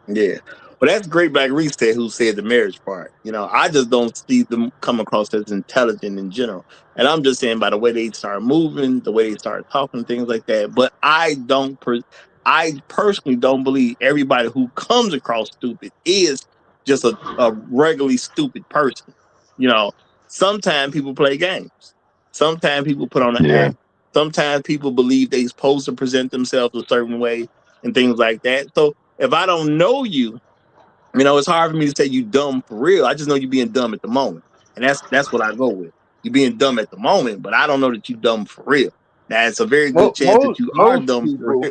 Yeah. Well, that's Great Black Reset who said the marriage part. I just don't see them come across as intelligent in general. And I'm just saying by the way they start moving, the way they start talking, things like that. But I personally don't believe everybody who comes across stupid is just a regularly stupid person. You know, sometimes people play games. Sometimes people put on an Yeah. act. Sometimes people believe they're supposed to present themselves a certain way and things like that. So if I don't know you, it's hard for me to say you dumb for real. I just know you being dumb at the moment, and that's what I go with. You being dumb at the moment, but I don't know that you dumb for real. Now it's a very good chance that you are Most dumb for people, real.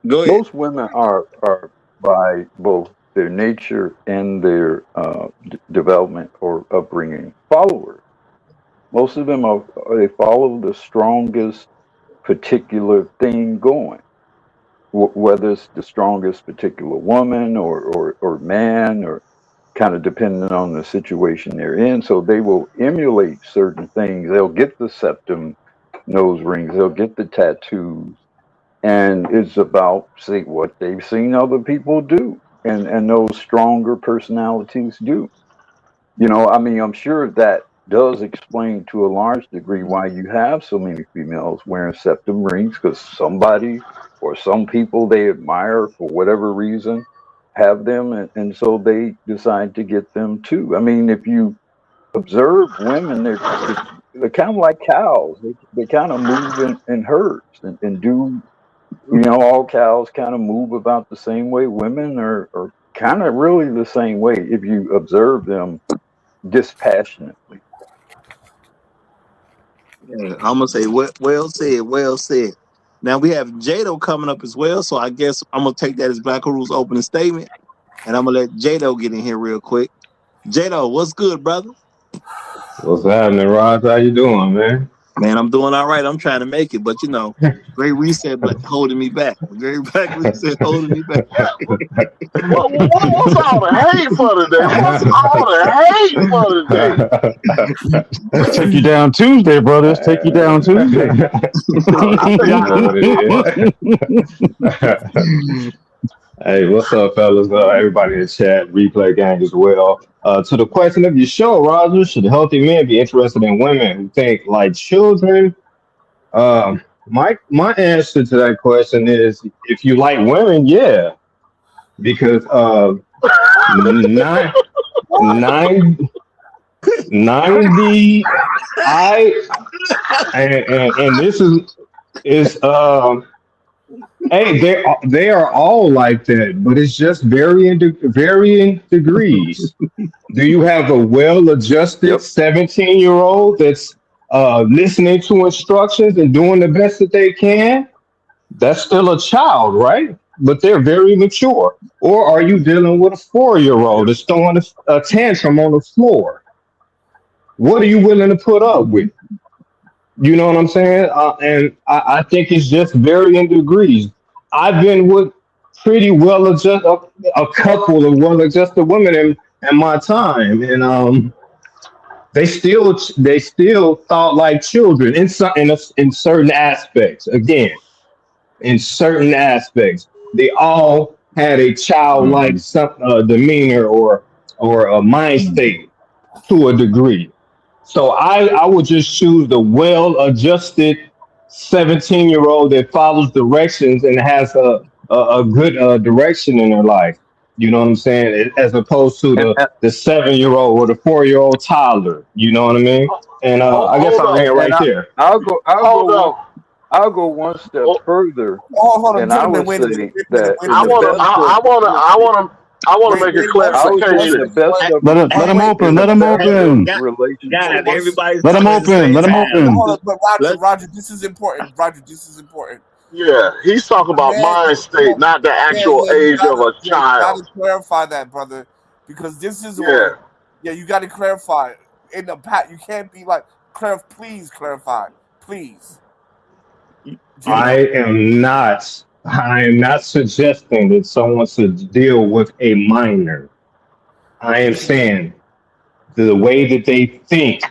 Go ahead. most women are by both their nature and their development or upbringing followers. Most of them they follow the strongest particular thing going, whether it's the strongest particular woman or man, or kind of depending on the situation they're in. So they will emulate certain things. They'll get the septum nose rings, they'll get the tattoos, and it's about see what they've seen other people do, and those stronger personalities do. I mean, I'm sure that does explain to a large degree why you have so many females wearing septum rings, because somebody or some people they admire for whatever reason have them, and so they decide to get them too. I mean, if you observe women, they're kind of like cows. They kind of move in herds and do, all cows kind of move about the same way. Women are kind of really the same way if you observe them dispassionately. Yeah, I'm gonna say well said, well said. Now we have Jado coming up as well, so I guess I'm gonna take that as Black Guru's opening statement, and I'm gonna let Jado get in here real quick. Jado, what's good, brother? What's happening, Rod? How you doing, man? Man, I'm doing all right. I'm trying to make it, but Great Reset holding me back. Great Black Reset holding me back. What's all the hate for today? What's all the hate for today? Take you down Tuesday, brothers. Take you down Tuesday. Hey, what's up, fellas? Everybody in the chat, replay gang as well. To the question of your show, Roger, should healthy men be interested in women who think like children? My answer to that question is, if you like women, yeah, because nine, 90, and this is hey, they are all like that, but it's just varying degrees. Do you have a well-adjusted 17-year-old that's listening to instructions and doing the best that they can? That's still a child, right? But they're very mature. Or are you dealing with a 4-year-old that's throwing a tantrum on the floor? What are you willing to put up with? You know what I'm saying? And I think it's just varying degrees. I've been with pretty well adjusted, a couple of well adjusted women in my time, and they still thought like children in certain aspects. Again, in certain aspects, they all had a childlike demeanor or a mind state to a degree. So I would just choose the well-adjusted 17-year-old that follows directions and has a good direction in their life. You know what I'm saying? As opposed to the 7-year-old or the 4-year-old toddler. You know what I mean? And I guess I'll end right there. I'll go one step further, Hold on, and I gentlemen, would wait a say minute. that I want to make a clarification. the best of Let him open. Let him open. relationship. Everybody's Let him talking at the open. same Let him time. open. Hold on, but Roger, this is important. Roger, this is important. Yeah, he's talking about mind state, not the actual age of a You child. gotta clarify that, brother, because this is Yeah. you gotta clarify. In the pat, you can't be like, please clarify, please. I am not suggesting that someone should deal with a minor. I am saying the way that they think.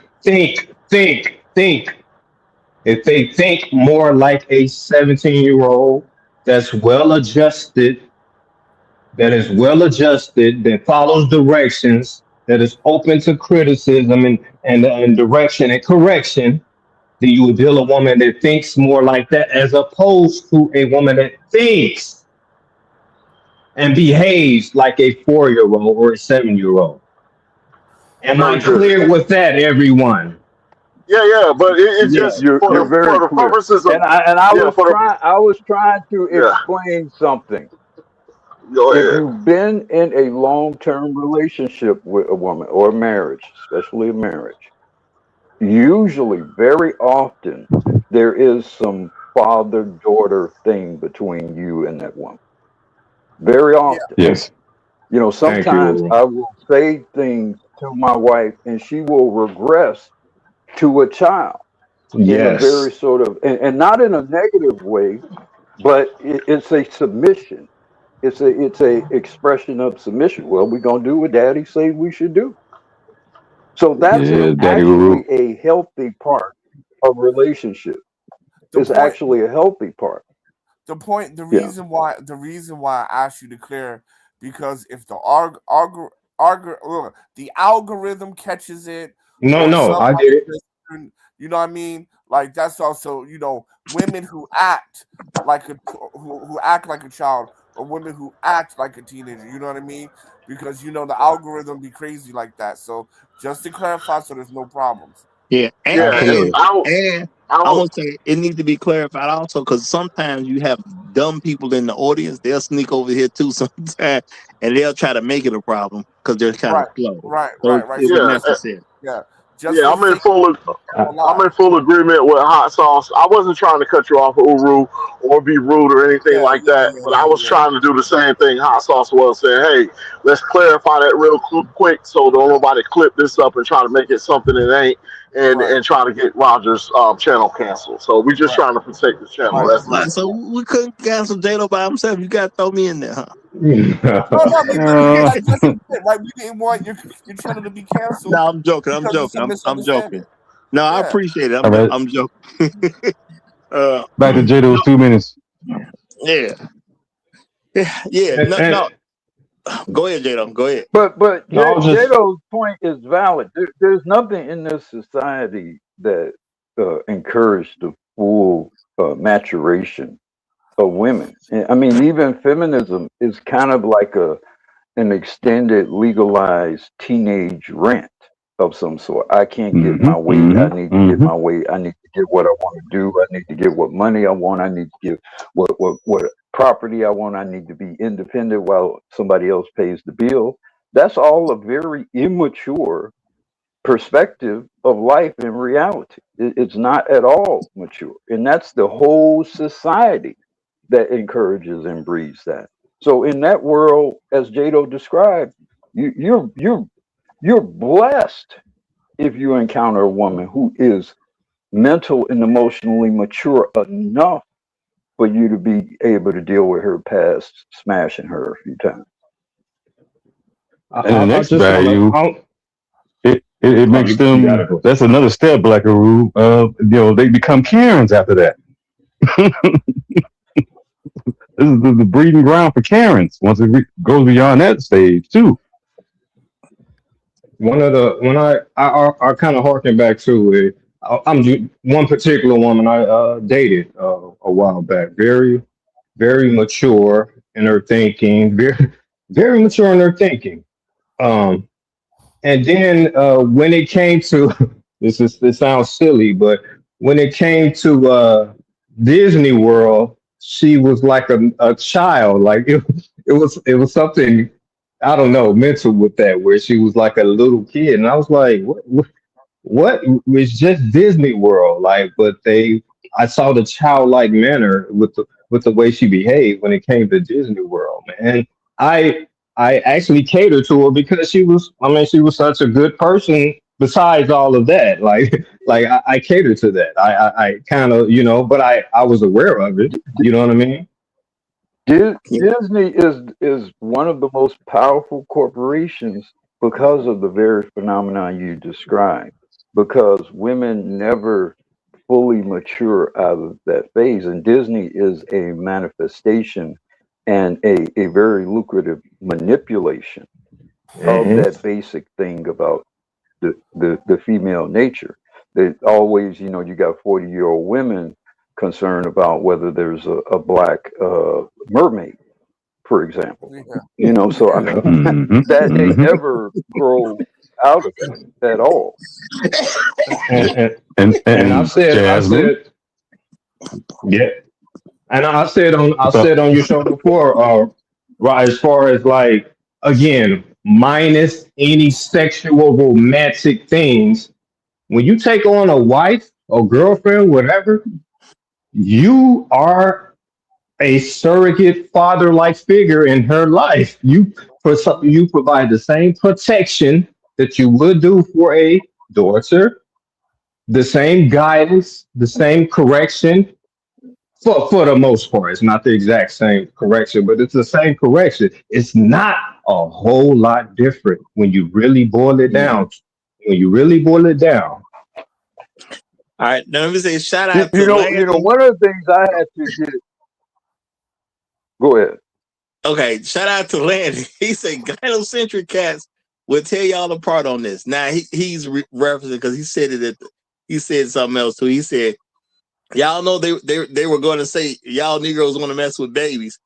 If they think more like a 17-year-old that's well adjusted, that follows directions, that is open to criticism and direction and correction, then you would deal a woman that thinks more like that as opposed to a woman that thinks and behaves like a 4-year-old or a 7-year-old. Am I clear with that, everyone? Yeah, but it's just You're for very the clear. purposes of And I was trying to explain something. Go If ahead. you've been in a long-term relationship with a woman or marriage, especially a marriage, usually, very often, there is some father-daughter thing between you and that woman. Very often. Yes. Sometimes I will say things to my wife and she will regress to a child in a very Yes. sort of, and not in a negative way, but it's a submission. It's a expression of submission. Well, we're gonna do what Daddy say we should do. So that's Yeah, Daddy actually Guru. a healthy part of relationship. It's actually a healthy part. The Yeah. reason why I asked you to clear, because if the the algorithm catches it, No, I somebody get it. you know what I mean? Like that's also, women who act like who act like a child, or women who act like a teenager. You know what I mean? Because the algorithm be crazy like that. So just to clarify, so there's no problems. Yeah, and Yeah, and Absolutely. I want to say it needs to be clarified also, because sometimes you have dumb people in the audience. They'll sneak over here too sometimes, and they'll try to make it a problem because they're kind of Right, slow. right, So right, right. it's So yeah, necessary. yeah, just yeah. for the sake of I'm live. in full agreement with hot sauce. I wasn't trying to cut you off, Uru, or be rude or anything Yeah, like yeah, that, yeah, but I yeah, was yeah. trying to do the same thing hot sauce was, saying, hey, let's clarify that real quick so don't nobody clip this up and try to make it something it ain't, and Right, try to get Roger's channel canceled. So we just right, trying to protect the channel. right, That's Like, it. so we couldn't cancel J-Lo by himself. You got to throw me in there, huh? No, Uh, like that's the thing, right? We didn't want your channel to be canceled No, I'm joking. I'm because of joking. some I'm joking. misunderstanding. No, I Yeah. appreciate it. all right. I'm joking. uh, Back to Jado's no, 2 minutes. yeah, yeah. And, No. and Go ahead, J-Lo. Go ahead. But no, I was just Jato's point is valid. There's nothing in this society that encouraged the full maturation of women. I mean, even feminism is kind of like an extended legalized teenage rant of some sort. I can't get Mm-hmm, my way. I need to get mm-hmm, my way. I need to get what I want to do. I need to get what money I want. I need to get what property I want. I need to be independent while somebody else pays the bill. That's all a very immature perspective of life and reality. It's not at all mature. And that's the whole society that encourages and breeds that. So in that world, as Jado described, you're blessed if you encounter a woman who is mental and emotionally mature enough for you to be able to deal with her past smashing her a few times. And the I next just want to. value, it Oh, makes you got them. it, bro. That's another step, Black Rule. They become Karens after that. This is the breeding ground for Karens once it goes beyond that stage too. One of the when I kind of harken back to it. One particular woman I dated a while back. Very mature in her thinking. Very mature in her thinking. Um, and then when it came to this sounds silly, but when it came to Disney World, she was like a child. Like it was something I don't know mental with that, where she was like a little kid, and I was like, what was just Disney World like? But I saw the childlike manner with the way she behaved when it came to Disney World, man. And I actually catered to her because she was such a good person. Besides all of that, like I catered to that. I kind of but I was aware of it. You know what I mean? Disney is one of the most powerful corporations because of the very phenomenon you described. Because women never fully mature out of that phase, and Disney is a manifestation and a very lucrative manipulation of Hmm. that basic thing about the female nature. That always, you got 40-year-old women concerned about whether there's a black mermaid, for example. Yeah. So I mean, Mm-hmm, that they mm-hmm. never grow out of it at all. And And I Jasmine, said, yeah. And I what's up? said on your show before, right, as far as like again, minus any sexual romantic things, when you take on a wife or girlfriend, whatever, you are a surrogate father-like figure in her life. You provide the same protection that you would do for a daughter, the same guidance, the same correction. For the most part, it's not the exact same correction, but it's the same correction. It's not a whole lot different when you really boil it down. When you really boil it down. All right, now let me say shout You, out you to know, you know, Landy. one of the things I had to get. Go ahead. Okay, shout out to Landy. He said gynocentric cats will tell y'all apart on this. Now he's referencing because he said it he said something else too. He said, y'all know they were going to say y'all Negroes want to mess with babies.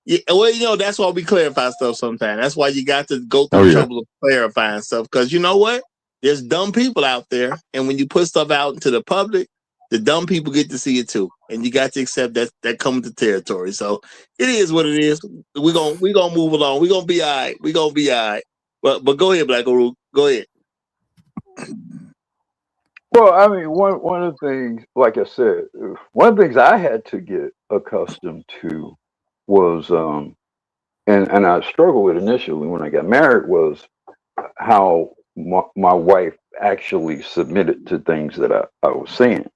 Yeah, well, that's why we clarify stuff sometimes. That's why you got to go through the trouble of clarifying stuff. Because you know what? There's dumb people out there, and when you put stuff out into the public, the dumb people get to see it too, and you got to accept that comes with the territory. So it is what it is. We're gonna move along. We're gonna be all right. We're gonna be all right. But go ahead, Black Guru. Go ahead. Well, I mean, one of the things, like I said, one of the things I had to get accustomed to was, and I struggled with initially when I got married, was how my wife actually submitted to things that I was saying,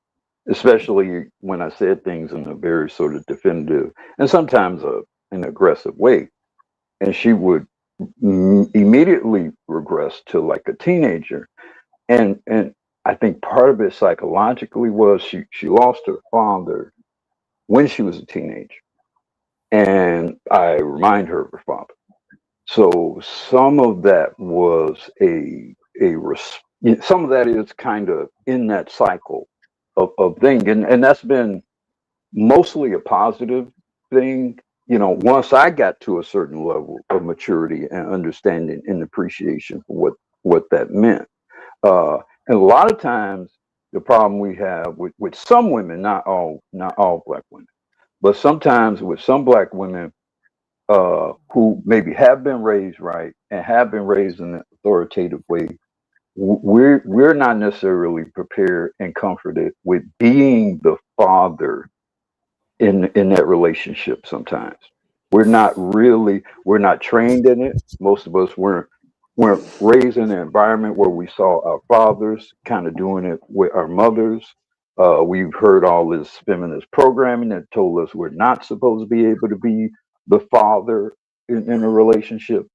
especially when I said things in a very sort of definitive and sometimes an aggressive way. And she would immediately regress to like a teenager. And I think part of it psychologically was she lost her father when she was a teenager. And I remind her of her father. So some of that was some of that is kind of in that cycle of thing. And that's been mostly a positive thing. Once I got to a certain level of maturity and understanding and appreciation for what that meant. And a lot of times the problem we have with some women, not all black women, but sometimes with some black women who maybe have been raised right and have been raised in an authoritative way, we're not necessarily prepared and comforted with being the father in that relationship. Sometimes we're not trained in it. Most of us weren't raised in an environment where we saw our fathers kind of doing it with our mothers. We've heard all this feminist programming that told us we're not supposed to be able to be the father in a relationship.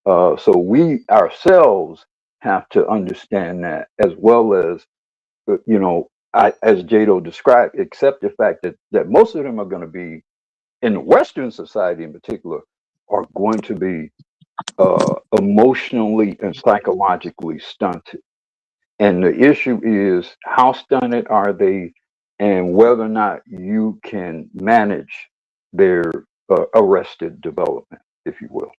So we ourselves have to understand that, as well as as Jado described, accept the fact that most of them are going to be, in the Western society in particular, are going to be emotionally and psychologically stunted. And the issue is how stunted are they, and whether or not you can manage their arrested development, if you will.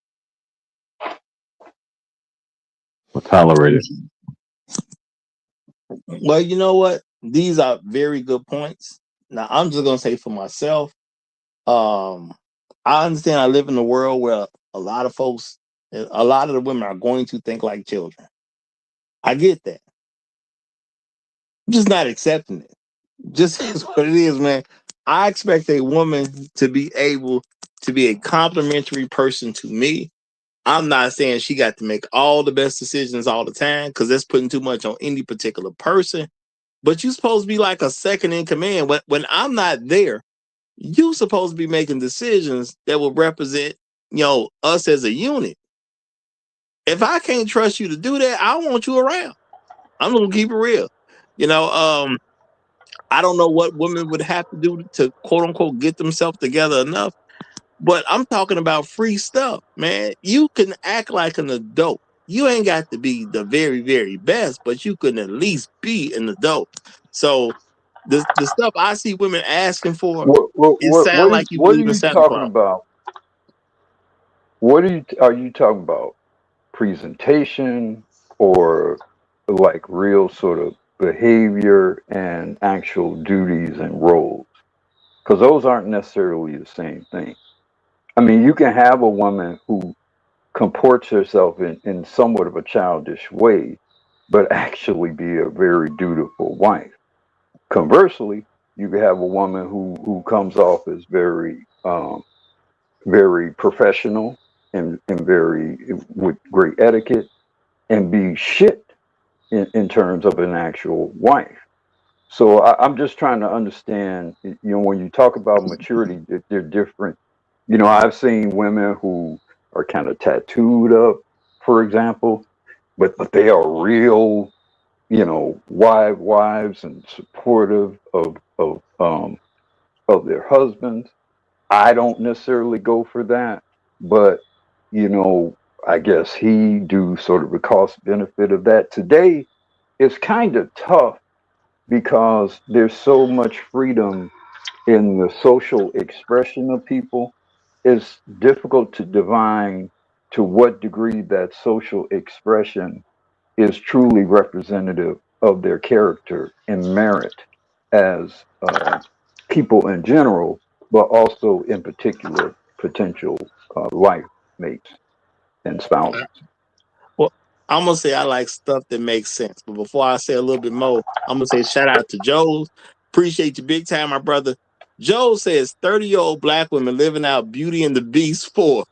Or tolerate it. Well, you know what? These are very good points. Now, I'm just gonna say for myself, I understand I live in a world where a lot of the women are going to think like children. I get that. I'm just not accepting it. Just is what it is, man. I expect a woman to be able to be a complimentary person to me. I'm not saying she got to make all the best decisions all the time, because that's putting too much on any particular person. But you're supposed to be like a second in command. When I'm not there, you supposed to be making decisions that will represent, us as a unit. If I can't trust you to do that, I don't want you around. I'm gonna keep it real. I don't know what women would have to do to quote unquote get themselves together enough, but I'm talking about free stuff, man. You can act like an adult. You ain't got to be the very, very best, but you can at least be an adult. So the stuff I see women asking for, it sounds like you What are believe in you Santa talking Claus. about? What are you talking about? Presentation, or like real sort of behavior and actual duties and roles? Because those aren't necessarily the same thing. I mean, you can have a woman who comports herself in somewhat of a childish way, but actually be a very dutiful wife. Conversely, you can have a woman who comes off as very professional and very with great etiquette, and be shit in terms of an actual wife. So I'm just trying to understand, when you talk about maturity, they're different. I've seen women who are kind of tattooed up, for example, but they are real, wives and supportive of their husbands. I don't necessarily go for that, but I guess he do sort of the cost benefit of that. Today, it's kind of tough because there's so much freedom in the social expression of people. It's difficult to divine to what degree that social expression is truly representative of their character and merit as people in general, but also in particular potential life mates and spouses. Well, I'm gonna say I like stuff that makes sense. But before I say a little bit more, I'm gonna say shout out to Joe. Appreciate you big time, my brother. Joe says 30-year-old black women living out Beauty and the Beast 4.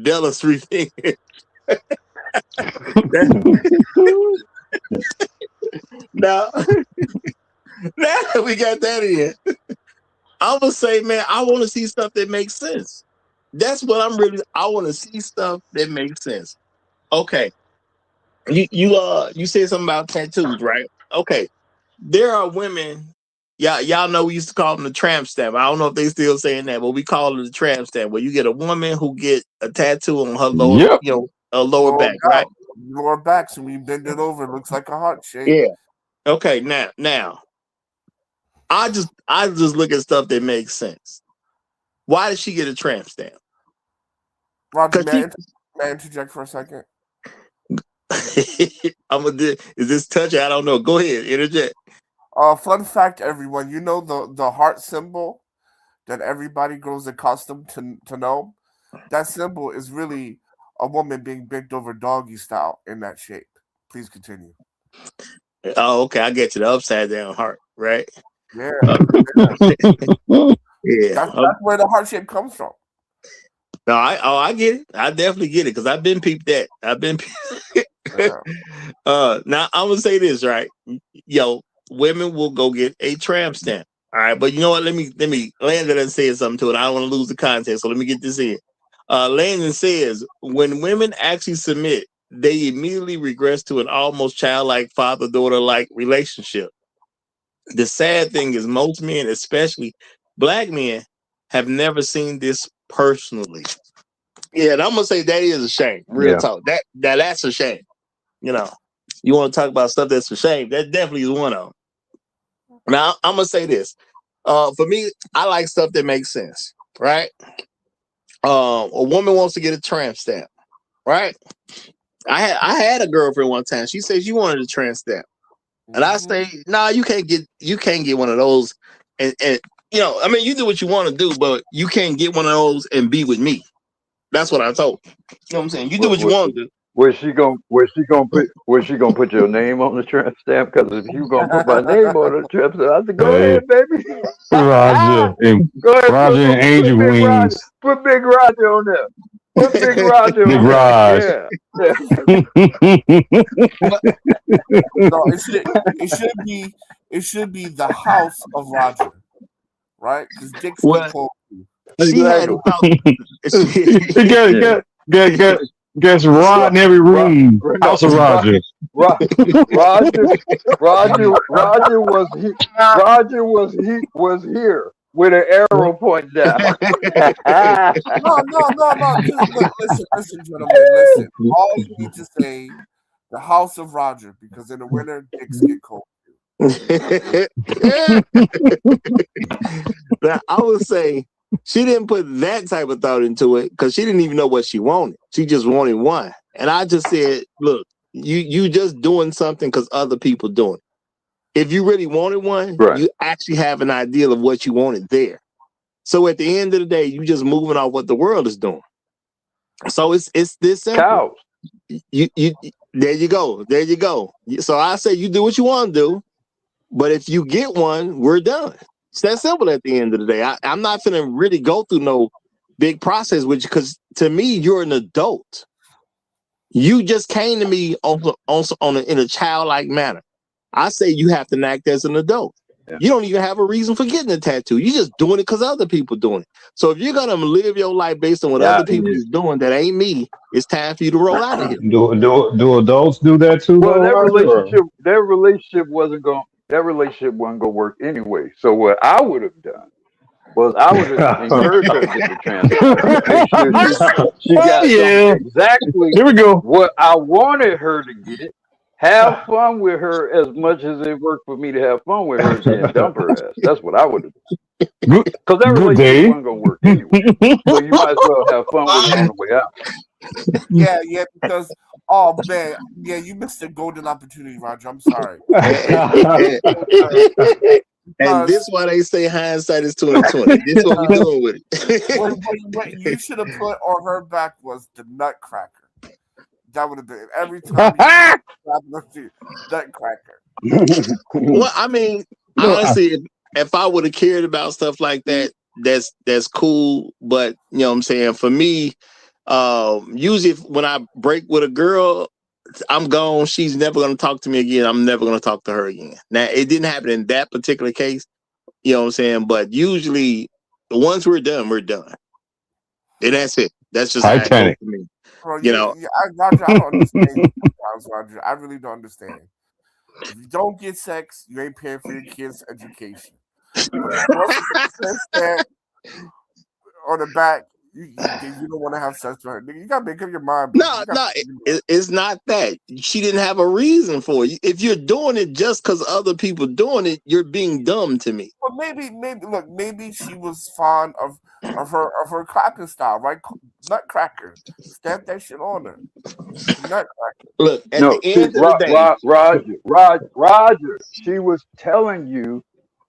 Della's revenge. now, now that we got that in, I'm gonna say, man, I want to see stuff that makes sense. That's what I want to see stuff that makes sense. Okay. You said something about tattoos, right? Okay. There are women, y'all know we used to call them the tramp stamp. I don't know if they still saying that, but we call it the tramp stamp, where you get a woman who get a tattoo on her lower, Yep. lower back, right? Lower back, so when you bend it over, it looks like a heart shape. Yeah. Okay, now I just look at stuff that makes sense. Why did she get a tramp stamp? Roger, may I interject for a second? I'm gonna do. Is this touchy? I don't know. Go ahead, interject. Fun fact, everyone. You know the heart symbol that everybody grows accustomed to know? That symbol is really a woman being bent over doggy style in that shape. Please continue. Oh, okay. I get you. The upside down heart, right? Yeah. Yeah. That's where the heart shape comes from. No, I get it. I definitely get it because I've been peeped that. Now I'm gonna say this, right? Yo, women will go get a tramp stamp. All right, but you know what? Let me Landon said something to it. I don't want to lose the context, so let me get this in. Landon says when women actually submit, they immediately regress to an almost childlike father-daughter like relationship. The sad thing is most men, especially black men, have never seen this personally. Yeah, and I'm gonna say that is a shame. Real talk. That's a shame. You know, you want to talk about stuff that's a shame. That definitely is one of them. Now I'm gonna say this. For me, I like stuff that makes sense, right? A woman wants to get a tramp stamp, right? I had a girlfriend one time. She said she wanted a tramp stamp, and I say, nah, you can't get one of those. And I mean, you do what you want to do, but you can't get one of those and be with me. That's what I told. You know what I'm saying? You do what you want to do. Where's she gonna put your name on the tramp stamp? Because if you gonna put my name on the tramp stamp, I said, go ahead, baby. Roger and Go ahead, Roger and Angel Wings. Put Big Roger on there. Put Big Roger Big on Raj. there. No, it should be the house of Roger, right? Because Dick's get cold. She had Guess Rod in every room. House of Roger. Roger was here with an arrow pointing down. No. Just listen, gentlemen. Listen. All you need to say, the house of Roger, because in the winter, Dick's get cold. Now, I would say she didn't put that type of thought into it because she didn't even know what she wanted. She just wanted one. And I just said, look, you just doing something because other people doing it. If you really wanted one, you actually have an idea of what you wanted there. So at the end of the day, you just moving off what the world is doing. So it's this simple. Cows. You there you go. So I say you do what you want to do, but if you get one, we're done. It's that simple at the end of the day. I'm not finna really go through no big process with you because to me, you're an adult. You just came to me in a childlike manner. I say you have to act as an adult. Yeah. You don't even have a reason for getting a tattoo. You're just doing it because other people doing it. So if you're gonna live your life based on what other people is doing, that ain't me. It's time for you to roll out of here. Do adults do that too? Well, that relationship wasn't gonna work anyway. So what I would have done was I would encourage her to get the transplant. Make sure she got something exactly Here we go. what I wanted her to get. Have fun with her as much as it worked for me to have fun with her, then dump her ass. That's what I would have done. Good, Because that good relationship day. wasn't going to work anyway. So you might as well have fun with it on the way out. Yeah, because oh man, yeah, you missed a golden opportunity, Roger. I'm sorry. And this why they say hindsight is 2020. This is what we doing with it. What you should have put on her back was the nutcracker. That would have been every time you nutcracker. Well, I mean, honestly, if I would have cared about stuff like that, that's cool. But you know what I'm saying? For me, usually when I break with a girl, I'm gone. She's never gonna talk to me again. I'm never gonna talk to her again. Now, it didn't happen in that particular case, you know what I'm saying? But usually once we're done, we're done. And that's it. That's just how it goes for me. Bro, you know, Roger, I don't understand sometimes, Roger. I really don't understand. If you don't get sex, you ain't paying for your kids' education. On the back, you don't want to have sex with her. Nigga, you gotta make up your mind. No, it's not that. She didn't have a reason for it. If you're doing it just because other people doing it, you're being dumb to me. Well, maybe she was fond of her clapping style, right? Nutcracker, stamp that shit on her. Nutcracker. Look, at the end of the day, Roger, she was telling you,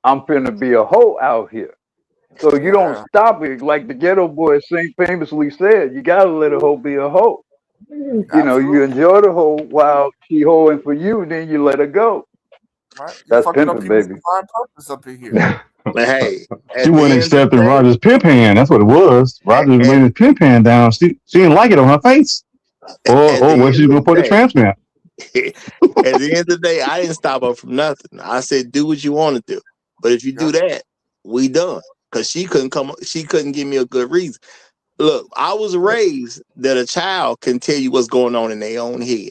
I'm finna be a hoe out here. So you don't stop it. Like the Ghetto Boy famously said, you gotta let a hoe be a hoe. You know, you enjoy the hoe while she hoeing for you, then you let her go. Right? That's pimping, baby. Purpose up in here. But hey, she wasn't accepting Roger's pimp hand. That's what it was. Roger was laying his pimp hand down. She didn't like it on her face. Or where she gonna put the transplant? At the end of the day, I didn't stop her from nothing. I said, do what you want to do. But if you do that, we done. Because she couldn't give me a good reason. Look, I was raised that a child can tell you what's going on in their own head.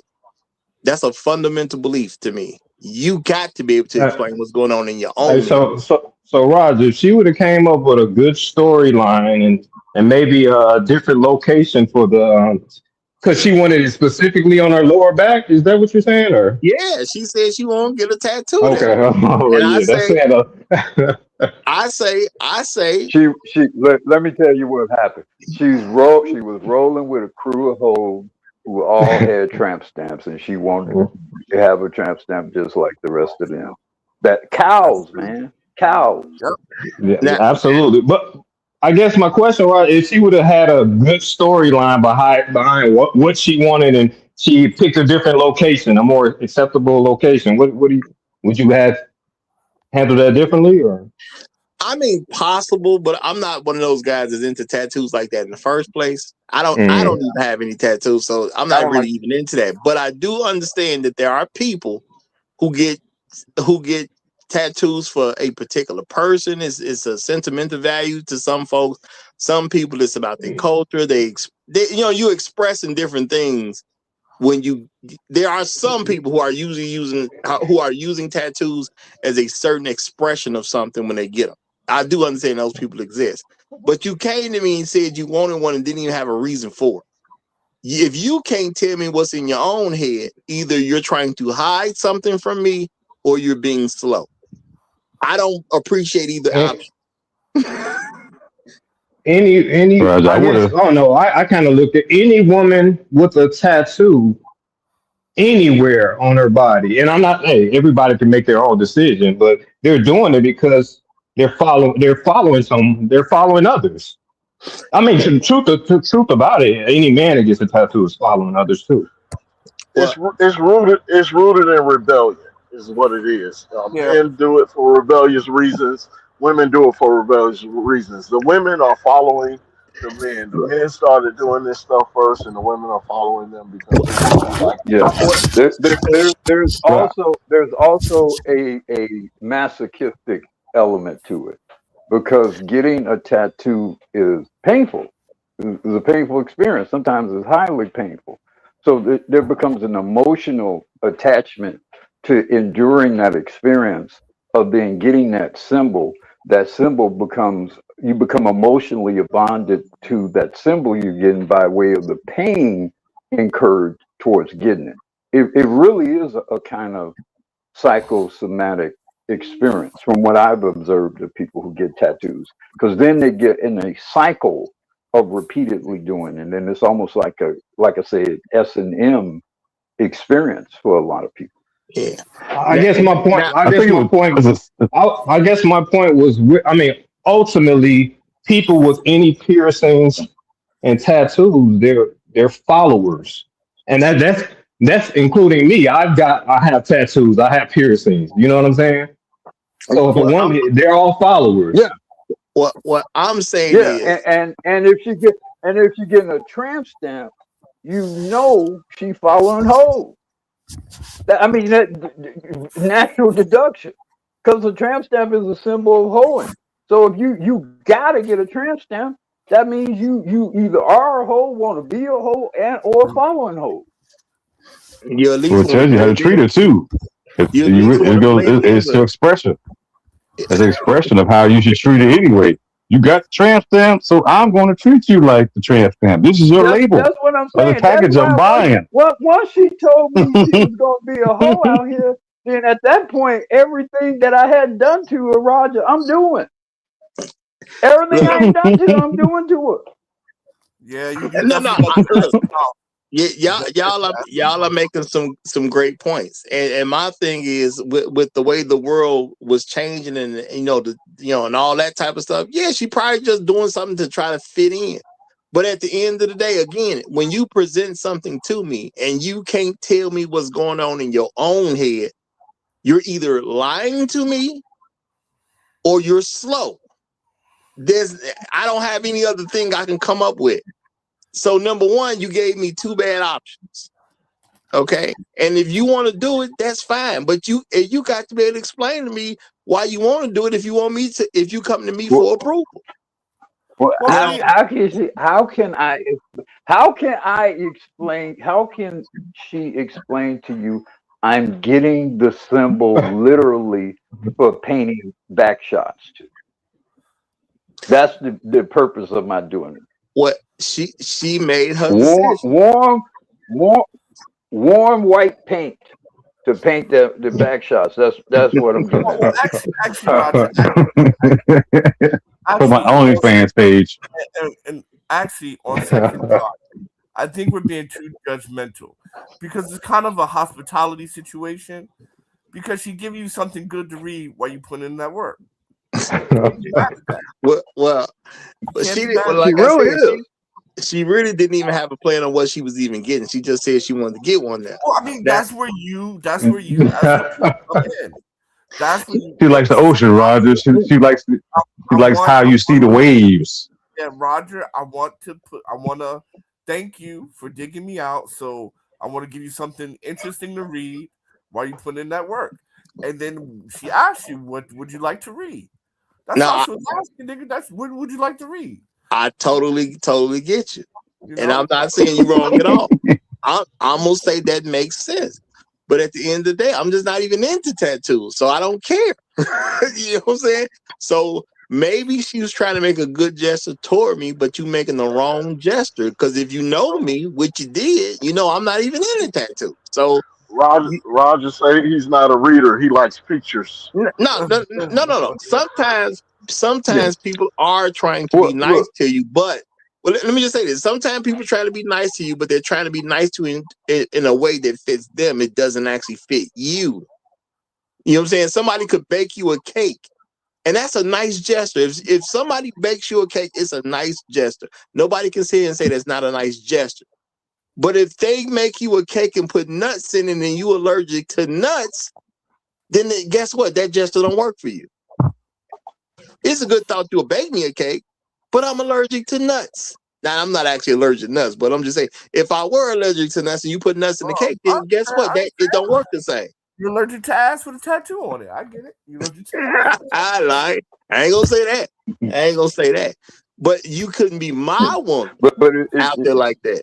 That's a fundamental belief to me. You got to be able to explain what's going on in your own head. So Roger, if she would have came up with a good storyline and maybe a different location for the because she wanted it specifically on her lower back. Is that what you're saying? Or yeah, she said she won't get a tattoo. Okay, I say. She. Let me tell you what happened. She was rolling with a crew of hoes who all had tramp stamps, and she wanted to have a tramp stamp just like the rest of them. That cows, man, cows. Yeah, absolutely. But I guess my question was, if she would have had a good storyline behind what she wanted, and she picked a different location, a more acceptable location, would you have handled that differently? Or I mean, possible, but I'm not one of those guys that's into tattoos like that in the first place. I don't even have any tattoos, so I'm not really even into that. But I do understand that there are people who get tattoos for a particular person. It's a sentimental value to some folks. Some people, it's about their culture. They you expressing different things when there are some people who are using tattoos as a certain expression of something when they get them. I do understand those people exist, but you came to me and said you wanted one and didn't even have a reason for it. If you can't tell me what's in your own head, either you're trying to hide something from me or you're being slow. I don't appreciate either option. I kind of looked at any woman with a tattoo anywhere on her body, and I'm not. Hey, everybody can make their own decision, but they're doing it because they're following others. I mean, the truth about it, any man that gets a tattoo is following others too. It's rooted in rebellion, is what it is. Men do it for rebellious reasons. Women do it for rebellious reasons. The women are following the men. The men started doing this stuff first, and the women are following them because there's also a masochistic element to it, because getting a tattoo is painful. It's a painful experience. Sometimes it's highly painful. So there becomes an emotional attachment to enduring that experience of then getting that symbol. That symbol becomes you become emotionally bonded to that symbol you're getting by way of the pain incurred towards getting it. It really is a kind of psychosomatic experience from what I've observed of people who get tattoos, because then they get in a cycle of repeatedly doing, and then it's almost like like I said, S&M experience for a lot of people. Yeah. I guess my point. Now, I I guess think my point. I guess my point was. I mean, ultimately, people with any piercings and tattoos, they're followers, and that's including me. I have tattoos. I have piercings. You know what I'm saying? So if a what I'm woman, they're all followers. Yeah, what I'm saying yeah, is, and if she getting a tramp stamp, you know she following hoes. I mean, that natural deduction, because the tramp stamp is a symbol of hoeing. So if you gotta get a tramp stamp, that means you either are a hoe, want to be a hoe, and or following hoe. you at Well, least it want tells to you how to blend treat in. her too. You at least want It to goes. blend in It's with your expression. It's an expression of how you should treat it anyway. You got the tramp stamp, so I'm going to treat you like the tramp stamp. This is your label That's what I'm of the saying. That's package I'm why buying. once she told me she was gonna be a hoe out here, then at that point, everything that I hadn't done to her, Roger, I'm doing. Everything I look. ain't done to her, I'm doing to her. Yeah, you No, no. definitely got to Look, cut off. y'all, You y'all are making some great points, and my thing is with the way the world was changing, and and all that type of stuff. Yeah, she probably just doing something to try to fit in. But at the end of the day, again, when you present something to me and you can't tell me what's going on in your own head, you're either lying to me or you're slow. I don't have any other thing I can come up with. So number one, you gave me two bad options. Okay. And if you want to do it, that's fine. But you got to be able to explain to me why you want to do it if you come to me Well, for approval. well, Well, I mean, how can I explain? How can she explain to you? I'm getting the symbol literally for painting back shots too. That's the purpose of my doing it. What she made her Warm, decision. warm, warm, warm white paint to paint the back shots. That's what I'm getting well, at. actually, Roger, For my actually, OnlyFans page. and actually, on second thought, I think we're being too judgmental because it's kind of a hospitality situation. Because she give you something good to read while you put in that work. Well, but she didn't. Well, She like I really said, is. she really didn't even have a plan on what she was even getting. She just said she wanted to get one now. Well, I mean, That that's where you as the come in. That's where She likes the ocean, Roger. She likes how you see the waves. Yeah, Roger, I want to thank you for digging me out. So I want to give you something interesting to read while you put in that work. And then she asked you, what would you like to read? That's no, all she was asking, nigga. That's what would you like to read? I totally get you, You and I'm know? not saying you wrong at all. I'm gonna say that makes sense. But at the end of the day, I'm just not even into tattoos, so I don't care. You know what I'm saying? So maybe she was trying to make a good gesture toward me, but you making the wrong gesture. Because if you know me, which you did, you know I'm not even into tattoos. So Roger say he's not a reader. He likes pictures. no. Yeah. Sometimes people are trying to be Well, nice look. to you, but let me just say this. Sometimes people try to be nice to you, but they're trying to be nice to you in a way that fits them. It doesn't actually fit you. You know what I'm saying? Somebody could bake you a cake, and that's a nice gesture. If somebody bakes you a cake, it's a nice gesture. Nobody can sit here and say that's not a nice gesture. But if they make you a cake and put nuts in it and you allergic to nuts, then guess what? That gesture don't work for you. It's a good thought you'll bake me a cake, but I'm allergic to nuts. Now, I'm not actually allergic to nuts, but I'm just saying, if I were allergic to nuts and you put nuts in the cake, then guess what? It don't work the same. You're allergic to ass with a tattoo on it. I get it. You're allergic to ass. I lie. I ain't gonna say that. I ain't gonna say that. But you couldn't be my woman But out there like that.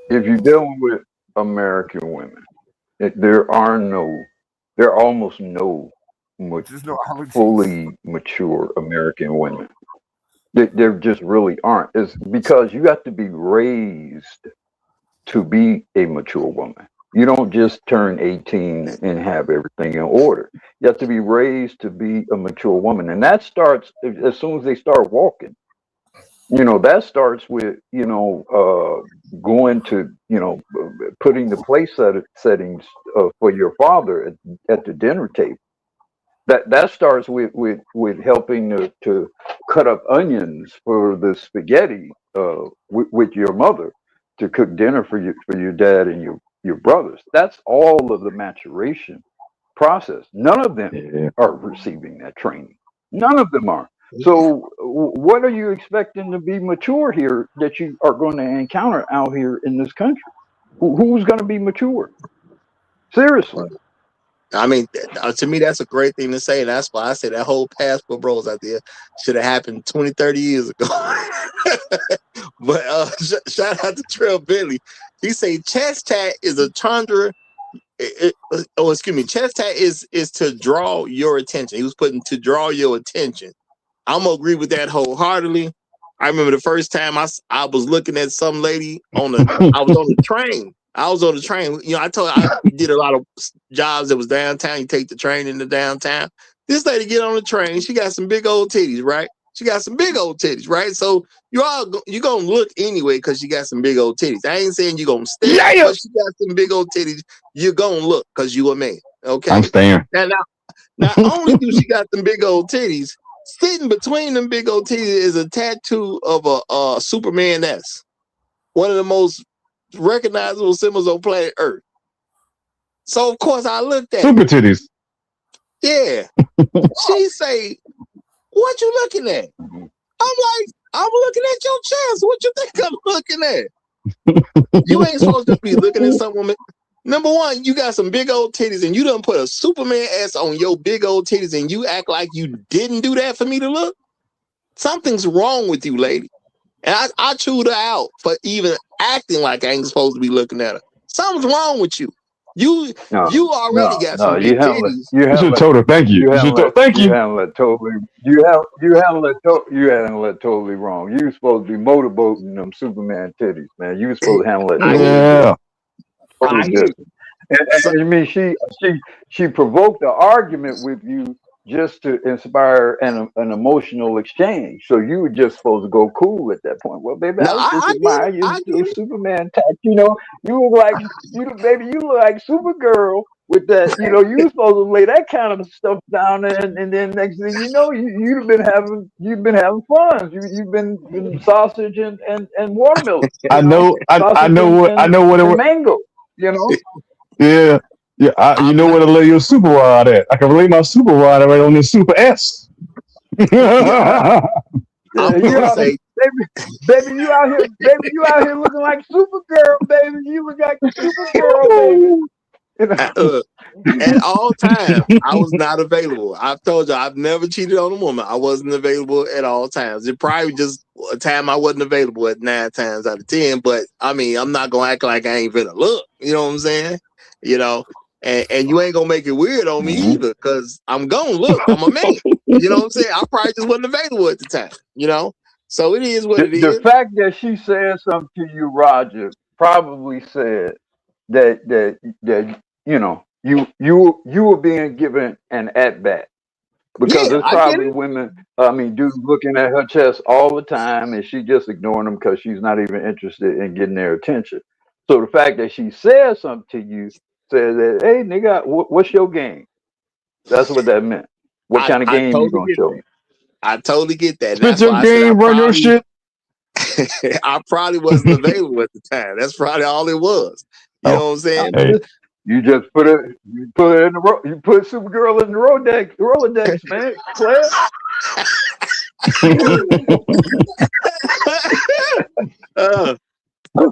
if you're dealing with American women, there are almost no There's no allergy. fully mature American women. There just really aren't. It's because you have to be raised to be a mature woman. You don't just turn 18 and have everything in order. You have to be raised to be a mature woman. And that starts as soon as they start walking. That starts with, going to, putting the settings for your father at the dinner table. That starts with helping to cut up onions for the spaghetti with your mother to cook dinner for your dad and your brothers. That's all of the maturation process. None of them are receiving that training. None of them are. So what are you expecting to be mature here that you are going to encounter out here in this country? Who's going to be mature? Seriously. I mean, to me, that's a great thing to say. And that's why I say that whole passport bros out there should have happened 20, 30 years ago. But shout out to Trail Bentley. He say chest tat is a tundra. Chest tat is to draw your attention. He was putting to draw your attention. I'm gonna agree with that wholeheartedly. I remember the first time I was looking at some lady I was on the train. I was on the train. I did a lot of jobs that was downtown. You take the train into downtown. This lady get on the train. She got some big old titties, right? So you gonna look anyway because she got some big old titties. I ain't saying you gonna stare, but she got some big old titties. You're gonna look because you a man. Okay. I'm staring. Now, not only do she got them big old titties, sitting between them big old titties is a tattoo of a Superman S. One of the most recognizable symbols on planet Earth. So of course I looked at super titties. Yeah. She say, "What you looking at?" I'm like, "I'm looking at your chest. What you think I'm looking at?" You ain't supposed to be looking at some woman. Number one, you got some big old titties and you done put a Superman S on your big old titties and you act like you didn't do that for me to look. Something's wrong with you, lady. And I chewed her out for even acting like I ain't supposed to be looking at her. Something's wrong with you. You already got some big titties. You should have told her thank you. You should have thank you. You haven't let totally wrong. You supposed to be motorboating them Superman titties, man. You supposed to handle that totally different. And you mean she provoked the argument with you just to inspire an emotional exchange. So you were just supposed to go cool at that point. Well, baby, I was just admiring your Superman tattoo. You look like you look like Supergirl with that. You were supposed to lay that kind of stuff down, and then next thing you know, you've been having fun. You've been sausage and watermelon. I know what it was. Mango. Yeah. Yeah, you know where to lay your super rod at. I can lay my super rod right on this Super S. I'm gonna say, baby, you out here looking like Supergirl, baby. You look like Supergirl, baby. At all times, I was not available. I've told you, I've never cheated on a woman. I wasn't available at all times. It probably just a time I wasn't available at 9 times out of 10. But I mean, I'm not gonna act like I ain't finna look. You know what I'm saying? And you ain't gonna make it weird on me either, because I'm gonna look. I'm a man. You know what I'm saying? I probably just wasn't available at the time. So it is what it is. The fact that she said something to you, Roger, probably said that you were being given an at bat. Because there's probably women, dudes looking at her chest all the time and she just ignoring them because she's not even interested in getting their attention. So the fact that she said something to you says that, hey, nigga, what's your game? That's what that meant. What kind of game you gonna show me? I totally get that. Spit your game, run your shit. I probably wasn't available at the time. That's probably all it was. You know what I'm saying? Hey. You just put it in the you put Supergirl in the Rolodex, man. Claire.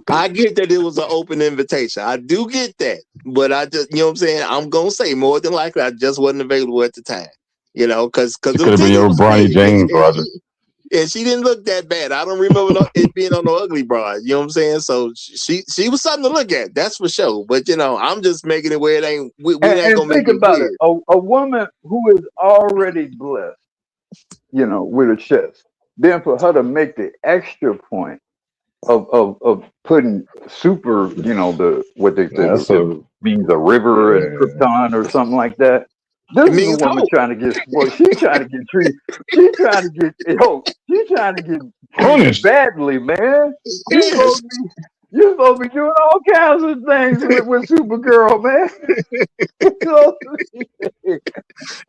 I get that it was an open invitation. I do get that. But I just, you know what I'm saying? I'm going to say more than likely I just wasn't available at the time. Because it could have been your Bronny James, Roger. And she didn't look that bad. I don't remember it being on the ugly broad. You know what I'm saying? So she was something to look at. That's for sure. But, I'm just making it where it ain't. We ain't going to make it weird. A woman who is already blessed, with a chest. then for her to make the extra point of putting super, the what they said That's it means a river and Krypton or something like that. This It is a means woman hope. trying to get well, she's trying to get treated. She's trying to get she's trying to get treated punished. badly, man. Yes. You're supposed to be doing all kinds of things with Supergirl, man.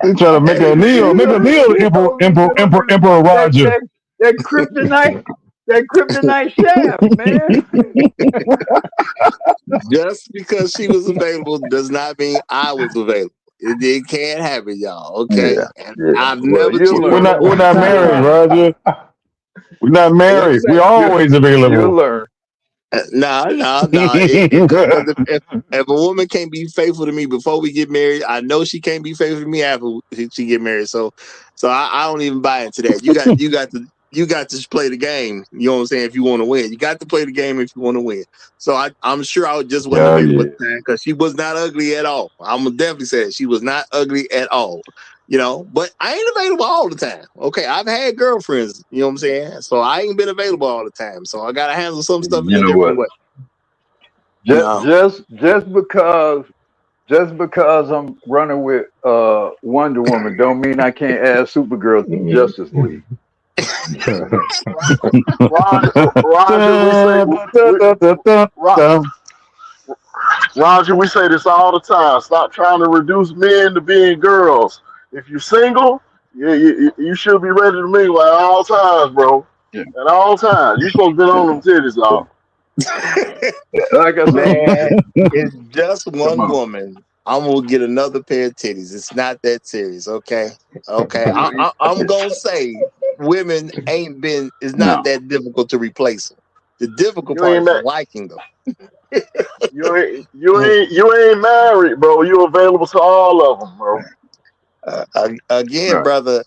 They try to make a Neo Emperor Roger. That kryptonite shaft, man. Just because she was available does not mean I was available. It can't happen, y'all. Okay, and I've never. We're not married, Roger. We're not married. We're always available. You'll learn. No. If a woman can't be faithful to me before we get married, I know she can't be faithful to me after she get married. So I don't even buy into that. You got to play the game. You know what I'm saying? If you want to win, you got to play the game if you want to win. So I'm sure I just wasn't available at the time because she was not ugly at all. I'm gonna definitely say that she was not ugly at all. But I ain't available all the time. Okay, I've had girlfriends. You know what I'm saying? So I ain't been available all the time. So I gotta handle some stuff in a different way. Just because I'm running with Wonder Woman don't mean I can't add Supergirl to Justice League. Roger, we say this all the time. Stop trying to reduce men to being girls. If you're single, you should be ready to mingle at all times, bro. Yeah. At all times. You supposed to be on them titties, dog. Like I said, it's just one woman. I'm gonna get another pair of titties. It's not that serious, okay? Okay. I'm gonna say women it's not that difficult to replace them. The difficult part is liking them. You ain't married, bro. You available to all of them, bro. Again, brother,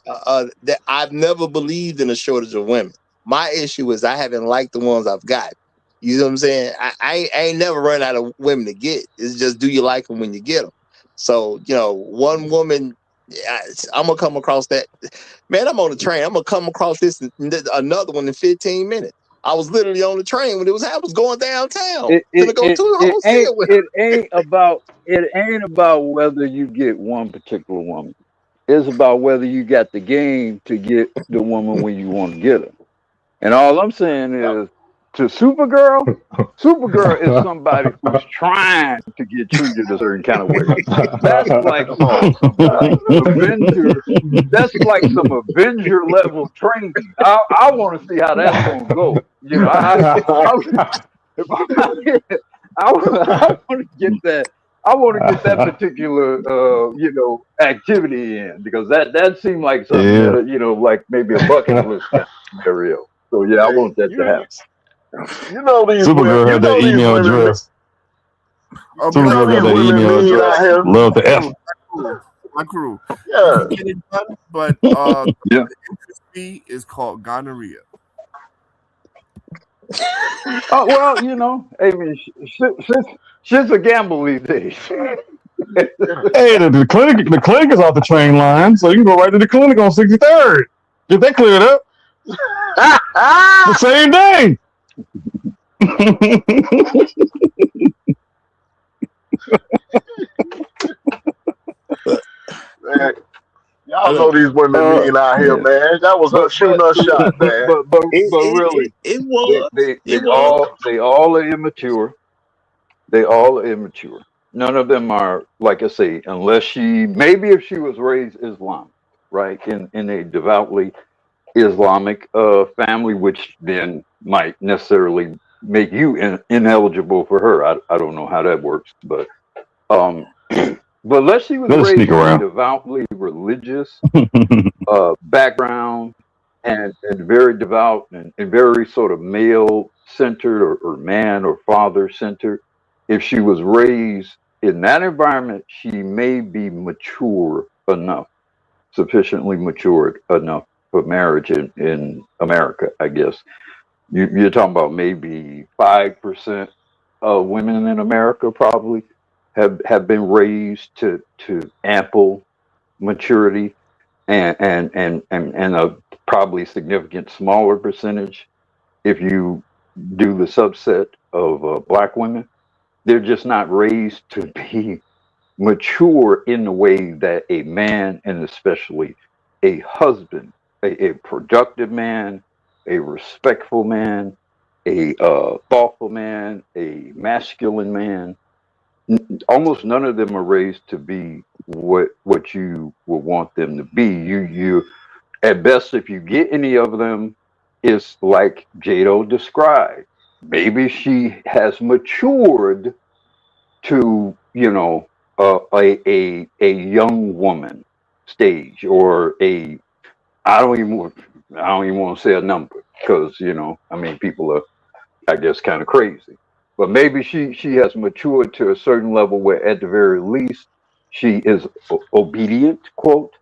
that I've never believed in a shortage of women. My issue is I haven't liked the ones I've got. You know what I'm saying? I ain't never run out of women to get. It's just, do you like them when you get them? So, one woman, I'm going to come across that. Man, I'm on the train. I'm going to come across another one in 15 minutes. I was literally on the train when I was going downtown. It ain't about whether you get one particular woman. It's about whether you got the game to get the woman when you want to get her. And all I'm saying is, to Supergirl is somebody who's trying to get treated a certain kind of way. That's like some Avenger level training. I want to see how that's going to go. I want to get that. I want to get that particular, activity in, because that seemed like something that, like maybe a bucket list scenario. So I want that to happen. These Supergirl had that email address. Supergirl got that email address. Love the F. My crew. Yeah. Get it done, but the industry is called gonorrhea. Oh well, I mean, shit's a gamble these days. Hey, the clinic is off the train line, so you can go right to the clinic on 63rd. Get that cleared up. The same day. Man, y'all know these women mean out here, man. That was her shooting her shot, man. But really, it was. They all are immature. They all are immature. None of them are, like I say, unless maybe if she was raised Islam, right, in a devoutly Islamic family, which then might necessarily make you ineligible for her. I don't know how that works, but unless she was raised in a devoutly religious background and very devout and very sort of male centered or man or father centered, if she was raised in that environment, she may be mature enough, sufficiently matured enough for marriage in America, I guess. You're talking about maybe 5% of women in America probably have been raised to ample maturity, and a probably significant smaller percentage if you do the subset of black women. They're just not raised to be mature in the way that a man, and especially a husband, a productive man, a respectful man, a thoughtful man, a masculine man. Almost none of them are raised to be what you would want them to be. You at best, if you get any of them, it's like Jado described. Maybe she has matured to, a young woman stage, or a I don't even want to say a number, because people are, I guess, kind of crazy. But maybe she has matured to a certain level where, at the very least, she is obedient, quote,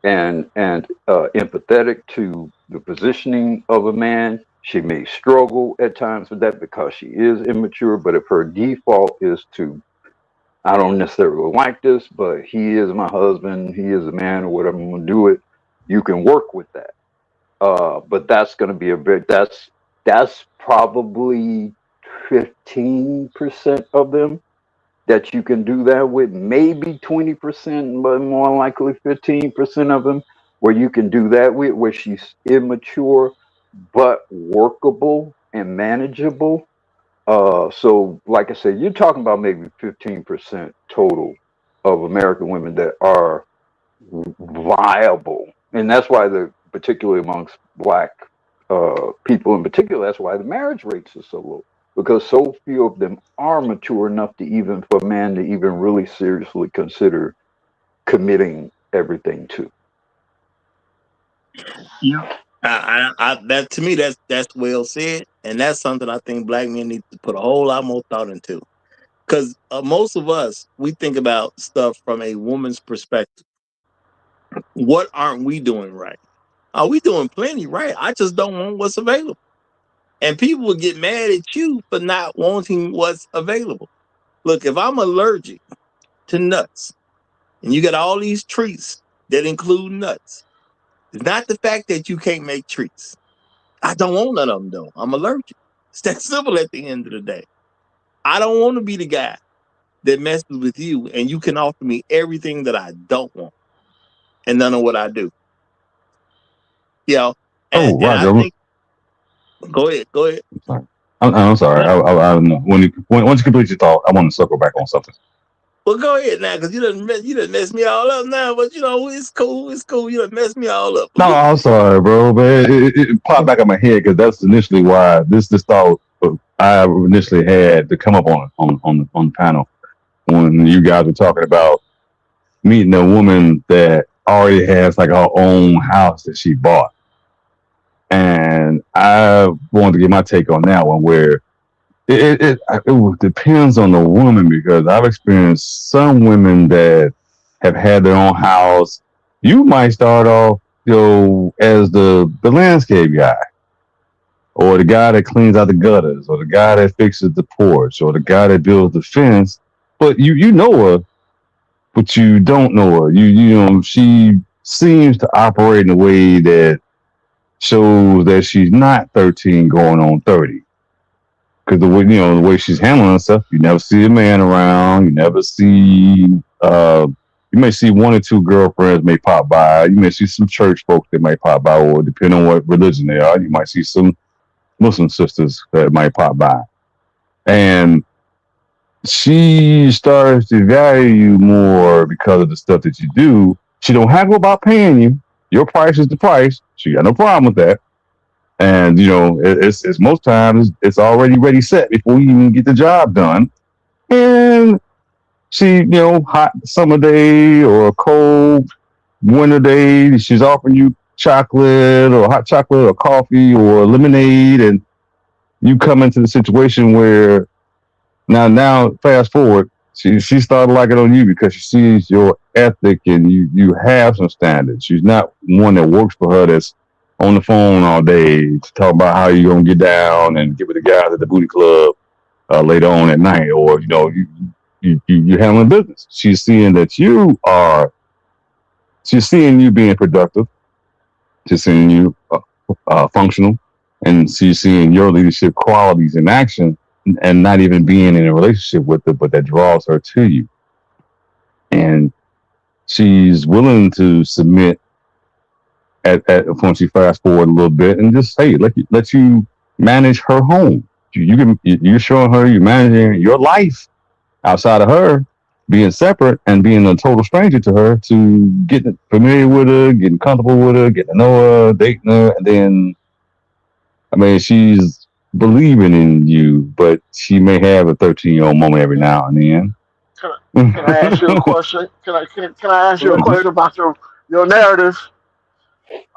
and empathetic to the positioning of a man. She may struggle at times with that because she is immature, but if her default is to, I don't necessarily like this, but he is my husband, he is a man, or whatever, I'm gonna do it, you can work with that. But that's gonna be that's probably 15% of them that you can do that with, maybe 20%, but more likely 15% of them where you can do that with, where she's immature but workable and manageable. So like I said, you're talking about maybe 15% total of American women that are viable. And that's why particularly amongst black people in particular, that's why the marriage rates are so low, because so few of them are mature enough for a man to even really seriously consider committing everything to. Yeah. That to me, that's well said, and that's something I think black men need to put a whole lot more thought into. Because most of us, we think about stuff from a woman's perspective. What aren't we doing right? Are we doing plenty right? I just don't want what's available. And people will get mad at you for not wanting what's available. Look, if I'm allergic to nuts and you got all these treats that include nuts, it's not the fact that you can't make treats. I don't want none of them, though. I'm allergic. It's that simple at the end of the day. I don't want to be the guy that messes with you and you can offer me everything that I don't want and none of what I do. You know, and Roger. I think, go ahead. Sorry. I'm sorry. I don't know. Once you complete your thought, I want to circle back on something. Well, go ahead now, because you done mess me all up now. But it's cool. It's cool. You done mess me all up. No, I'm sorry, bro. But it popped back in my head because that's initially why this thought I initially had to come up on the panel when you guys were talking about meeting a woman that already has like her own house that she bought, and I wanted to get my take on that one where. It depends on the woman, because I've experienced some women that have had their own house. You might start off, as the landscape guy, or the guy that cleans out the gutters, or the guy that fixes the porch, or the guy that builds the fence. But you know her, but you don't know her. She seems to operate in a way that shows that she's not 13 going on 30. Because the way she's handling stuff, you never see a man around. You never see. You may see one or two girlfriends may pop by. You may see some church folks that might pop by, or depending on what religion they are, you might see some Muslim sisters that might pop by. And she starts to value you more because of the stuff that you do. She don't haggle about paying you. Your price is the price. She got no problem with that. And, it's most times it's already ready set before you even get the job done. And she, hot summer day or a cold winter day, she's offering you chocolate or hot chocolate or coffee or lemonade. And you come into the situation where now fast forward, she started liking on you because she sees your ethic and you have some standards. She's not one that works for her that's on the phone all day to talk about how you're going to get down and get with the guys at the booty club later on at night, or, you're handling business. She's seeing you being productive. She's seeing you functional, and she's seeing your leadership qualities in action, and not even being in a relationship with her, but that draws her to you. And she's willing to submit at once she fast forward a little bit and just say, let you manage her home. You're showing her you're managing your life outside of her, being separate and being a total stranger to her, to getting familiar with her, getting comfortable with her, getting to know her, dating her, and then, I mean, she's believing in you, but she may have a 13-year-old moment every now and then. Can I ask you a question? Can I ask you a question about your narrative?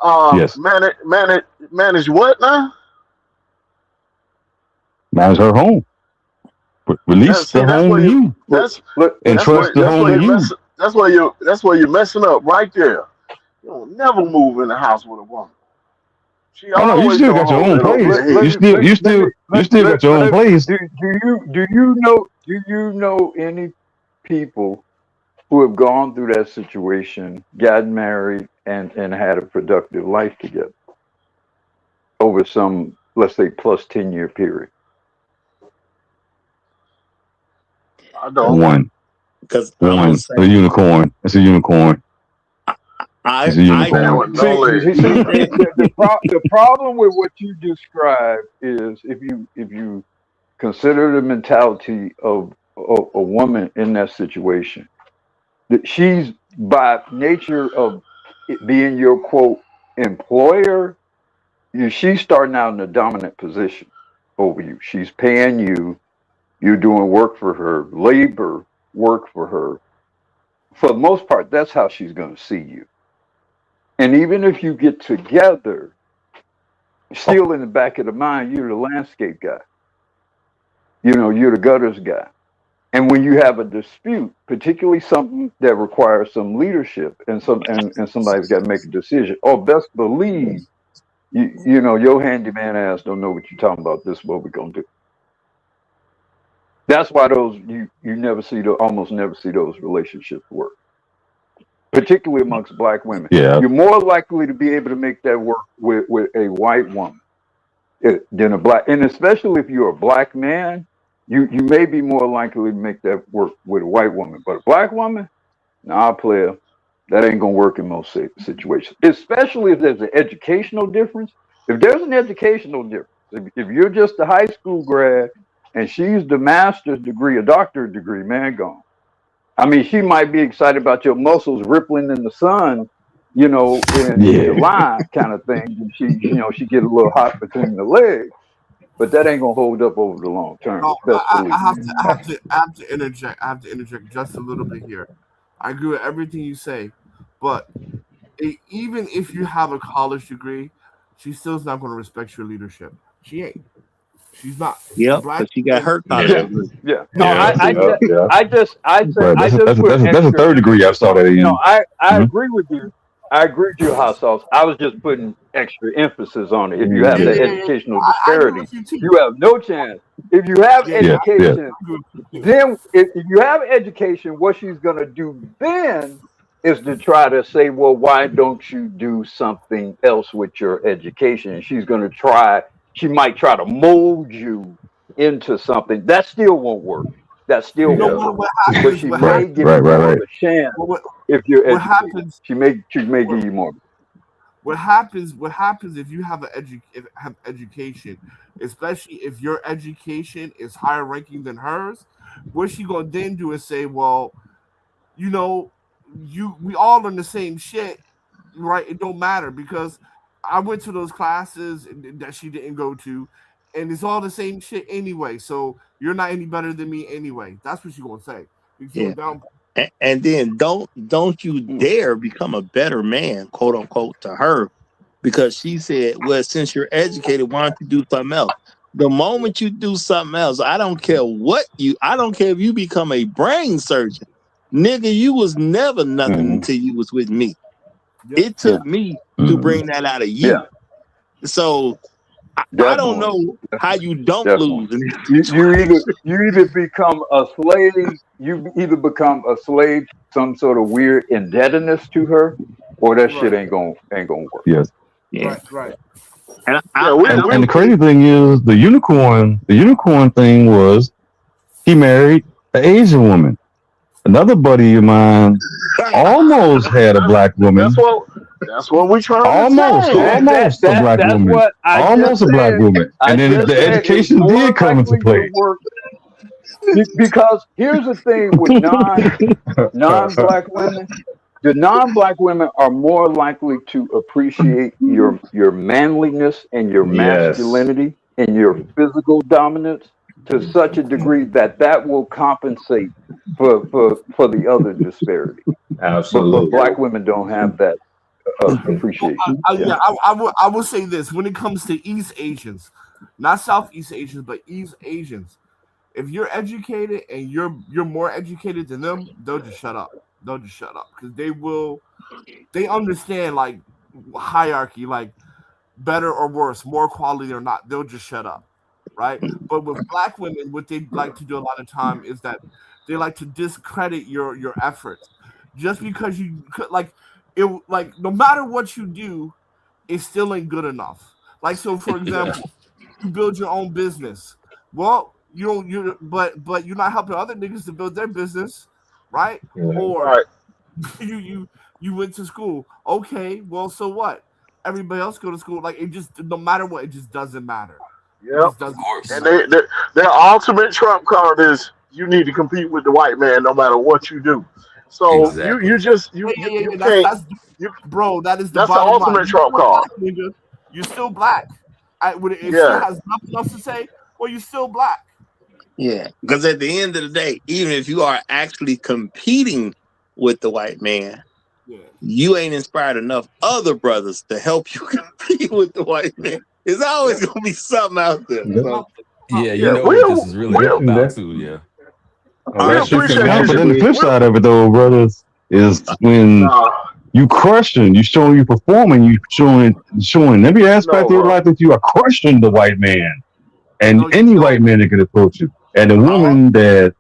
Yes. Manage what now? Manage her home. Release the home to you. Entrust the home to you. That's where you're messing up right there. You'll never move in the house with a woman. She no, you still got your own place. You still got your own place. Do you know any people who have gone through that situation, gotten married, and had a productive life together over some, let's say, plus 10-year period? I don't. One. Because a unicorn. It's a unicorn. It's a unicorn. The problem with what you described is if you consider the mentality of a woman in that situation, that she's, by nature of it being your quote employer, she's starting out in a dominant position over you. She's paying you. You're doing work for her, labor work for her. For the most part, that's how she's going to see you. And even if you get together, still in the back of the mind, you're the landscape guy. You're the gutters guy. And when you have a dispute, particularly something that requires some leadership and somebody's got to make a decision, best believe, your handyman ass don't know what you're talking about. This is what we're going to do. That's why you almost never see those relationships work, particularly amongst black women. Yeah. You're more likely to be able to make that work with a white woman than a black, and especially if you're a black man, you may be more likely to make that work with a white woman. But a black woman, player, that ain't gonna work in most situations, especially if there's an educational difference. If there's an educational difference, if you're just a high school grad and she's the master's degree, a doctorate degree, man, gone. I mean, she might be excited about your muscles rippling in the sun, in July kind of thing. And she get a little hot between the legs, but that ain't gonna hold up over the long term. No, I have to interject. I have to interject just a little bit here. I agree with everything you say, but even if you have a college degree, she still's not going to respect your leadership. She ain't. She's not. Yep, because she got her college degree. Yeah. No, Yeah. That's a third degree I saw that in. I agree with you. I agree with you, Hot Sauce. I was just putting extra emphasis on it. If you have the educational disparity, you have no chance. If you have education, then if you have education, what she's going to do then is to try to say, well, why don't you do something else with your education? And she's going to try. She might try to mold you into something. That still won't work. That still won't work. But she may give you more of a chance if you're educated. She may give you more. What happens if you have education, especially if your education is higher ranking than hers? What she gonna then do is say, well, we all learn the same shit, right? It don't matter because I went to those classes that she didn't go to, and it's all the same shit anyway. So you're not any better than me anyway. That's what she's gonna say. And then don't you dare become a better man, quote unquote, to her, because she said, well, since you're educated, why don't you do something else? The moment you do something else, I don't care if you become a brain surgeon. Nigga, you was never nothing until you was with me. It took me to bring that out of you. Yeah. So I don't know how you don't lose. You either become a slave. You either become a slave, some sort of weird indebtedness to her, or that shit ain't gonna work. Yes. Yeah, Right. and Yeah, And the crazy thing is, the unicorn thing was he married an Asian woman. Another buddy of mine almost had a black that's woman. what that's what we trying to Almost, say. almost a black That's woman. what I just Almost a black said. woman. I And then just the said it's education more did come into likely to play. work because here's the thing with non-black women. The non-black women are more likely to appreciate your manliness and your Yes, masculinity and your physical dominance to such a degree that that will compensate for the other disparity. But absolutely. black women don't have that appreciation. Yeah. Yeah, I will say this when it comes to East Asians, not Southeast Asians, but East Asians. If you're educated and you're more educated than them, they'll just shut up. They'll just shut up because they understand like hierarchy, like better or worse, more quality or not. They'll just shut up, right? But with black women, what they like to do a lot of time is that they like to discredit your efforts just because you could like no matter what you do, it still ain't good enough. Like so, for Yeah. example, you build your own business. Well, you don't you but you're not helping other niggas to build their business, right? Yeah. Or Right. you went to school. Okay, well, so what? Everybody else go to school. Like it just no matter what, it just doesn't matter. It Yep. just doesn't And course. matter. their ultimate trump card is you need to compete with the white man no matter what you do. So you Exactly. just you Yeah. can't That's you bro. That is the that's the bottom line. ultimate You're trump still card. black, nigga. You're still black. When it still Yeah. has nothing else to say. Well, you're still black. yeah. Because at the end of the day, even if you are actually competing with the white man, Yeah. you ain't inspired enough other brothers to help you compete with the white man. There's Yeah. always gonna be something out there. Yep. So Something. Yeah, you Yeah. know what this is really Yep. about too. Yeah. all We right, Unless you can appreciate Nah, you. but then the magically, flip We side of it, though, brothers, is when nah you crushing, you showing you performing, you showing every aspect no, of your bro. life that you are crushing the white man and No, you any don't. white man that can approach you. And the all woman that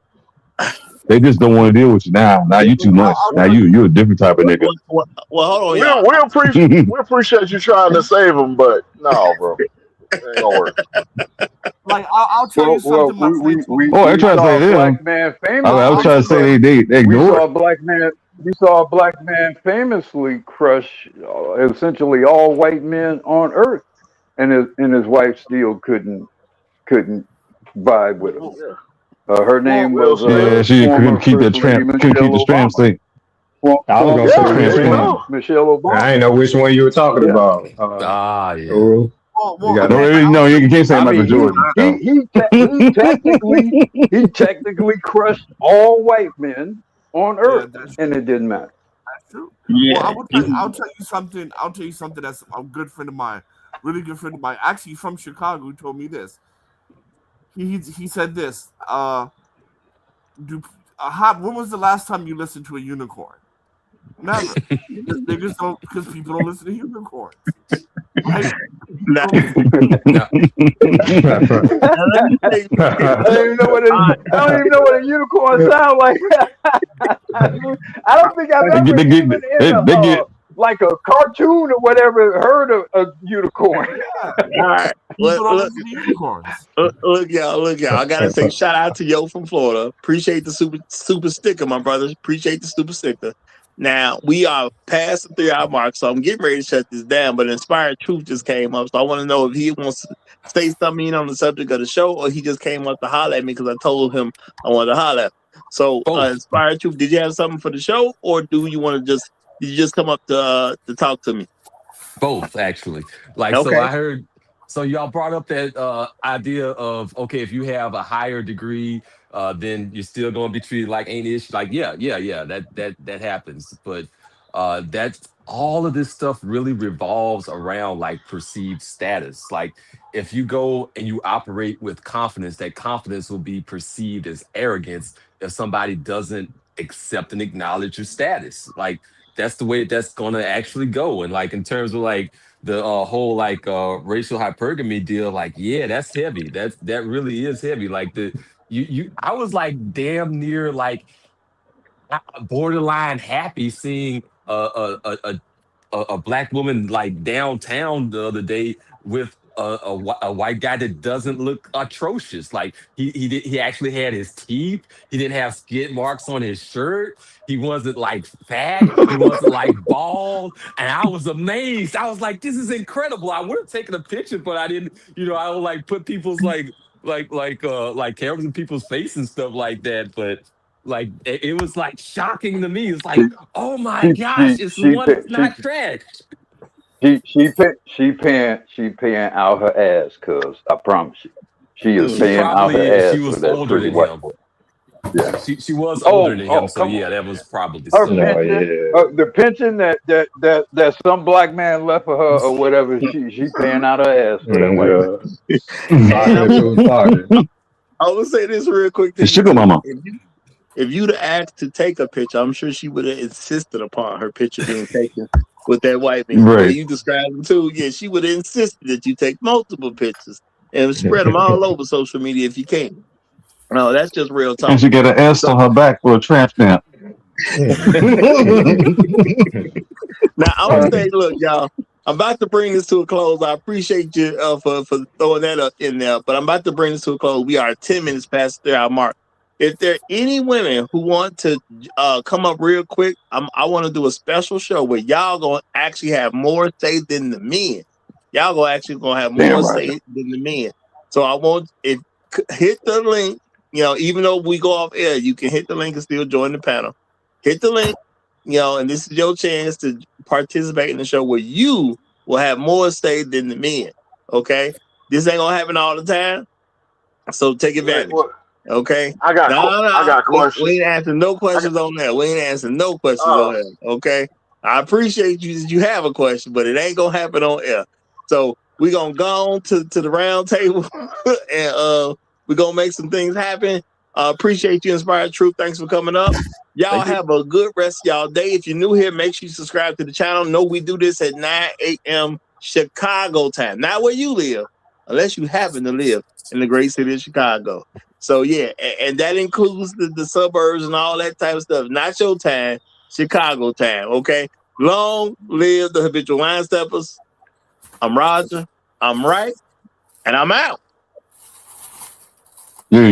they just don't want to deal with you now. Now you too much. I'll Now tell you. you're a different type of nigga. well, hold on, We y'all. we appreciate you trying to save them, but no, bro, it ain't gonna work. Like I'll tell you Well, something my friend told me. Oh, I we try to saw say a black them. man I was I'll famously trying tell to you crush. say they We ignore saw it. a black man. We saw a black man famously crush essentially all white men on earth, and his wife still couldn't vibe with him. well, Yeah. Her well, name Will was Smith. Yeah, she couldn't former keep First Lady couldn't keep the Michelle tramp Obama. state. I was gonna Former say Yeah. First which There you Lady one. go. Michelle I Obama. ain't know which one you were talking Yeah. about. Ah, yeah. Uru. You I got No, mean, it. like, no, you can't say I Michael mean, Jordan. No. he technically crushed all white men on yeah, earth, that's and it didn't matter. true. Well, Yeah. I'll tell you something. I'll tell you something that's a good friend of mine, really good friend of mine, actually from Chicago, who told me this. He said this. Do when was the last time you listened to a unicorn? Never. Because niggas don't. Because people don't listen to unicorns, right? Now, People don't listen. Now, let me say this. I don't even know what All right, I don't even know what a unicorn sounds like. I don't think I've they get, ever they even get, in they get. like a cartoon or whatever heard of a unicorn. all right. People don't listen to unicorns. Look, y'all. I gotta say, shout out to Yo from Florida. Appreciate the super sticker, my brothers. Appreciate the super sticker. Now we are past the 3 hour mark, so I'm getting ready to shut this down. But Inspired Truth just came up, so I want to know if he wants to say something on the subject of the show, or he just came up to holler at me because I told him I wanted to holler. So, both. Inspired Truth, did you have something for the show, or do you want to just did you just come up to talk to me? Both actually. Like so Okay. I heard so y'all brought up that idea of okay, if you have a higher degree, then you're still gonna be treated like ain't ish. Like, yeah, that happens. But that's all of this stuff really revolves around like perceived status. Like if you go and you operate with confidence, that confidence will be perceived as arrogance if somebody doesn't accept and acknowledge your status. Like that's the way that's gonna actually go. And like in terms of like the whole like racial hypergamy deal, like yeah, that's heavy. That really is heavy. Like the you I was like damn near like borderline happy seeing a a black woman like downtown the other day with a white guy that doesn't look atrocious. Like he actually had his teeth. He didn't have skid marks on his shirt. He wasn't like fat. He wasn't like bald. And I was amazed. I was like, this is incredible. I would have taken a picture, but I didn't. I would like put people's like cameras in people's face and stuff like that. But like it was like shocking to me. It's like, She oh my she gosh, she it's she one pay- that's not trash. she paying out her ass, cuz I promise you, she is She paying out probably is. her She ass for was that older pretty than white him. boy. Yeah. She was older than him. Oh, So come yeah, on. that was probably Her so. No, pension, yeah. the pension that some black man left for her or whatever, she paying out her ass for that white man. And Talking to talking. I will say this real quick to The you sugar too. mama. If you'd have asked to take a picture, I'm sure she would have insisted upon her picture being taken with that white man. The way Right. you described him too, yeah, she would have insisted that you take multiple pictures and spread them all over social media if you can. No, that's just real And talk. she got an S So on her back for a tramp stamp. now I'm gonna say, look, y'all, I'm about to bring this to a close. I appreciate you for throwing that up in there, but I'm about to bring this to a close. We are 10 minutes past the 3 hour mark. If there are any women who want to come up real quick, I want to do a special show where y'all gonna actually have more say than the men. Y'all gonna have more Damn, Roger. say than the men. So I want if hit the link. Even though we go off air, you can hit the link and still join the panel. Hit the link, and this is your chance to participate in the show where you will have more say than the men. Okay, this ain't gonna happen all the time, so take advantage. Okay, I got we questions. ain't answering no I got, questions on that. We ain't answering no questions on uh, that. Okay, I appreciate you that you have a question, but it ain't gonna happen on air. So we gonna go on to the round table and we gonna make some things happen. Appreciate you, Inspired Truth. Thanks for coming up. Y'all Thank you. have a good rest of y'all day. If you're new here, make sure you subscribe to the channel. Know we do this at 9 a.m. Chicago time. Not where you live, unless you happen to live in the great city of Chicago. So yeah, and that includes the suburbs and all that type of stuff. Not your time, Chicago time. Okay. Long live the habitual line steppers. I'm Roger. I'm right, and I'm out. Yeah,